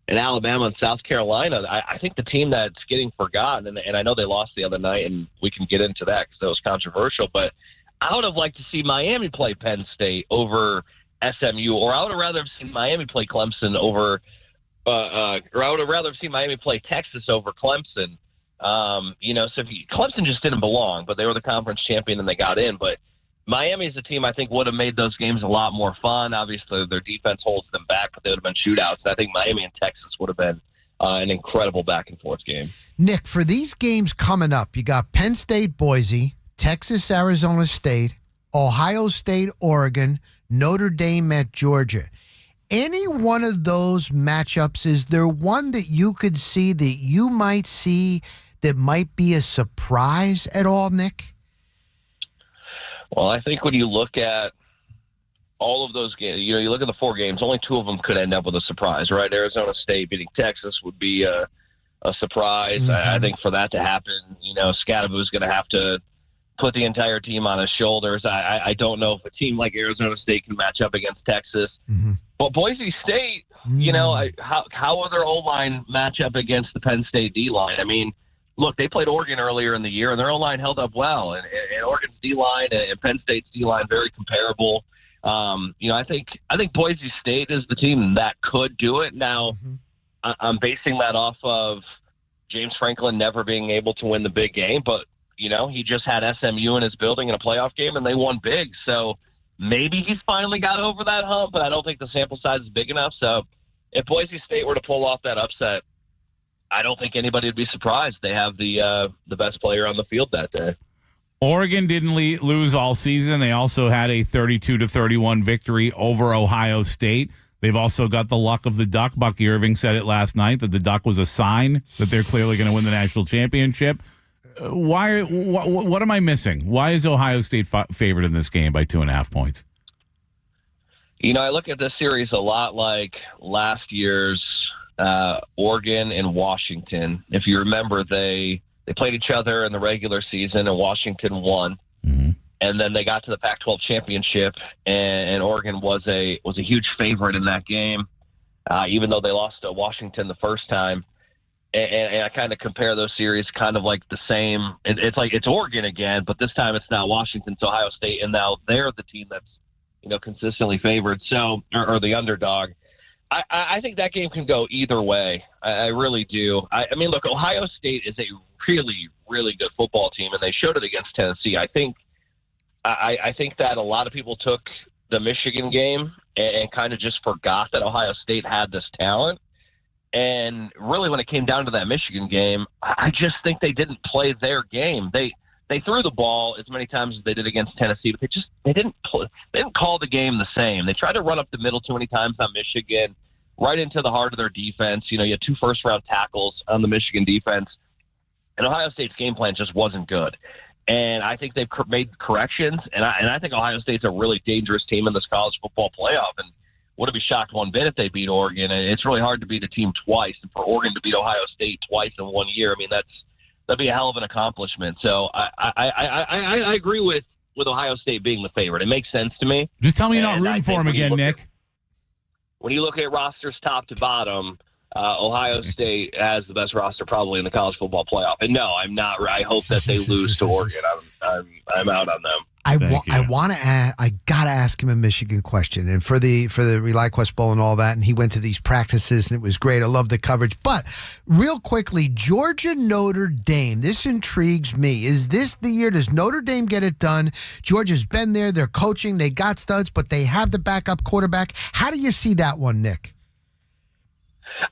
Alabama and South Carolina. I think the team that's getting forgotten, and I know they lost the other night, and we can get into that because that was controversial, but I would have liked to see Miami play Penn State over SMU, or I would have rather have seen Miami play Clemson over, or I would have rather have seen Miami play Texas over Clemson. So Clemson just didn't belong, but they were the conference champion and they got in. But Miami's a team I think would have made those games a lot more fun. Obviously, their defense holds them back, but they would have been shootouts. And I think Miami and Texas would have been an incredible back-and-forth game. Nick, for these games coming up, you got Penn State, Boise, Texas, Arizona State, Ohio State, Oregon, Notre Dame at Georgia. Any one of those matchups, is there one that you could see that you might see that might be a surprise at all, Nick? Well, I think when you look at all of those games, you look at the 4 games, only 2 of them could end up with a surprise, right? Arizona State beating Texas would be a surprise. Mm-hmm. I think for that to happen, Scadaboo's going to have to put the entire team on his shoulders. I don't know if a team like Arizona State can match up against Texas. Mm-hmm. But Boise State, how will their O-line match up against the Penn State D-line? I mean, look, they played Oregon earlier in the year, and their O-line held up well. And Oregon's D-line and Penn State's D-line very comparable. I think Boise State is the team that could do it. Now, I'm basing that off of James Franklin never being able to win the big game, but he just had SMU in his building in a playoff game, and they won big. So maybe he's finally got over that hump, but I don't think the sample size is big enough. So if Boise State were to pull off that upset, I don't think anybody would be surprised. They have the best player on the field that day. Oregon didn't lose all season. They also had a 32-31 victory over Ohio State. They've also got the luck of the Duck. Bucky Irving said it last night that the Duck was a sign that they're clearly going to win the national championship. What am I missing? Why is Ohio State favored in this game by 2.5 points? I look at this series a lot like last year's Oregon and Washington. If you remember, they played each other in the regular season, and Washington won. Mm-hmm. And then they got to the Pac-12 championship, and Oregon was a huge favorite in that game, even though they lost to Washington the first time. And I kind of compare those series kind of like the same. It's like it's Oregon again, but this time it's not Washington, it's Ohio State, and now they're the team that's consistently favored. So or the underdog. I think that game can go either way. I really do. I mean, look, Ohio State is a really, really good football team, and they showed it against Tennessee. I think that a lot of people took the Michigan game and kind of just forgot that Ohio State had this talent. And really, when it came down to that Michigan game, I just think they didn't play their game. They threw the ball as many times as they did against Tennessee, but they didn't call the game the same. They tried to run up the middle too many times on Michigan, right into the heart of their defense. You had 2 first-round tackles on the Michigan defense, and Ohio State's game plan just wasn't good. And I think they've made corrections, and I think Ohio State's a really dangerous team in this college football playoff. And wouldn't be shocked one bit if they beat Oregon. And it's really hard to beat a team twice, and for Oregon to beat Ohio State twice in 1 year, I mean that'd be a hell of an accomplishment. So I agree with Ohio State being the favorite. It makes sense to me. Just tell me you're not rooting for them again, Nick. When you look at rosters top to bottom, Ohio State has the best roster probably in the college football playoff. And no, I'm not. I hope that they lose to Oregon. I'm out on them. I gotta ask him a Michigan question, and for the ReliQuest Bowl and all that, and he went to these practices and it was great. I love the coverage. But real quickly, Georgia Notre Dame. This intrigues me. Is this the year? Does Notre Dame get it done? Georgia's been there. They're coaching. They got studs, but they have the backup quarterback. How do you see that one, Nick?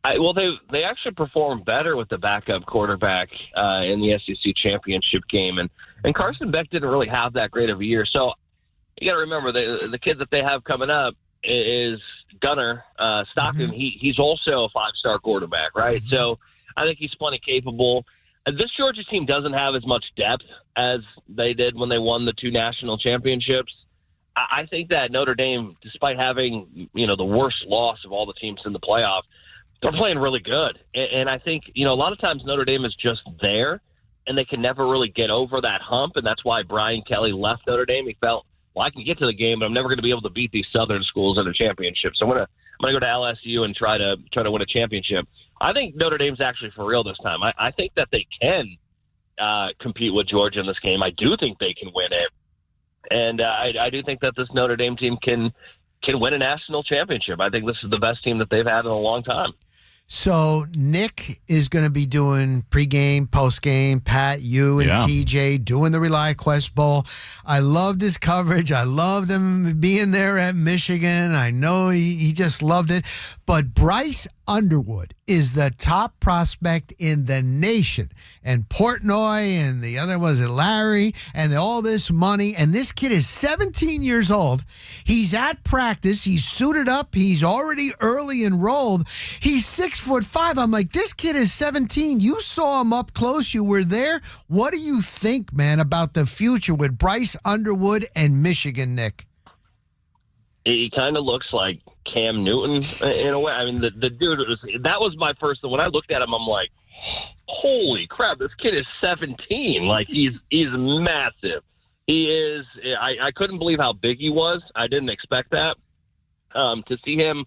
They actually performed better with the backup quarterback in the SEC championship game, and Carson Beck didn't really have that great of a year. So you got to remember the kid that they have coming up is Gunnar Stockton. Mm-hmm. He's also a 5-star quarterback, right? Mm-hmm. So I think he's plenty capable. This Georgia team doesn't have as much depth as they did when they won the 2 national championships. I think that Notre Dame, despite having the worst loss of all the teams in the playoff, they're playing really good. And I think, a lot of times Notre Dame is just there, and they can never really get over that hump, and that's why Brian Kelly left Notre Dame. He felt, I can get to the game, but I'm never going to be able to beat these Southern schools in a championship. So I'm gonna go to LSU and try to win a championship. I think Notre Dame's actually for real this time. I think that they can compete with Georgia in this game. I do think they can win it, and I do think that this Notre Dame team can win a national championship. I think this is the best team that they've had in a long time. So Nick is going to be doing pregame, postgame. Pat, you and TJ doing the ReliQuest Bowl. I loved his coverage. I loved him being there at Michigan. I know he just loved it. But Bryce Underwood is the top prospect in the nation. And Portnoy and the other was it Larry and all this money. And this kid is 17 years old. He's at practice. He's suited up. He's already early enrolled. He's 6'5". I'm like, this kid is 17. You saw him up close. You were there. What do you think, man, about the future with Bryce Underwood and Michigan, Nick? He kind of looks like Cam Newton in a way. I mean, the dude that was my first. When I looked at him, I'm like, holy crap, this kid is 17. Like he's massive. He is. I couldn't believe how big he was. I didn't expect that. To see him,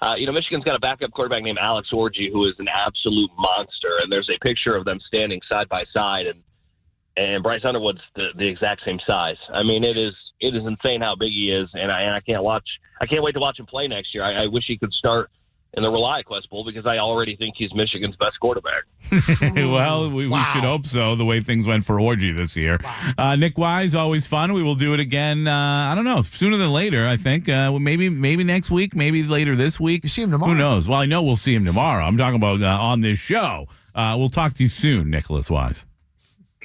Michigan's got a backup quarterback named Alex Orji, who is an absolute monster. And there's a picture of them standing side by side, and Bryce Underwood's the exact same size. I mean, it is insane how big he is, and I can't wait to watch him play next year. I wish he could start in the ReliQuest Bowl because I already think he's Michigan's best quarterback. Well, we should hope so, the way things went for Orji this year. Wow. Nick Wise, always fun. We will do it again, I don't know, sooner than later, I think. Maybe next week, maybe later this week. You see him tomorrow. Who knows? Well, I know we'll see him tomorrow. I'm talking about on this show. We'll talk to you soon, Nicholas Wise.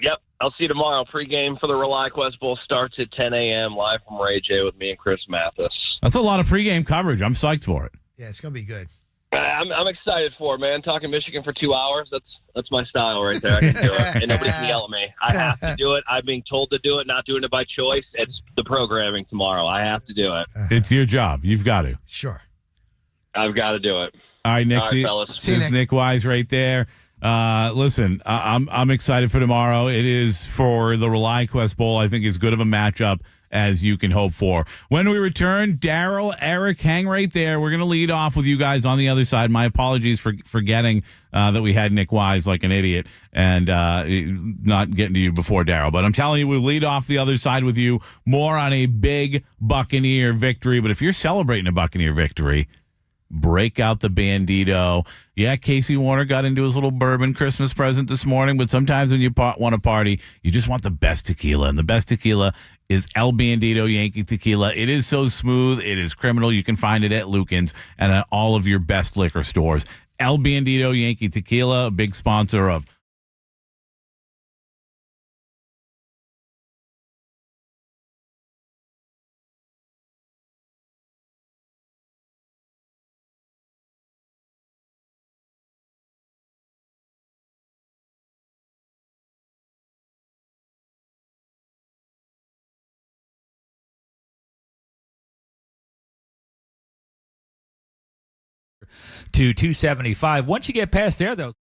Yep. I'll see you tomorrow. Pregame for the ReliQuest Bowl starts at 10 a.m. live from Ray J with me and Chris Mathis. That's a lot of pregame coverage. I'm psyched for it. Yeah, it's going to be good. I'm excited for it, man. Talking Michigan for 2 hours, that's my style right there. I can do it, and nobody can yell at me. I have to do it. I'm being told to do it, not doing it by choice. It's the programming tomorrow. I have to do it. It's your job. You've got to. Sure. I've got to do it. All right, Nick. All right, fellas. This is Nick Wise right there. Listen, I'm excited for tomorrow. It is for the ReliQuest Bowl. I think as good of a matchup as you can hope for. When we return, Daryl, Eric, hang right there. We're going to lead off with you guys on the other side. My apologies for forgetting that we had Nick Wise like an idiot and not getting to you before Daryl. But I'm telling you, we'll lead off the other side with you more on a big Buccaneer victory. But if you're celebrating a Buccaneer victory, break out the Bandito. Yeah, Casey Warner got into his little bourbon Christmas present this morning, but sometimes when you want to party, you just want the best tequila. And the best tequila is El Bandito Yankee Tequila. It is so smooth. It is criminal. You can find it at Lucan's and at all of your best liquor stores. El Bandito Yankee Tequila, a big sponsor of to 275. Once you get past there, though,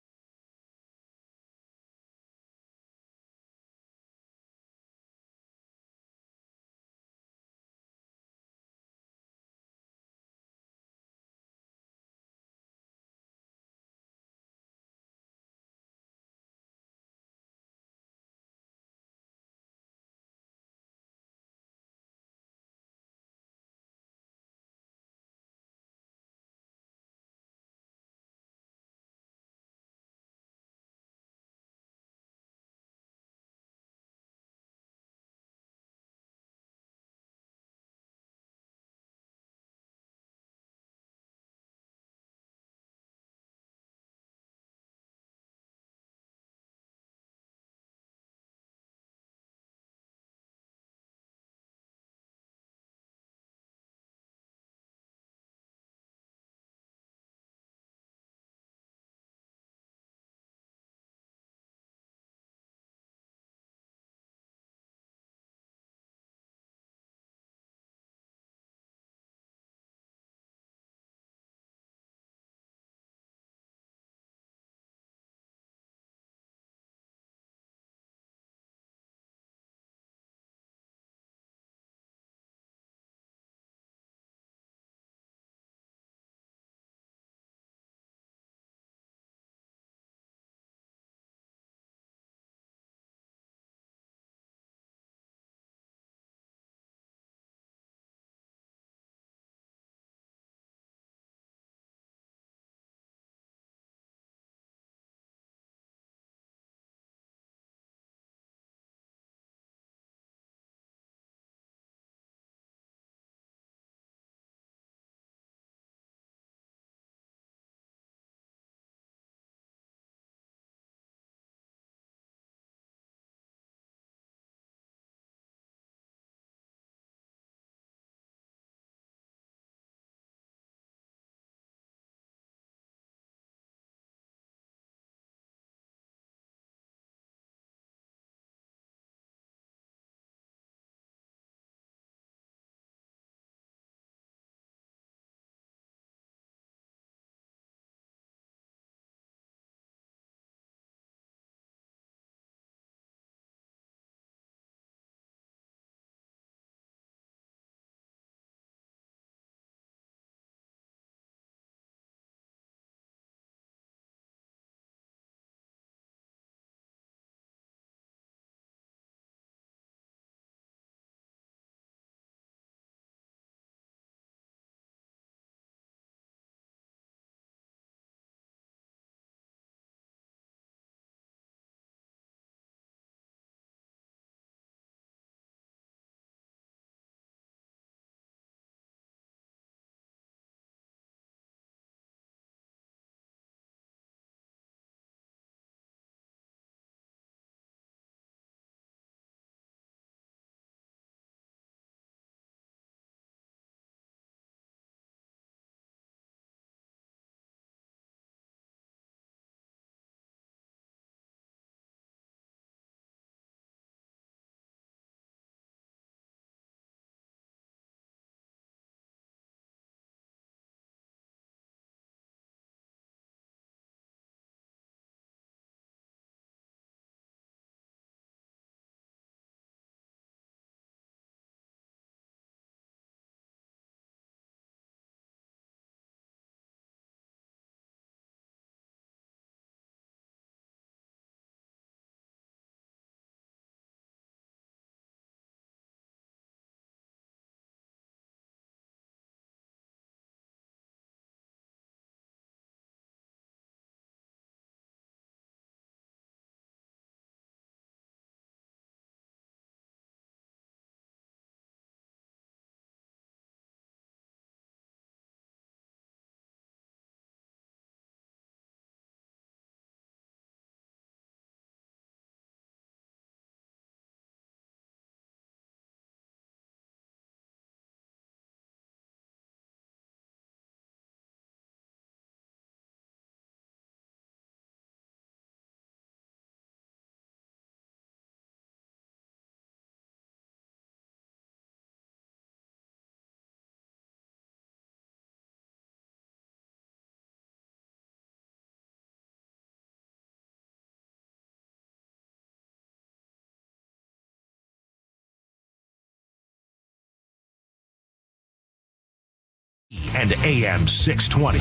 and AM 620.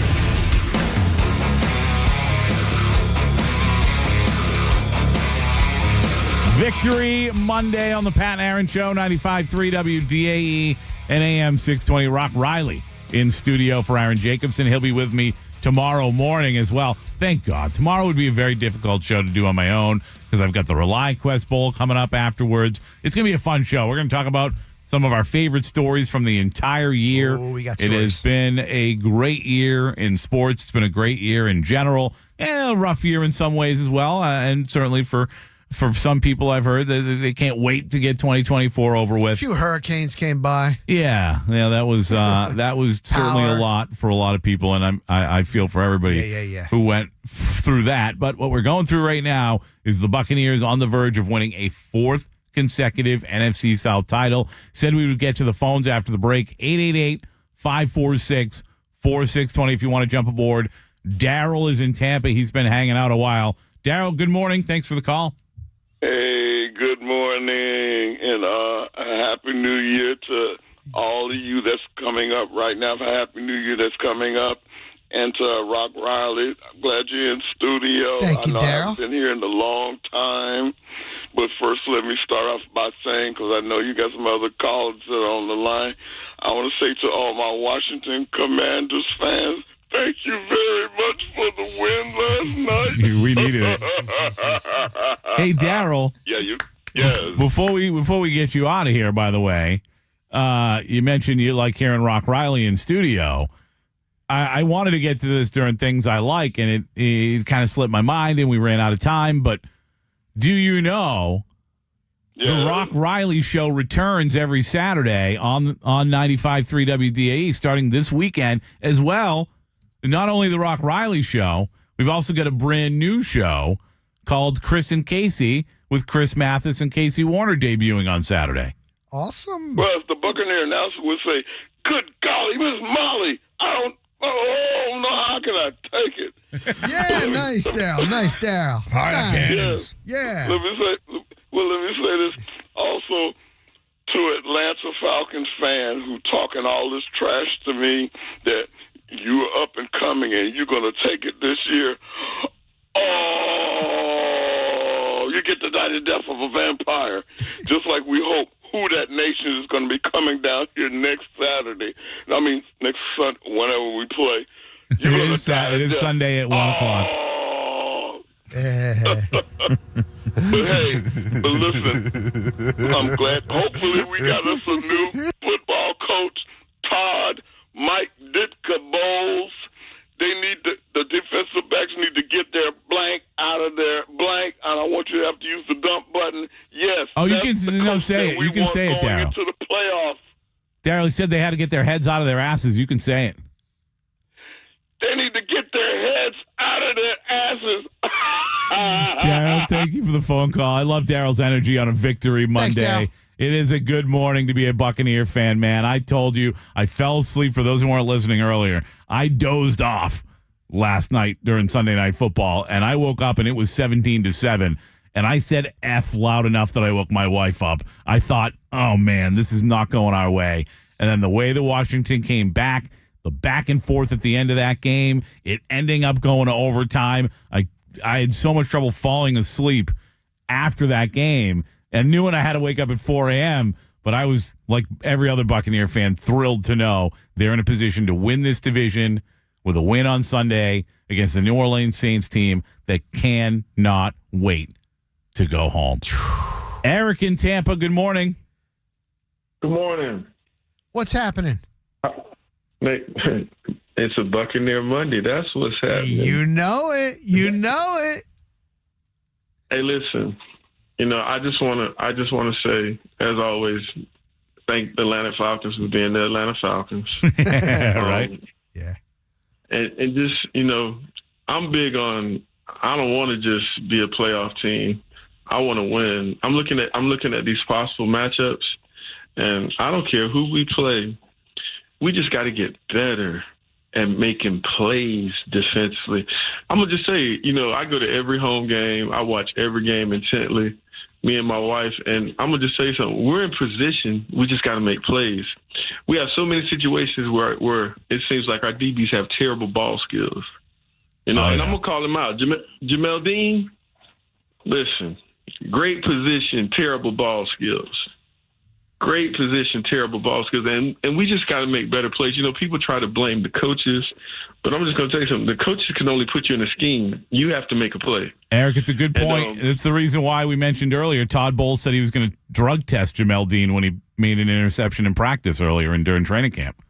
Victory Monday on the Pat and Aaron Show, 95.3 WDAE and AM 620. Rock Riley in studio for Aaron Jacobson. He'll be with me tomorrow morning as well. Thank God. Tomorrow would be a very difficult show to do on my own because I've got the Rely Quest Bowl coming up afterwards. It's going to be a fun show. We're going to talk about some of our favorite stories from the entire year. Oh, we got It stories. has been a great year in sports. It's been a great year in general. A rough year in some ways as well. And certainly for some people, I've heard that they can't wait to get 2024 over A with. few hurricanes came by. Yeah, that was certainly a lot for a lot of people, and I feel for everybody who went through that. But what we're going through right now is the Buccaneers on the verge of winning a fourth consecutive NFC South title. Said we would get to the phones after the break. 888-546-4620 if you want to jump aboard. Daryl is in Tampa. He's been hanging out a while. Daryl, good morning. Thanks for the call. Hey, good morning, and a Happy New Year to all of you that's coming up right now. Happy New Year that's coming up. And to Rock Riley, I'm glad you're in studio. Thank you, I know Daryl. I've been here in a long time. But first, let me start off by saying, because I know you got some other callers that are on the line, I want to say to all my Washington Commanders fans, thank you very much for the win last night. We needed it. Hey, Daryl. Yes. Before we get you out of here, by the way, you mentioned you like hearing Rock Riley in studio. I wanted to get to this during things I like, and it kind of slipped my mind, and we ran out of time. But do you know the Rock Riley Show returns every Saturday on 95.3 WDAE starting this weekend as well? Not only the Rock Riley Show, we've also got a brand new show called Chris and Casey with Chris Mathis and Casey Warner debuting on Saturday. Awesome. Well, as the Buccaneer announcer would say, good golly, Miss Molly, no, how can I take it? Yeah, nice, Daryl. Nice, Daryl. Nice. Yeah. Let me say this also to Atlanta Falcons fan who talking all this trash to me that you are up and coming and you're going to take it this year. Oh, you get to die the death of a vampire. Just like we hope Who That Nation is going to be coming down here next Saturday. I mean, next Sunday, whenever we play. It is Sunday at 1 o'clock. But listen, I'm glad. Hopefully we got us a new football coach, Todd, Mike Ditka Bowles. They need the defensive backs need to get their blank out of their blank, and I want you to have to use the dump button. Yes. Oh, you can say it. You can say it, Daryl. Into the playoffs. Daryl said they had to get their heads out of their asses. You can say it. They need to get their heads out of their asses. Daryl, thank you for the phone call. I love Daryl's energy on a Victory Monday. Thanks, it is a good morning to be a Buccaneer fan, man. I told you I fell asleep. For those who weren't listening earlier, I dozed off last night during Sunday Night Football, and I woke up and it was 17-7. And I said F loud enough that I woke my wife up. I thought, oh, man, this is not going our way. And then the way that Washington came back, the back and forth at the end of that game, it ending up going to overtime. I had so much trouble falling asleep after that game and knew when I had to wake up at 4 a.m., but I was, like every other Buccaneer fan, thrilled to know they're in a position to win this division with a win on Sunday against the New Orleans Saints team that cannot wait to go home. Eric in Tampa, good morning. Good morning. What's happening? It's a Buccaneer Monday. That's what's happening. You know it. You know it. Hey, listen. I just want to say, as always, thank the Atlanta Falcons for being the Atlanta Falcons. Right? Yeah. And just, I'm big on, I don't want to just be a playoff team. I want to win. I'm looking at these possible matchups, and I don't care who we play. We just got to get better at making plays defensively. I'm going to just say, I go to every home game. I watch every game intently. me and my wife, and I'm going to just tell you something. We're in position. We just got to make plays. We have so many situations where it seems like our DBs have terrible ball skills. And I'm going to call him out. Jamel Dean, listen, great position, terrible ball skills. Great position, terrible ball skills. And we just got to make better plays. People try to blame the coaches, but I'm just going to tell you something. The coaches can only put you in a scheme. You have to make a play. Eric, it's a good point. It's the reason why we mentioned earlier, Todd Bowles said he was going to drug test Jamel Dean when he made an interception in practice earlier and during training camp.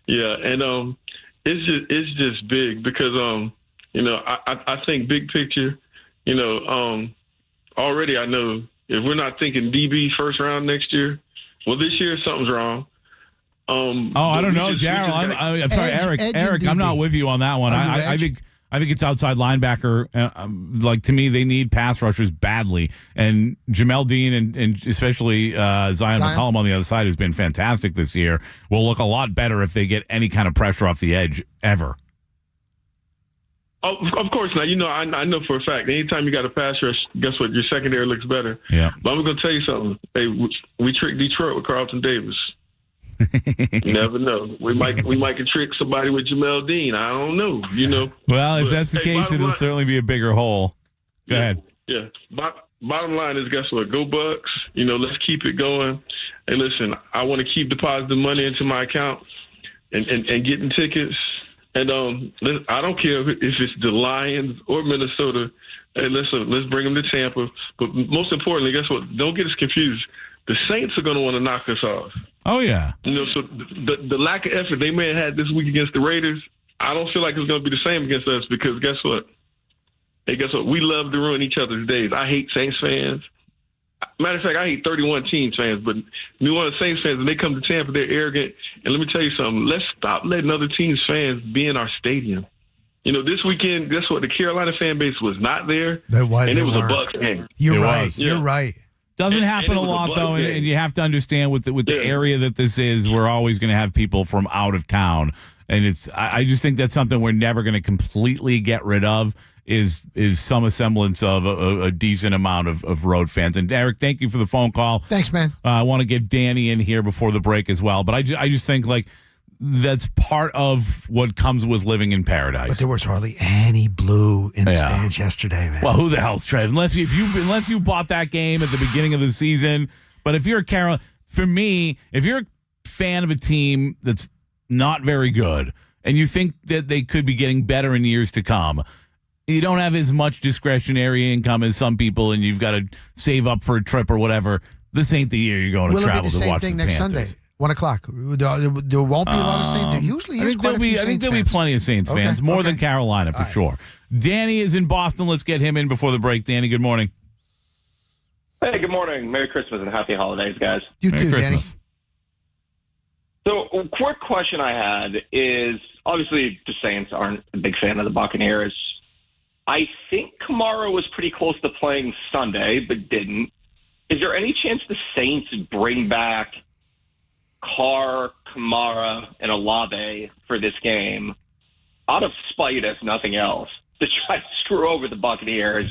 Yeah, and it's just big because, I think big picture, already I know if we're not thinking DB first round next year, well, this year something's wrong. I don't know, Darryl. I'm sorry, Eric. I'm not with you on that one. I think it's outside linebacker. Like, to me, they need pass rushers badly, and Jamel Dean and especially Zion McCollum on the other side, who's been fantastic this year, will look a lot better if they get any kind of pressure off the edge ever. Oh, of course not. I know for a fact, anytime you got a pass rush, guess what? Your secondary looks better. Yeah. But I'm going to tell you something. Hey, we tricked Detroit with Carlton Davis. You never know. We might can trick somebody with Jamel Dean. I don't know. Well, if that's the case, it'll certainly be a bigger hole. Go ahead. Yeah. Bottom line is, guess what? Go Bucks. Let's keep it going. And listen, I want to keep depositing money into my account and getting tickets. And I don't care if it's the Lions or Minnesota. Hey, listen, let's bring them to Tampa. But most importantly, guess what? Don't get us confused. The Saints are going to want to knock us off. Oh, yeah. So the lack of effort they may have had this week against the Raiders, I don't feel like it's going to be the same against us because guess what? Hey, guess what? We love to ruin each other's days. I hate Saints fans. Matter of fact, I hate 31 Teams fans, but New Orleans Saints fans, when they come to Tampa, they're arrogant. And let me tell you something. Let's stop letting other teams' fans be in our stadium. This weekend, guess what? The Carolina fan base was not there, and it was a Bucs game. You're right. You're right. Doesn't happen a lot, though, and you have to understand with the area that this is, we're always going to have people from out of town. And I just think that's something we're never going to completely get rid of. Is some semblance of a decent amount of road fans. And Eric, thank you for the phone call. Thanks, man. I want to get Danny in here before the break as well. But I just think that's part of what comes with living in paradise. But there was hardly any blue in the stands yesterday, man. Well, who the hell's Trev? Unless you bought that game at the beginning of the season. But if you're for me, if you're a fan of a team that's not very good and you think that they could be getting better in years to come, you don't have as much discretionary income as some people, and you've got to save up for a trip or whatever. This ain't the year you're going to travel to watch the Panthers. Will it be the same thing next Sunday, 1 o'clock? There won't be a lot of Saints. There usually is quite a few Saints fans. I think there'll be plenty of Saints fans, more than Carolina for sure. Danny is in Boston. Let's get him in before the break. Danny, good morning. Hey, good morning. Merry Christmas and happy holidays, guys. You too, Danny. So, a quick question I had is, obviously, the Saints aren't a big fan of the Buccaneers. I think Kamara was pretty close to playing Sunday, but didn't. Is there any chance the Saints bring back Carr, Kamara, and Olave for this game out of spite, if nothing else, to try to screw over the Buccaneers?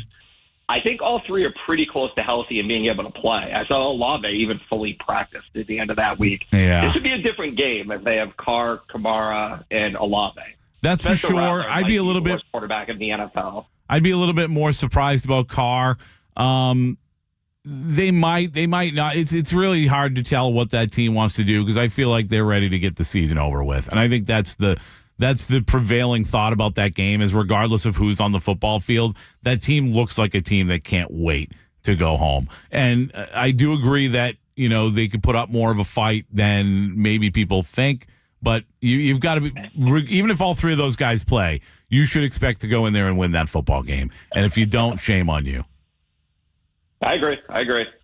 I think all three are pretty close to healthy and being able to play. I saw Olave even fully practiced at the end of that week. Yeah. This would be a different game if they have Carr, Kamara, and Olave. That's for sure. I'd be a little bit quarterback in the NFL. I'd be a little bit more surprised about Carr. They might not. It's really hard to tell what that team wants to do because I feel like they're ready to get the season over with, and I think that's the prevailing thought about that game. Is regardless of who's on the football field, that team looks like a team that can't wait to go home. And I do agree that they could put up more of a fight than maybe people think. But you've got to be, even if all three of those guys play, you should expect to go in there and win that football game. And if you don't, shame on you. I agree.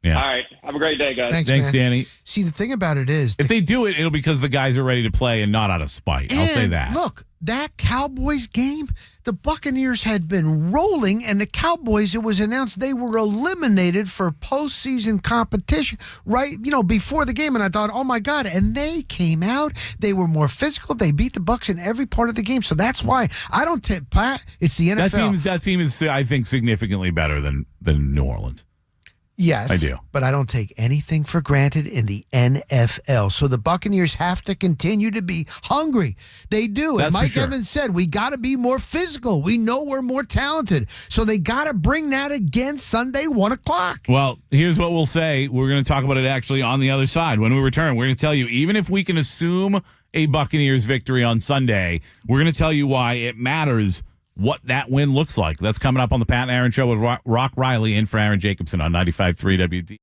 Yeah. All right. Have a great day, guys. Thanks, Danny. See, the thing about it is, if they do it, it'll because the guys are ready to play and not out of spite. I'll say that. Look, that Cowboys game, the Buccaneers had been rolling, and the Cowboys, it was announced they were eliminated for postseason competition before the game. And I thought, oh my God. And they came out. They were more physical. They beat the Bucs in every part of the game. So that's why I don't tip Pat. It's the NFL. That team is, I think, significantly better than New Orleans. Yes, I do. But I don't take anything for granted in the NFL. So the Buccaneers have to continue to be hungry. They do. That's and for Mike sure. Evans said, we got to be more physical. We know we're more talented. So they got to bring that again Sunday, 1 o'clock. Well, here's what we'll say. We're going to talk about it actually on the other side. When we return, we're going to tell you, even if we can assume a Buccaneers victory on Sunday, we're going to tell you why it matters what that win looks like. That's coming up on the Pat and Aaron Show with Rock Riley in for Aaron Jacobson on 95.3 WD.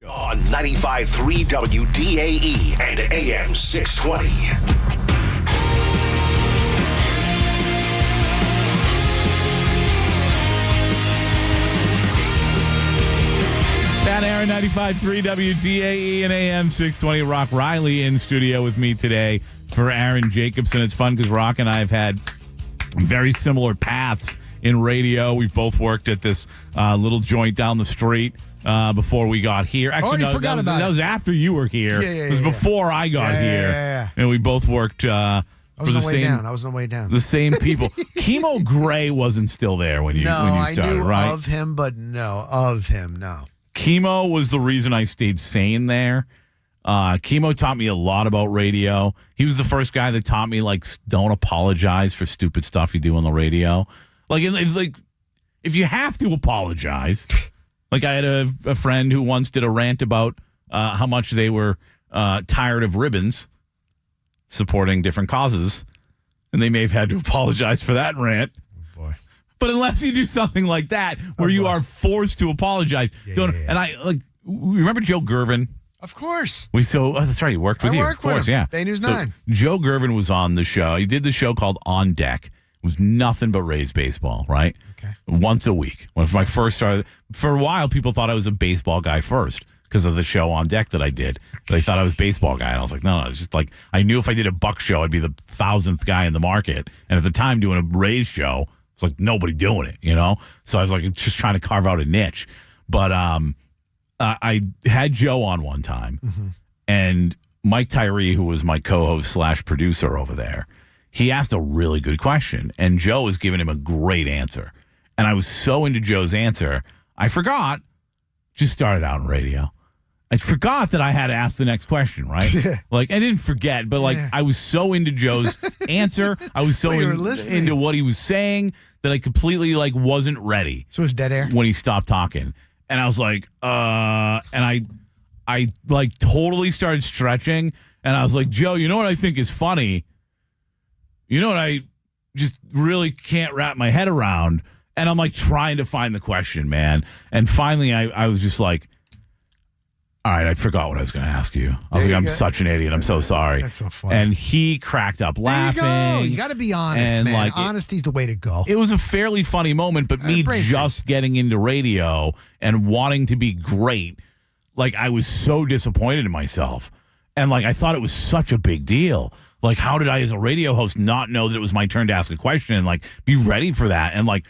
On 95.3 WDAE and AM 620. Aaron, 95.3 WDAE and AM 620. Rock Riley in studio with me today for Aaron Jacobson. It's fun because Rock and I have had very similar paths in radio. We've both worked at this little joint down the street before we got here. Actually, you forgot about that it. was after you were here. Yeah, it was before I got here. Yeah. And we both worked I for was the on the way same down. I was on the way down. the same people. Chemo Gray wasn't still there when you started, I knew right? of him, but no. Of him, no. Chemo was the reason I stayed sane there. Chemo taught me a lot about radio. He was the first guy that taught me, like, don't apologize for stupid stuff you do on the radio. Like, if you have to apologize, like I had a friend who once did a rant about how much they were tired of ribbons supporting different causes, and they may have had to apologize for that rant. Oh, boy. But unless you do something like that, where you are forced to apologize, and I remember Joe Gervin. Of course. That's right. He worked with you. Worked of course, with him. yeah. Bay News So 9. Joe Gervin was on the show. He did the show called On Deck. It was nothing but Rays baseball, right? Okay. Once a week. When I first started, for a while, people thought I was a baseball guy first because of the show On Deck that I did. They thought I was a baseball guy, and I was like, no, it's just like I knew if I did a Buck show, I'd be the 1,000th guy in the market. And at the time, doing a Rays show, it's like nobody doing it, you know. So I was like just trying to carve out a niche. But I had Joe on one time. Mm-hmm. And Mike Tyree, who was my co-host / producer over there, he asked a really good question. And Joe was giving him a great answer. And I was so into Joe's answer, I forgot, just started out in radio. I forgot that I had to ask the next question, right? Like, I didn't forget, but like I was so into Joe's answer. I was so into what he was saying that I completely like wasn't ready. So it was dead air? When he stopped talking. And I was like, and I like totally started stretching, and I was like, Joe, you know what I think is funny? You know what I just really can't wrap my head around? And I'm like trying to find the question, man. And finally I was just like, all right, I forgot what I was going to ask you. I was like, I'm such an idiot. I'm so sorry. That's so funny. And he cracked up laughing. There you go. You got to be honest, and man. like, Honesty's the way to go. It was a fairly funny moment, but me just getting into radio and wanting to be great, like I was so disappointed in myself. And like I thought it was such a big deal. Like, how did I as a radio host not know that it was my turn to ask a question and like be ready for that? And like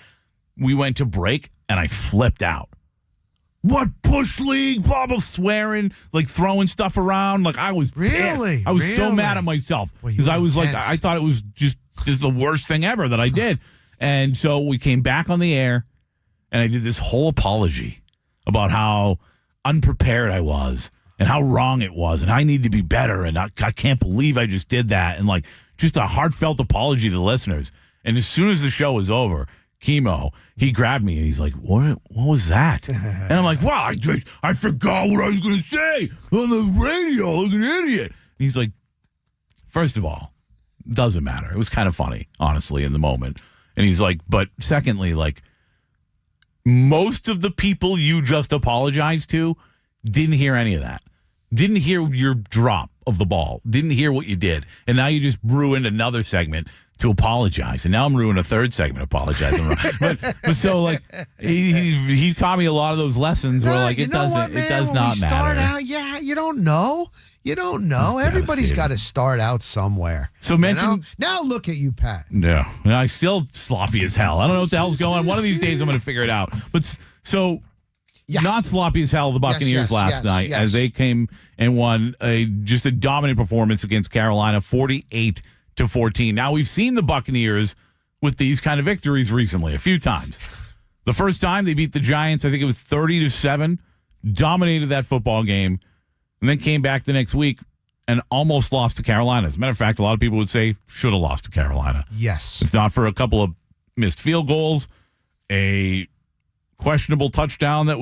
we went to break and I flipped out. What bush league? Blah, blah, swearing, like throwing stuff around. Like I was pissed. I was so mad at myself because I was like, I thought it was just the worst thing ever that I did. And so we came back on the air and I did this whole apology about how unprepared I was and how wrong it was and I need to be better. And I can't believe I just did that. And like just a heartfelt apology to the listeners. And as soon as the show was over, Chemo, he grabbed me and he's like, what was that? And I'm like, wow, I forgot what I was going to say on the radio like an idiot. And he's like, first of all, doesn't matter. It was kind of funny, honestly, in the moment. And he's like, but secondly, like most of the people you just apologized to didn't hear any of that. Didn't hear your drop of the ball. Didn't hear what you did. And now you just ruined another segment to apologize. And now I'm ruining a third segment apologizing. but so like he taught me a lot of those lessons where like it does not matter. Start out, you don't know. You don't know. Everybody's got to start out somewhere. So mention now look at you, Pat. No. I still sloppy as hell. I don't know what the hell's going on. One of these days I'm going to figure it out. But so not sloppy as hell, the Buccaneers last night as they came and won just a dominant performance against Carolina, 48-14. Now, we've seen the Buccaneers with these kind of victories recently a few times. The first time they beat the Giants, I think it was 30-7, dominated that football game, and then came back the next week and almost lost to Carolina. As a matter of fact, a lot of people would say should have lost to Carolina. Yes. If not for a couple of missed field goals, a questionable touchdown that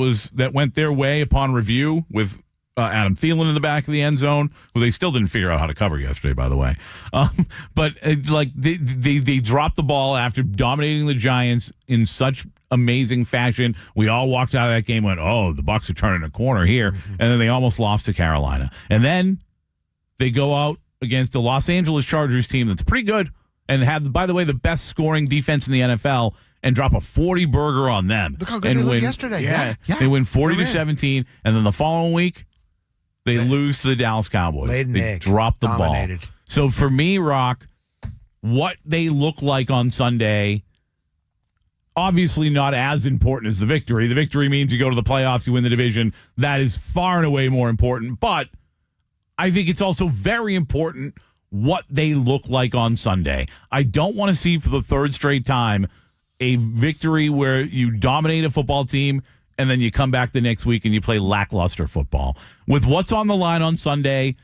went their way upon review with Adam Thielen in the back of the end zone, who they still didn't figure out how to cover yesterday, by the way. But like they dropped the ball after dominating the Giants in such amazing fashion. We all walked out of that game and went, oh, the Bucs are turning a corner here. And then they almost lost to Carolina. And then they go out against the Los Angeles Chargers team that's pretty good and had, by the way, the best scoring defense in the NFL and drop a 40 burger on them. Look how good and they looked win, yesterday. Yeah. They win 40 They're to in. 17, and then the following week they lose to the Dallas Cowboys. Laid an They egg. drop the Dominated. ball. So for me, Rock, what they look like on Sunday, obviously not as important as the victory. The victory means you go to the playoffs, you win the division. That is far and away more important. But I think it's also very important what they look like on Sunday. I don't want to see for the third straight time a victory where you dominate a football team and then you come back the next week and you play lackluster football. With what's on the line on Sunday,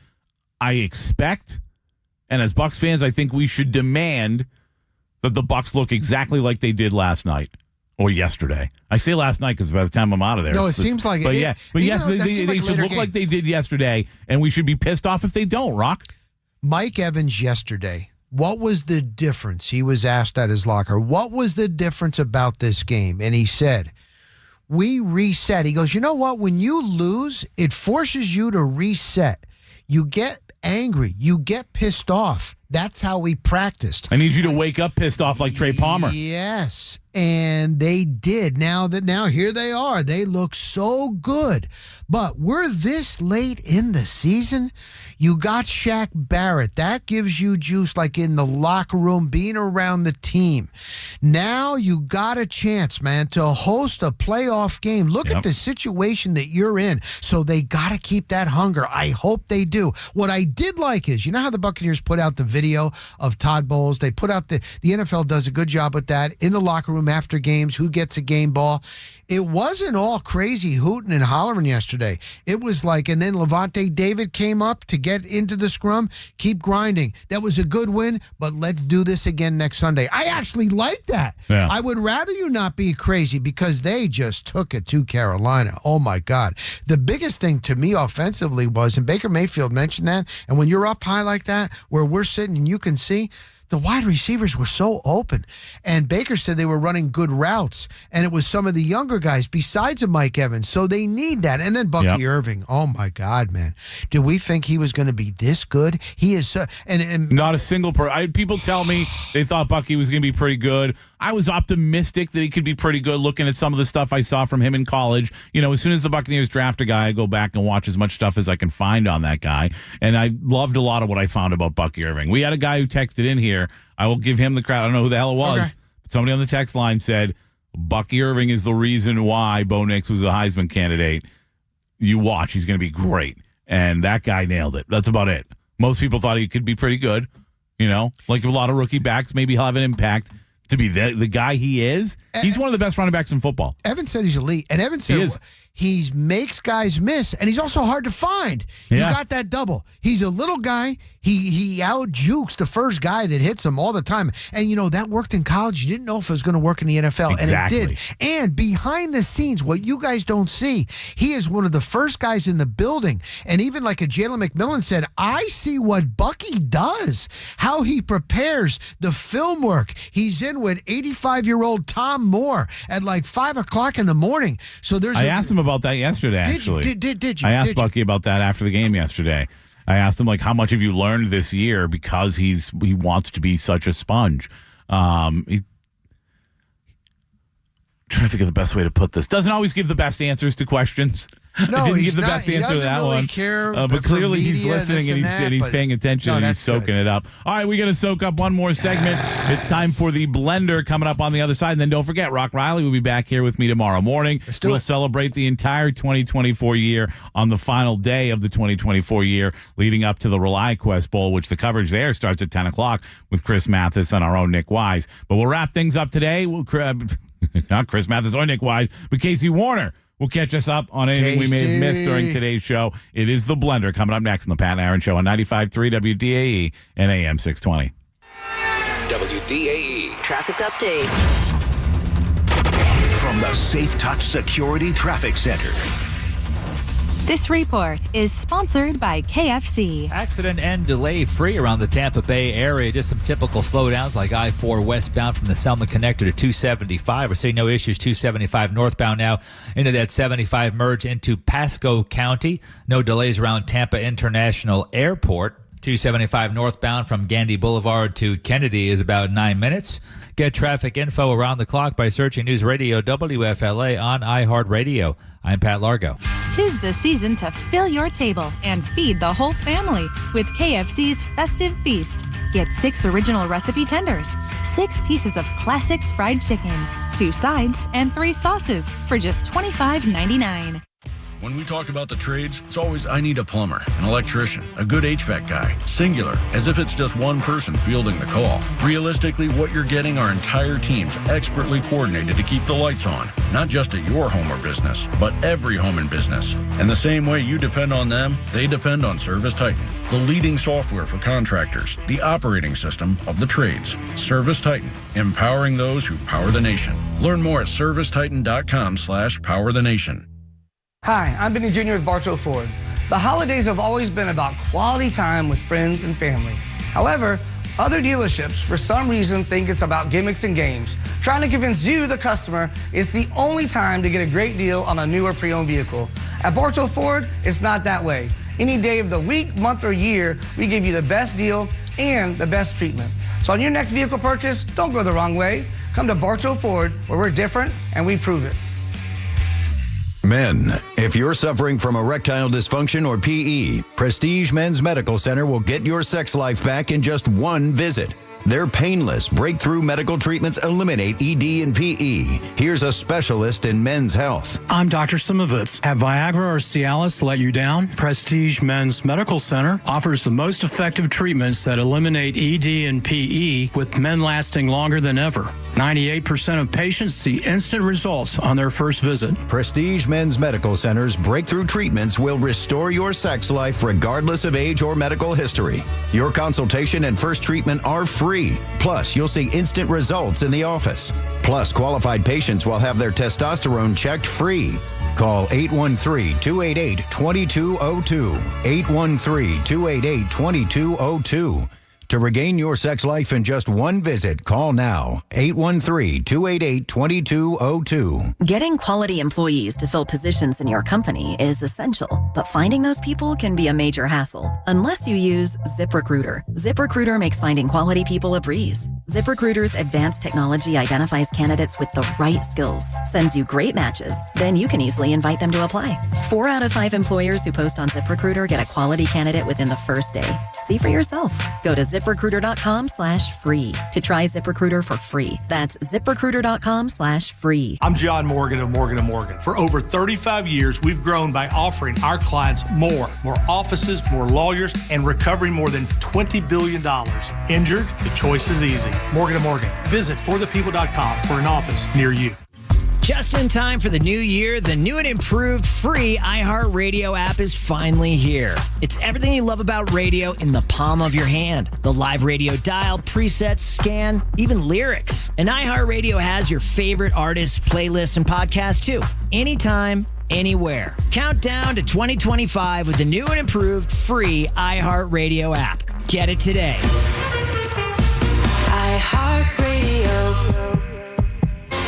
I expect, and as Bucs fans, I think we should demand that the Bucs look exactly like they did last night or yesterday. I say last night because by the time I'm out of there, No, it seems like but it. yeah, but Even yes, though that they seemed like a should later look game. like they did yesterday, and we should be pissed off if they don't. Rock. Mike Evans yesterday, what was the difference? He was asked at his locker, what was the difference about this game? And he said, we reset. He goes, you know what? When you lose, it forces you to reset. You get angry. You get pissed off. That's how we practiced. I need you to wake up pissed off like Trey Palmer. Yes, and they did. Now here they are. They look so good. But we're this late in the season. You got Shaq Barrett. That gives you juice like in the locker room, being around the team. Now you got a chance, man, to host a playoff game. Look at the situation that you're in. So they got to keep that hunger. I hope they do. What I did like is, you know how the Buccaneers put out the video of Todd Bowles? They put out the NFL does a good job with that in the locker room after games, who gets a game ball. It wasn't all crazy hooting and hollering yesterday. It was like, and then Levante David came up to get into the scrum, keep grinding. That was a good win, but let's do this again next Sunday. I actually like that. Yeah. I would rather you not be crazy because they just took it to Carolina. Oh, my God. The biggest thing to me offensively was, and Baker Mayfield mentioned that, and when you're up high like that, where we're sitting and you can see, the wide receivers were so open. And Baker said they were running good routes. And it was some of the younger guys besides of Mike Evans. So they need that. And then Bucky Irving. Oh, my God, man. Did we think he was going to be this good? He is. And not a single people tell me they thought Bucky was going to be pretty good. I was optimistic that he could be pretty good looking at some of the stuff I saw from him in college. You know, as soon as the Buccaneers draft a guy, I go back and watch as much stuff as I can find on that guy. And I loved a lot of what I found about Bucky Irving. We had a guy who texted in here. I will give him the credit. I don't know who the hell it was. Okay. But somebody on the text line said, Bucky Irving is the reason why Bo Nix was a Heisman candidate. You watch. He's going to be great. And that guy nailed it. That's about it. Most people thought he could be pretty good. You know, like a lot of rookie backs, maybe he'll have an impact. To be the guy he is, he's one of the best running backs in football. Evan said he's elite. And Evan said he makes guys miss, and he's also hard to find. You got that double. He's a little guy. He out-jukes the first guy that hits him all the time. And, you know, that worked in college. You didn't know if it was going to work in the NFL, Exactly. and it did. And behind the scenes, what you guys don't see, he is one of the first guys in the building. And even like a Jalen McMillan said, I see what Bucky does, how he prepares the film work. He's in with 85-year-old Tom Moore at like 5 o'clock in the morning. So there's I asked him about that yesterday, actually. Did you? I asked Bucky about that after the game yesterday. I asked him, like, how much have you learned this year because he wants to be such a sponge. Trying to think of the best way to put this. Doesn't always give the best answers to questions. No, didn't he's give the not. best He answer to doesn't that really one. care But for clearly he's media, listening this and and he's, that, and he's but- paying attention No, and he's that's soaking good. it up. All right, we got to soak up one more segment. It's time for the blender coming up on the other side. And then don't forget, Rock Riley will be back here with me tomorrow morning. We'll celebrate the entire 2024 year on the final day of the 2024 year, leading up to the ReliQuest Bowl, which the coverage there starts at 10 o'clock with Chris Mathis and our own Nick Wise. But we'll wrap things up today. Not Chris Mathis or Nick Wise, but Casey Warner will catch us up on anything we may have missed during today's show. It is The Blender coming up next on the Pat and Aaron Show on 95.3 WDAE and AM 620. WDAE traffic update from the Safe Touch Security Traffic Center. This report is sponsored by KFC. Accident and delay free around the Tampa Bay area. Just some typical slowdowns like I-4 westbound from the Selma connector to 275. We're seeing no issues 275 northbound now into that 75 merge into Pasco County. No delays around Tampa International Airport. 275 northbound from Gandy Boulevard to Kennedy is about 9 minutes. Get traffic info around the clock by searching News Radio WFLA on iHeartRadio. I'm Pat Largo. 'Tis the season to fill your table and feed the whole family with KFC's Festive Feast. Get 6 original recipe tenders, 6 pieces of classic fried chicken, 2 sides, and 3 sauces for just $25.99. When we talk about the trades, it's always I need a plumber, an electrician, a good HVAC guy, singular, as if it's just one person fielding the call. Realistically, what you're getting are entire teams expertly coordinated to keep the lights on, not just at your home or business, but every home and business. And the same way you depend on them, they depend on Service Titan, the leading software for contractors, the operating system of the trades. Service Titan, empowering those who power the nation. Learn more at servicetitan.com/powerthenation. Hi, I'm Benny Jr. with Bartow Ford. The holidays have always been about quality time with friends and family. However, other dealerships, for some reason, think it's about gimmicks and games, trying to convince you, the customer, it's the only time to get a great deal on a new or pre-owned vehicle. At Bartow Ford, it's not that way. Any day of the week, month, or year, we give you the best deal and the best treatment. So on your next vehicle purchase, don't go the wrong way. Come to Bartow Ford, where we're different and we prove it. Men, if you're suffering from erectile dysfunction or PE, Prestige Men's Medical Center will get your sex life back in just one visit. Their painless, breakthrough medical treatments eliminate ED and PE. Here's a specialist in men's health. I'm Dr. Simovitz. Have Viagra or Cialis let you down? Prestige Men's Medical Center offers the most effective treatments that eliminate ED and PE, with men lasting longer than ever. 98% of patients see instant results on their first visit. Prestige Men's Medical Center's breakthrough treatments will restore your sex life regardless of age or medical history. Your consultation and first treatment are free. Plus, you'll see instant results in the office. Plus, qualified patients will have their testosterone checked free. Call 813-288-2202. 813-288-2202. To regain your sex life in just one visit, call now. 813-288-2202. Getting quality employees to fill positions in your company is essential, but finding those people can be a major hassle unless you use ZipRecruiter. ZipRecruiter makes finding quality people a breeze. ZipRecruiter's advanced technology identifies candidates with the right skills, sends you great matches, then you can easily invite them to apply. 4 out of 5 employers who post on ZipRecruiter get a quality candidate within the first day. See for yourself. Go to ZipRecruiter.com/free to try ZipRecruiter for free. That's ZipRecruiter.com/free. I'm John Morgan of Morgan & Morgan. For over 35 years, we've grown by offering our clients more offices, more lawyers, and recovering more than $20 billion. Injured? The choice is easy. Morgan & Morgan. Visit forthepeople.com for an office near you. Just in time for the new year, the new and improved free iHeartRadio app is finally here. It's everything you love about radio in the palm of your hand. The live radio dial, presets, scan, even lyrics. And iHeartRadio has your favorite artists, playlists, and podcasts too. Anytime, anywhere. Count down to 2025 with the new and improved free iHeartRadio app. Get it today. iHeartRadio.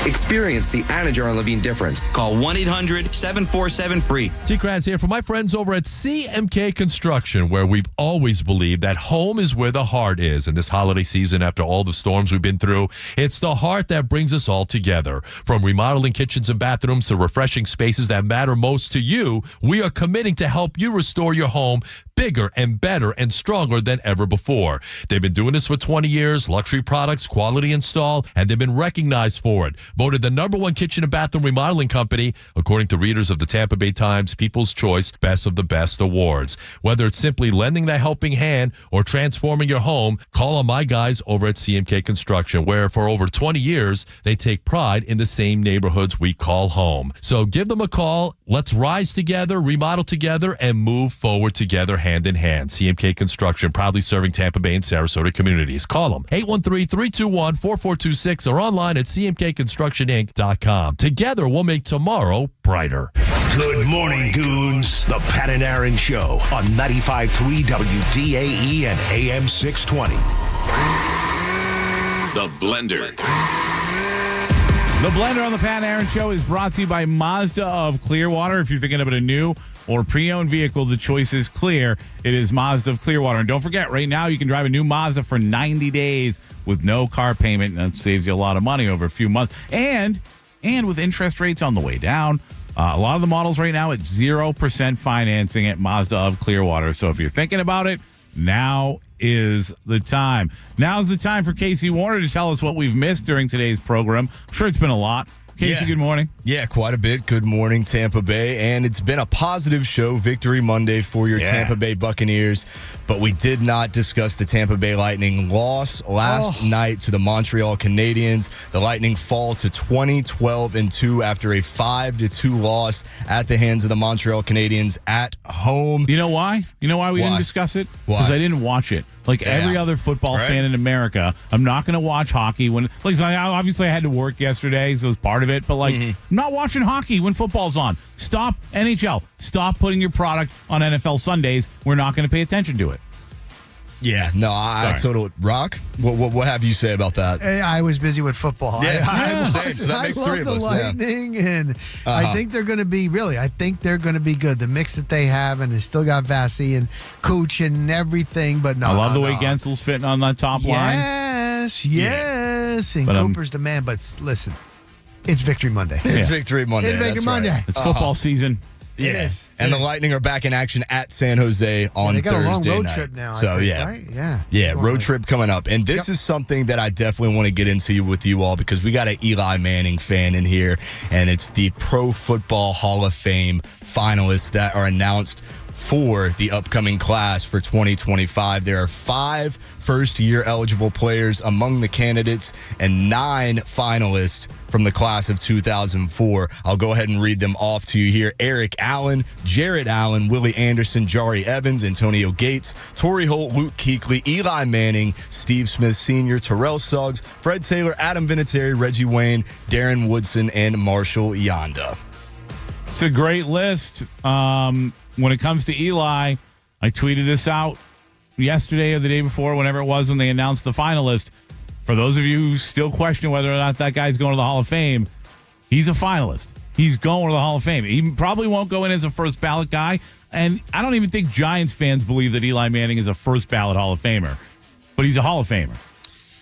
Experience the Anna Jar Levine difference. Call 1-800-747-FREE. T-Kraz here for my friends over at CMK Construction, where we've always believed that home is where the heart is. And this holiday season, after all the storms we've been through, it's the heart that brings us all together. From remodeling kitchens and bathrooms to refreshing spaces that matter most to you, we are committing to help you restore your home bigger and better and stronger than ever before. They've been doing this for 20 years, luxury products, quality install, and they've been recognized for it. Voted the #1 kitchen and bathroom remodeling company, according to readers of the Tampa Bay Times People's Choice Best of the Best Awards. Whether it's simply lending that helping hand or transforming your home, call on my guys over at CMK Construction, where for over 20 years, they take pride in the same neighborhoods we call home. So give them a call. Let's rise together, remodel together, and move forward together hand in hand. CMK Construction, proudly serving Tampa Bay and Sarasota communities. Call them, 813-321-4426, or online at cmkconstructioninc.com. Together, we'll make tomorrow brighter. Good morning, Goons. The Pat and Aaron Show on 95.3 WDAE and AM 620. The Blender. The Blender on the Pat Aaron Show is brought to you by Mazda of Clearwater. If you're thinking about a new or pre-owned vehicle, the choice is clear. It is Mazda of Clearwater. And don't forget, right now you can drive a new Mazda for 90 days with no car payment. And that saves you a lot of money over a few months. And with interest rates on the way down, a lot of the models right now at 0% financing at Mazda of Clearwater. So if you're thinking about it, now is the time. Now's the time for Casey Warner to tell us what we've missed during today's program. I'm sure it's been a lot. Casey, good morning. Yeah, quite a bit. Good morning, Tampa Bay. And it's been a positive show, Victory Monday for your Tampa Bay Buccaneers. But we did not discuss the Tampa Bay Lightning loss last night to the Montreal Canadiens. The Lightning fall to 20-12-2 after a 5-2 loss at the hands of the Montreal Canadiens at home. You know why? You know why we didn't discuss it? Because I didn't watch it. Like every other football fan in America, I'm not going to watch hockey when. Like, obviously, I had to work yesterday, so it's part of it. But I'm not watching hockey when football's on. Stop NHL. Stop putting your product on NFL Sundays. We're not going to pay attention to it. Yeah, no, I totally rock. What have you say about that? I was busy with football. Same. So that makes three of us. I love the Lightning, and I think they're going to be I think they're going to be good. The mix that they have, and they still got Vasi and Cooch and everything. But I love the way Gensel's fitting on that top line. Yes, and Cooper's the man. But listen, it's Victory Monday. It's Victory Monday. It's Victory Monday. Right. It's football season. Yes. And the Lightning are back in action at San Jose on they got Thursday a long road night. trip now. So, I think, right? Yeah, road trip coming up. And this is something that I definitely want to get into with you all because we got an Eli Manning fan in here, and it's the Pro Football Hall of Fame finalists that are announced for the upcoming class for 2025. There are 5 first-year eligible players among the candidates and 9 finalists from the class of 2004. I'll go ahead and read them off to you here. Eric Allen, Jared Allen, Willie Anderson, Jari Evans, Antonio Gates, Torrey Holt, Luke Kuechly, Eli Manning, Steve Smith Sr., Terrell Suggs, Fred Taylor, Adam Vinatieri, Reggie Wayne, Darren Woodson, and Marshall Yanda. It's a great list. When it comes to Eli, I tweeted this out yesterday or the day before, whenever it was when they announced the finalist. For those of you who still question whether or not that guy's going to the Hall of Fame, he's a finalist. He's going to the Hall of Fame. He probably won't go in as a first ballot guy. And I don't even think Giants fans believe that Eli Manning is a first ballot Hall of Famer. But he's a Hall of Famer.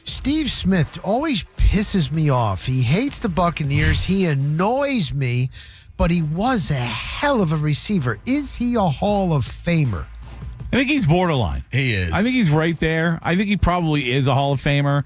Steve Smith always pisses me off. He hates the Buccaneers. He annoys me. But he was a hell of a receiver. Is he a Hall of Famer? I think he's borderline. He is. I think he's right there. I think he probably is a Hall of Famer.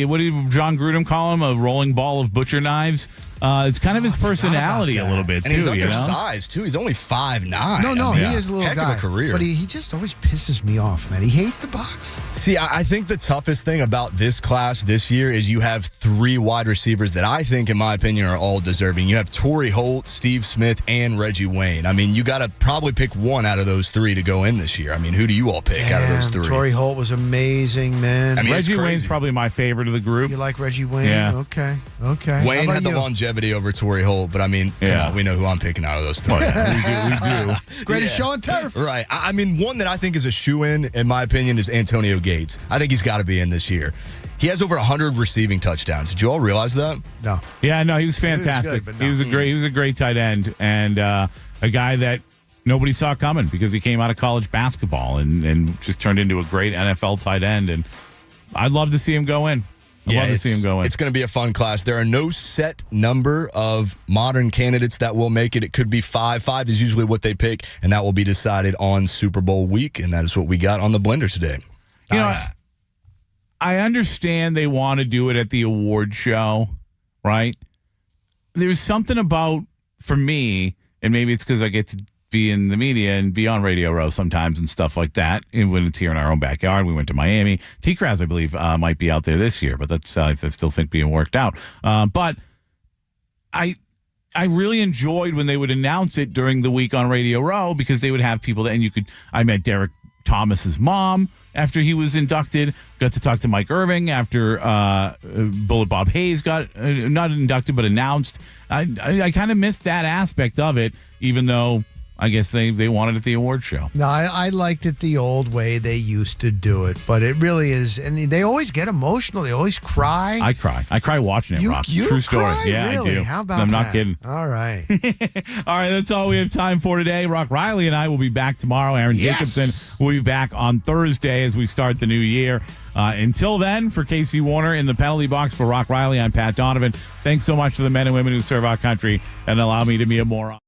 What did John Gruden call him? A rolling ball of butcher knives? It's kind of his personality a little bit, and too. He's undersized, too. He's only 5'9". No, he is a little heck guy. of a career. But he just always pisses me off, man. He hates the Bucs. See, I think the toughest thing about this class this year is you have 3 wide receivers that I think, in my opinion, are all deserving. You have Torrey Holt, Steve Smith, and Reggie Wayne. I mean, you got to probably pick one out of those 3 to go in this year. I mean, who do you all pick out of those 3? Torrey Holt was amazing, man. I mean, Reggie Wayne's probably my favorite of the group. You like Reggie Wayne? Yeah. Okay. Wayne had the longevity over Torrey Holt, but I mean, come on, we know who I'm picking out of those 3. We do. Greatest show on turf. Right. I mean, one that I think is a shoo-in, in my opinion, is Antonio Gates. I think he's got to be in this year. He has over 100 receiving touchdowns. Did you all realize that? No. Yeah, no, he was fantastic. He was a great tight end, and a guy that nobody saw coming because he came out of college basketball and just turned into a great NFL tight end. And I'd love to see him go in. I'd love to see him go in. It's going to be a fun class. There are no set number of modern candidates that will make it. It could be 5. 5 is usually what they pick, and that will be decided on Super Bowl week, and that is what we got on the Blender today. You know, I understand they want to do it at the award show, right? There's something about, for me, and maybe it's because I get to be in the media and be on Radio Row sometimes and stuff like that. And when it's here in our own backyard, we went to Miami. T-Kraz, I believe, might be out there this year, but that's I still think being worked out. But I really enjoyed when they would announce it during the week on Radio Row because they would have people that, and I met Derek Thomas's mom after he was inducted, got to talk to Mike Irving after Bullet Bob Hayes got not inducted but announced. I kind of missed that aspect of it, even though I guess they wanted it at the award show. No, I liked it the old way they used to do it, but it really is. And they always get emotional. They always cry. I cry. I cry watching it, Rock. You True story. cry? Yeah, Really? I do. How about I'm not that? kidding. All right. All right, that's all we have time for today. Rock Riley and I will be back tomorrow. Aaron Jacobson will be back on Thursday as we start the new year. Until then, for Casey Warner in the penalty box for Rock Riley, I'm Pat Donovan. Thanks so much to the men and women who serve our country and allow me to be a moron.